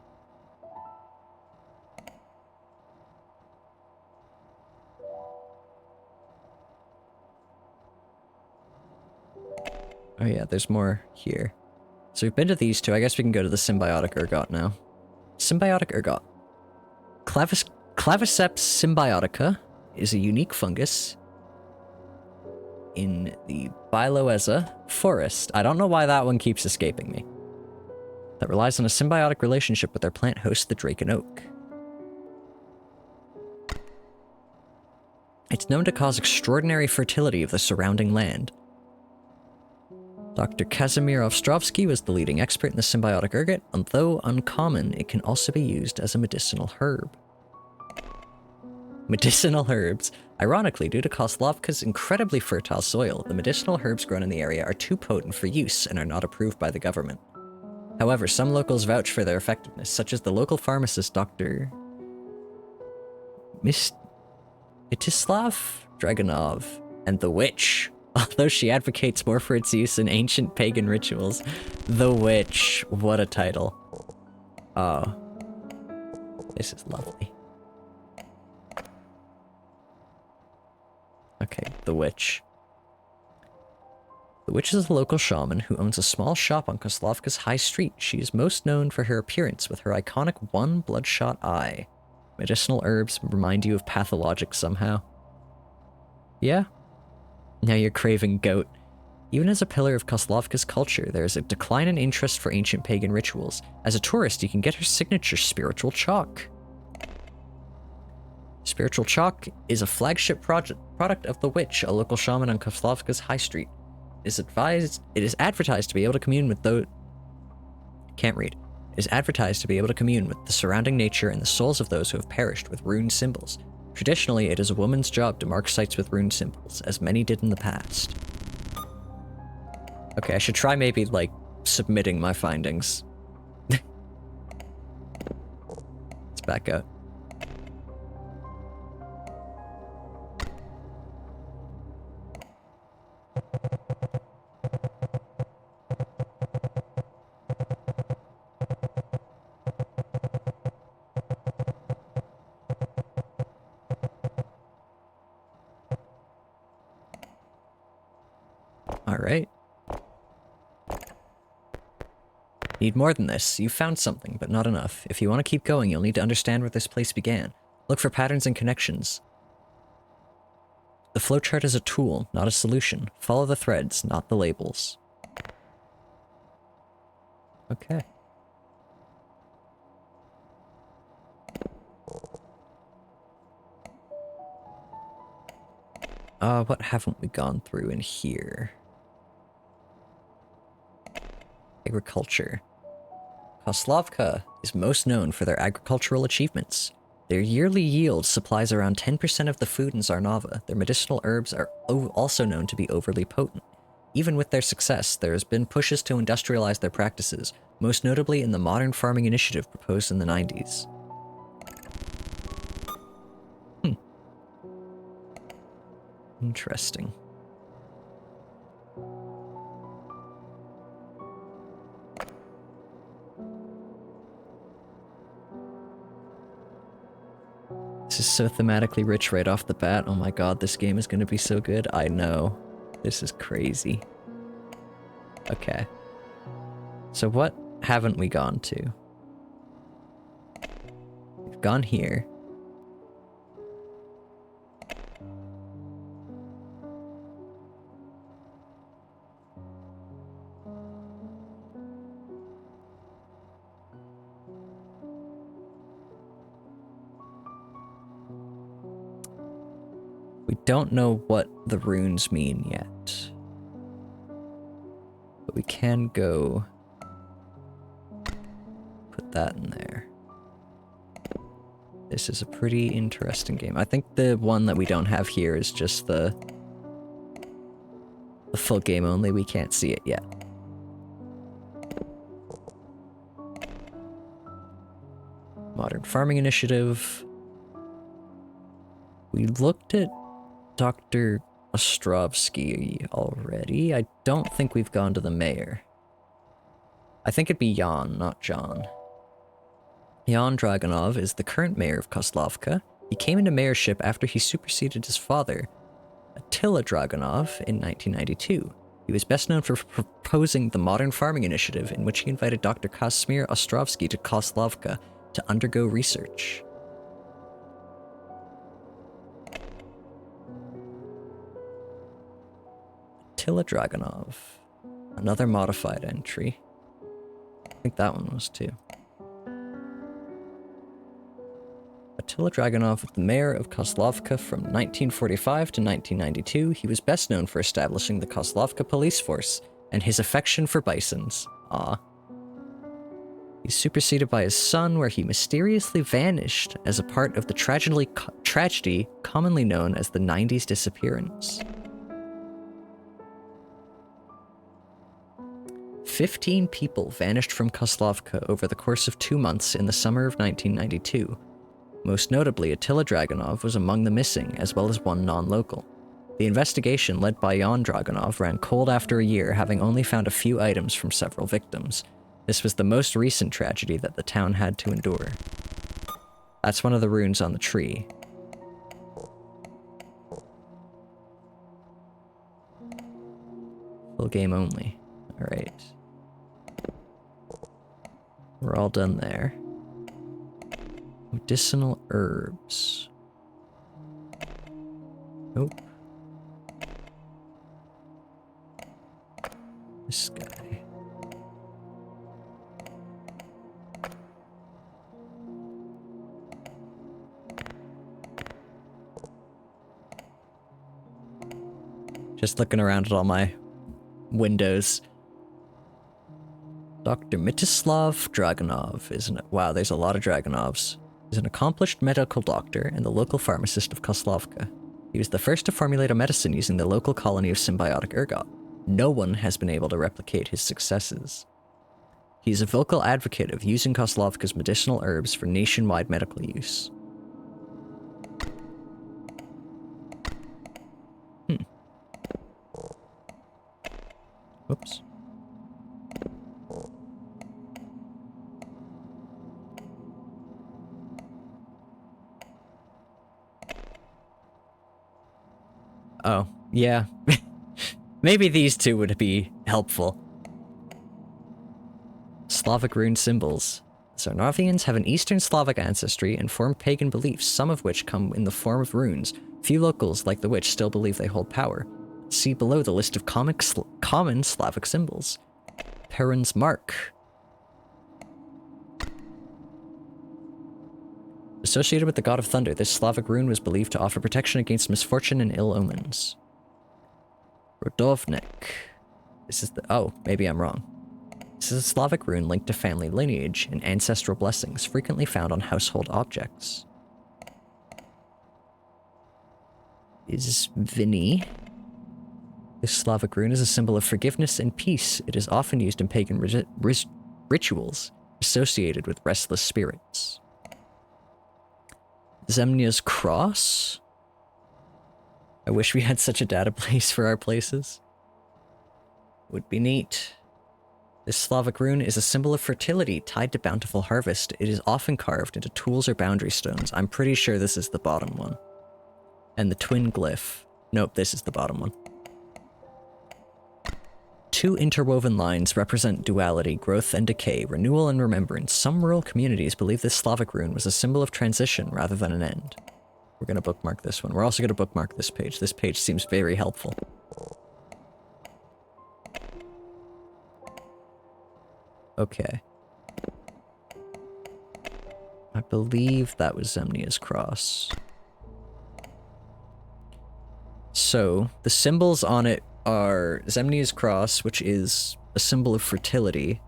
[SPEAKER 1] Oh yeah, there's more here. So we've been to these two. I guess we can go to the symbiotic ergot now. Symbiotic ergot. Claviceps symbiotica is a unique fungus in the Biloeza forest. I don't know why that one keeps escaping me. That relies on a symbiotic relationship with their plant host, the Draken Oak. It's known to cause extraordinary fertility of the surrounding land. Dr. Kazimir Ostrovsky was the leading expert in the symbiotic ergot, and though uncommon, it can also be used as a medicinal herb. Medicinal herbs. Ironically, due to Koslovka's incredibly fertile soil, the medicinal herbs grown in the area are too potent for use and are not approved by the government. However, some locals vouch for their effectiveness, such as the local pharmacist Dr. Mstislav Dragunov, and the Witch. Although she advocates more for its use in ancient pagan rituals. The Witch. What a title. Oh. This is lovely. Okay, the Witch. The Witch is a local shaman who owns a small shop on Koslovka's High Street. She is most known for her appearance with her iconic one bloodshot eye. Medicinal herbs remind you of pathologic somehow. Yeah? Now you're craving goat. Even as a pillar of Koslovka's culture, there is a decline in interest for ancient pagan rituals. As a tourist, you can get her signature spiritual chalk. Spiritual chalk is a flagship product of the Witch, a local shaman on Koslovka's High Street. It is advertised to be able to commune with the... Can't read. It is advertised to be able to commune with the surrounding nature and the souls of those who have perished with rune symbols. Traditionally, it is a woman's job to mark sites with rune symbols, as many did in the past. Okay, I should try maybe, like, submitting my findings. Let's back up. Alright. Need more than this. You've found something, but not enough. If you want to keep going, you'll need to understand where this place began. Look for patterns and connections. The flowchart is a tool, not a solution. Follow the threads, not the labels. Okay. What haven't we gone through in here? Agriculture. Koslovka is most known for their agricultural achievements. Their yearly yield supplies around 10% of the food in Zarnava. Their medicinal herbs are also known to be overly potent. Even with their success, there has been pushes to industrialize their practices, most notably in the Modern Farming Initiative proposed in the 90s. Interesting. This is so thematically rich right off the bat. Oh my god, this game is gonna be so good. I know. This is crazy. Okay. So what haven't we gone to? We've gone here. We don't know what the runes mean yet. But we can go put that in there. This is a pretty interesting game. I think the one that we don't have here is just the full game only. We can't see it yet. Modern Farming Initiative. We looked at Dr. Ostrovsky already. I don't think we've gone to the mayor. I think it'd be Jan, not John. Jan Dragunov is the current mayor of Koslovka. He came into mayorship after he superseded his father, Attila Dragunov, in 1992. He was best known for proposing the Modern Farming Initiative, in which he invited Dr. Kazimir Ostrovsky to Koslovka to undergo research. Attila Dragunov. Another modified entry. I think that one was too. Attila Dragunov was the mayor of Koslovka from 1945 to 1992. He was best known for establishing the Koslovka police force and his affection for bisons. Ah. He's superseded by his son, where he mysteriously vanished as a part of the tragedy commonly known as the 90s disappearance. 15 people vanished from Koslovka over the course of 2 months in the summer of 1992. Most notably, Attila Dragunov was among the missing, as well as one non-local. The investigation, led by Jan Dragunov, ran cold after a year, having only found a few items from several victims. This was the most recent tragedy that the town had to endure. That's one of the runes on the tree. Full game only. Alright. We're all done there. Medicinal herbs. Nope. This guy. Just looking around at all my windows. Dr. Mitislav Dragunov is an— wow, there's a lot of Dragunovs. Is an accomplished medical doctor and the local pharmacist of Koslovka. He was the first to formulate a medicine using the local colony of symbiotic ergot. No one has been able to replicate his successes. He is a vocal advocate of using Koslovka's medicinal herbs for nationwide medical use. Whoops. Oh, yeah. Maybe these two would be helpful. Slavic rune symbols. Zarnovians have an Eastern Slavic ancestry and form pagan beliefs, some of which come in the form of runes. Few locals, like the witch, still believe they hold power. See below the list of common Slavic symbols. Perun's Mark. Associated with the god of thunder, this Slavic rune was believed to offer protection against misfortune and ill omens. Rodovnik. This is the— oh, maybe I'm wrong. This is a Slavic rune linked to family lineage and ancestral blessings, frequently found on household objects. Is Vini. This Slavic rune is a symbol of forgiveness and peace. It is often used in pagan rituals associated with restless spirits. Zemnia's Cross? I wish we had such a database for our places. Would be neat. This Slavic rune is a symbol of fertility tied to bountiful harvest. It is often carved into tools or boundary stones. I'm pretty sure this is the bottom one. And the twin glyph. Nope, this is the bottom one. Two interwoven lines represent duality, growth and decay, renewal and remembrance. Some rural communities believe this Slavic rune was a symbol of transition rather than an end. We're going to bookmark this one. We're also going to bookmark this page. This page seems very helpful. Okay. I believe that was Zemnia's cross. So, the symbols on it are Zemnia's cross, which is a symbol of fertility,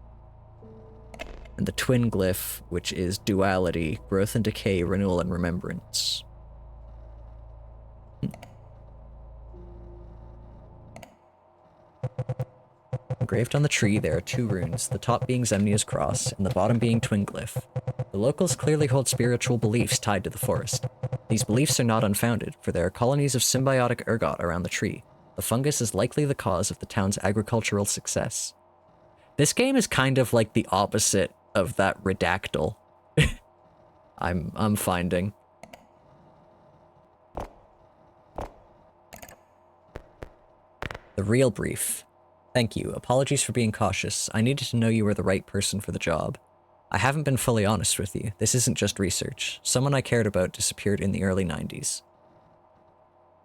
[SPEAKER 1] and the twin glyph, which is duality, growth and decay, renewal and remembrance. Engraved on the tree, there are two runes, the top being Zemnia's cross, and the bottom being twin glyph. The locals clearly hold spiritual beliefs tied to the forest. These beliefs are not unfounded, for there are colonies of symbiotic ergot around the tree. The fungus is likely the cause of the town's agricultural success. This game is kind of like the opposite of that redactyl I'm finding. The real brief. Thank you. Apologies for being cautious. I needed to know you were the right person for the job. I haven't been fully honest with you. This isn't just research. Someone I cared about disappeared in the early 90s.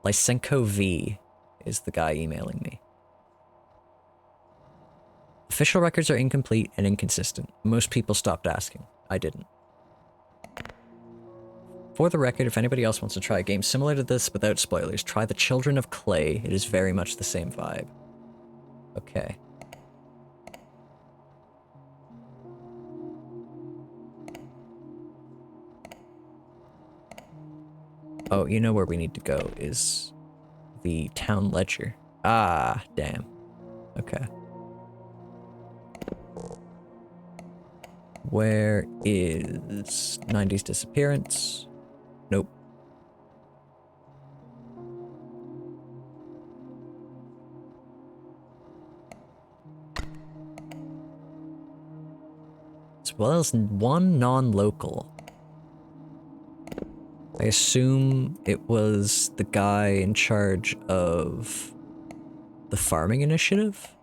[SPEAKER 1] Lysenko V is the guy emailing me. Official records are incomplete and inconsistent. Most people stopped asking. I didn't. For the record, if anybody else wants to try a game similar to this without spoilers, try The Children of Clay. It is very much the same vibe. Okay. Oh, you know where we need to go is the town ledger. Ah, damn. Okay. Where is 90s disappearance? Nope. As well as one non-local. I assume it was the guy in charge of the farming initiative?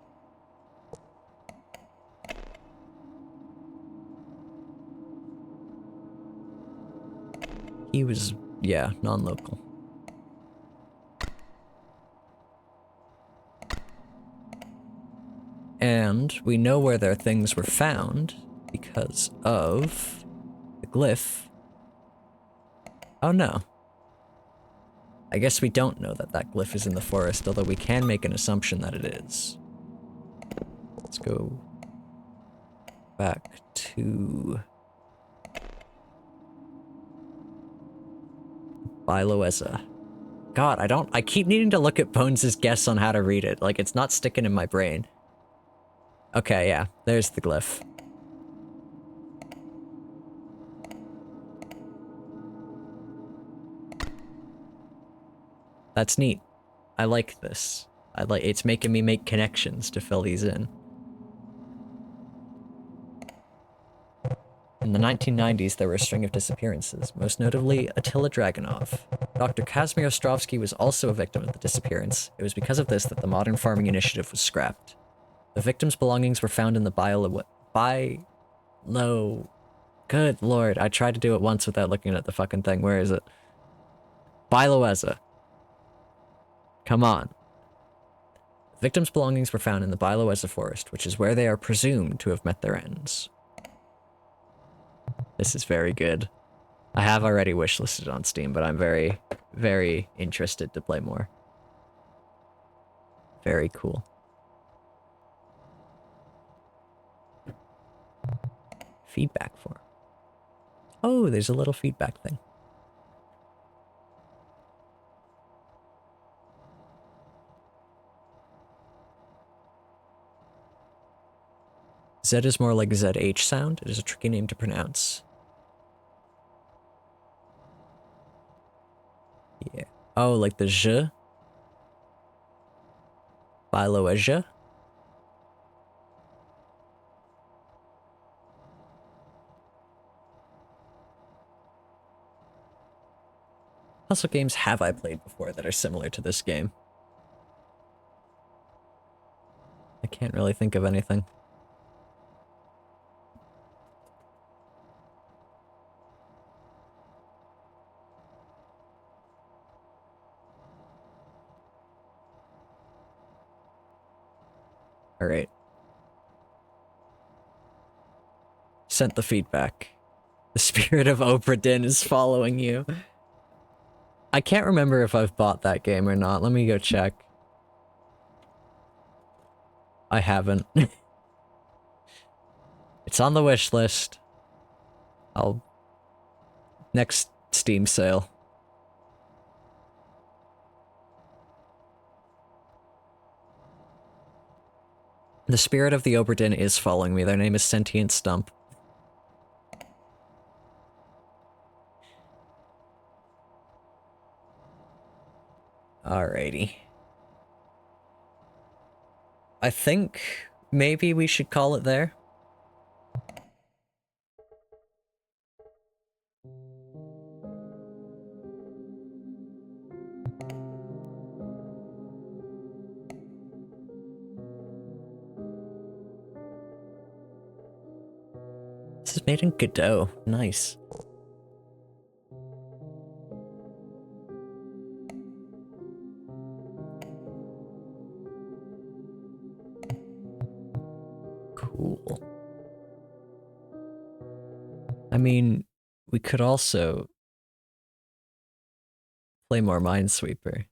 [SPEAKER 1] He was, yeah, non-local. And we know where their things were found because of the glyph. Oh no. I guess we don't know that that glyph is in the forest, although we can make an assumption that it is. Let's go back to Biloeza. God, I keep needing to look at Bones' guess on how to read it. Like, it's not sticking in my brain. Okay, yeah, there's the glyph. That's neat. I like this. It's making me make connections to fill these in. In the 1990s, there were a string of disappearances, most notably Attila Dragunov. Dr. Kazimir Ostrovsky was also a victim of the disappearance. It was because of this that the Modern Farming Initiative was scrapped. The victim's belongings were found in the Good lord, I tried to do it once without looking at the fucking thing. Where is it? Biloeza. Come on. The victim's belongings were found in the Biloeza forest, which is where they are presumed to have met their ends. This is very good. I have already wishlisted on Steam, but I'm very, very interested to play more. Very cool. Feedback form. Oh, there's a little feedback thing. Z is more like ZH sound. It is a tricky name to pronounce. Yeah. Oh, like the zh? Biloeza? puzzle games have I played before that are similar to this game? I can't really think of anything. Alright. Sent the feedback. The spirit of Obra Dinn is following you. I can't remember if I've bought that game or not. Let me go check. I haven't. It's on the wish list. I'll... Next Steam sale. The spirit of the Obra Dinn is following me. Their name is Sentient Stump. Alrighty. I think maybe we should call it there. This is made in Godot. Nice. Cool. I mean, we could also play more Minesweeper.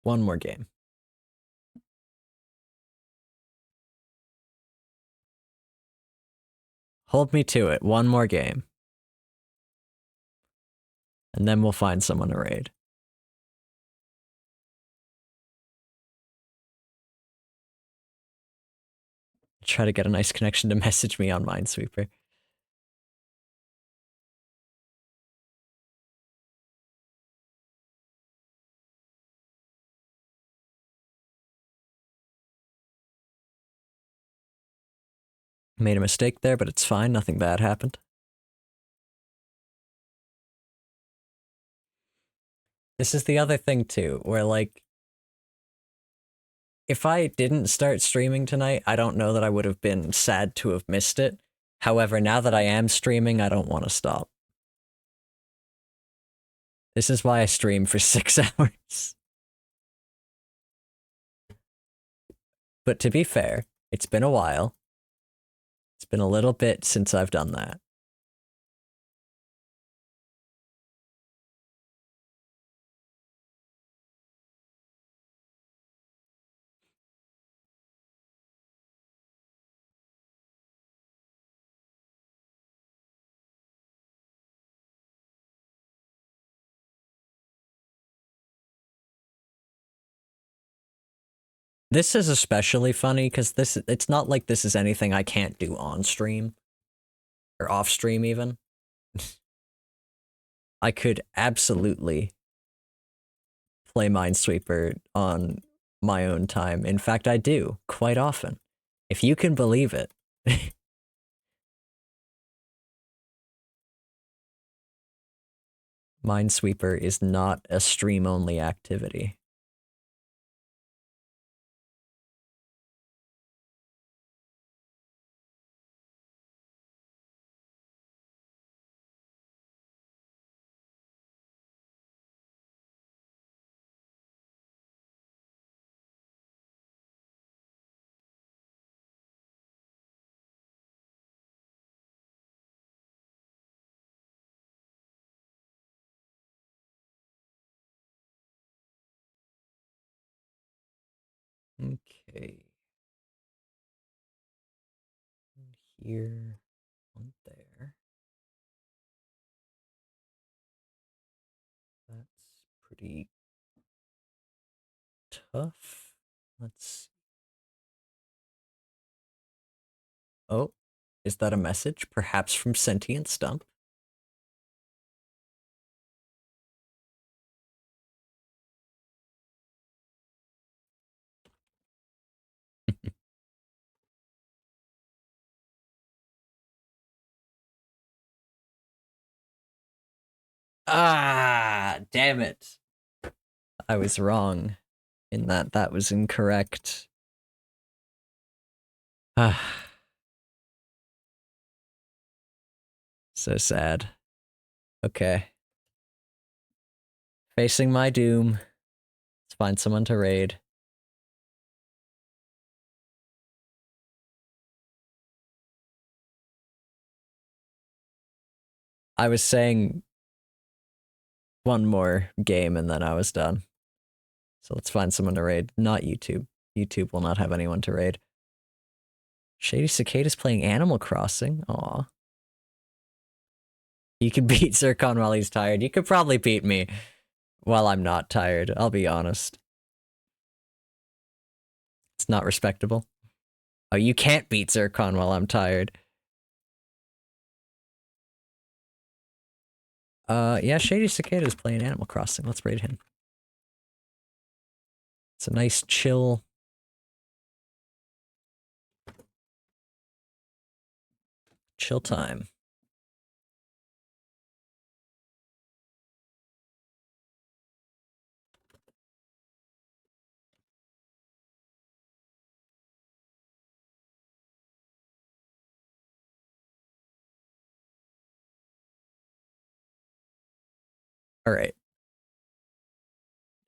[SPEAKER 1] One more game. Hold me to it. One more game. And then we'll find someone to raid. Try to get a nice connection to message me on Minesweeper. Made a mistake there, but it's fine. Nothing bad happened. This is the other thing, too, where, like, if I didn't start streaming tonight, I don't know that I would have been sad to have missed it. However, now that I am streaming, I don't want to stop. This is why I stream for 6 hours. But to be fair, it's been a while. It's been a little bit since I've done that. This is especially funny because it's not like this is anything I can't do on stream. Or off stream even. I could absolutely play Minesweeper on my own time. In fact, I do quite often. If you can believe it. Minesweeper is not a stream-only activity. Okay. Here, one there. That's pretty tough. Let's... Oh, is that a message? Perhaps from Sentient Stump? Ah, damn it. I was wrong in that that was incorrect. Ah, so sad. Okay. Facing my doom. Let's find someone to raid. I was saying one more game and then I was done. So let's find someone to raid. Not YouTube. YouTube will not have anyone to raid. Shady Cicada's playing Animal Crossing. Aw. You can beat Zircon while he's tired. You could probably beat me while I'm not tired, I'll be honest. It's not respectable. Oh, you can't beat Zircon while I'm tired. Yeah, Shady Cicada's playing Animal Crossing. Let's raid him. It's a nice chill time. All right.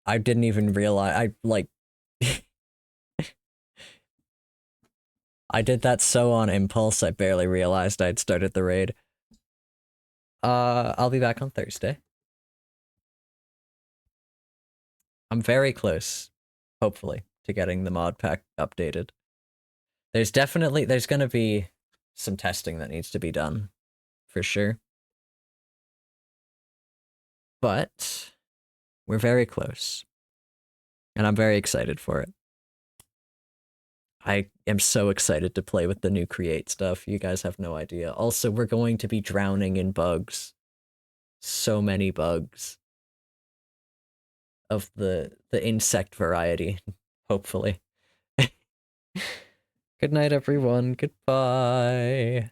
[SPEAKER 1] I didn't even realize I like I did that so on impulse I barely realized I'd started the raid. I'll be back on Thursday. I'm very close, hopefully, to getting the mod pack updated. There's gonna be some testing that needs to be done, for sure. But we're very close. And I'm very excited for it. I am so excited to play with the new create stuff. You guys have no idea. Also, we're going to be drowning in bugs. So many bugs. Of the insect variety, hopefully. Good night, everyone. Goodbye.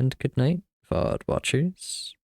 [SPEAKER 1] And good night, VOD watchers.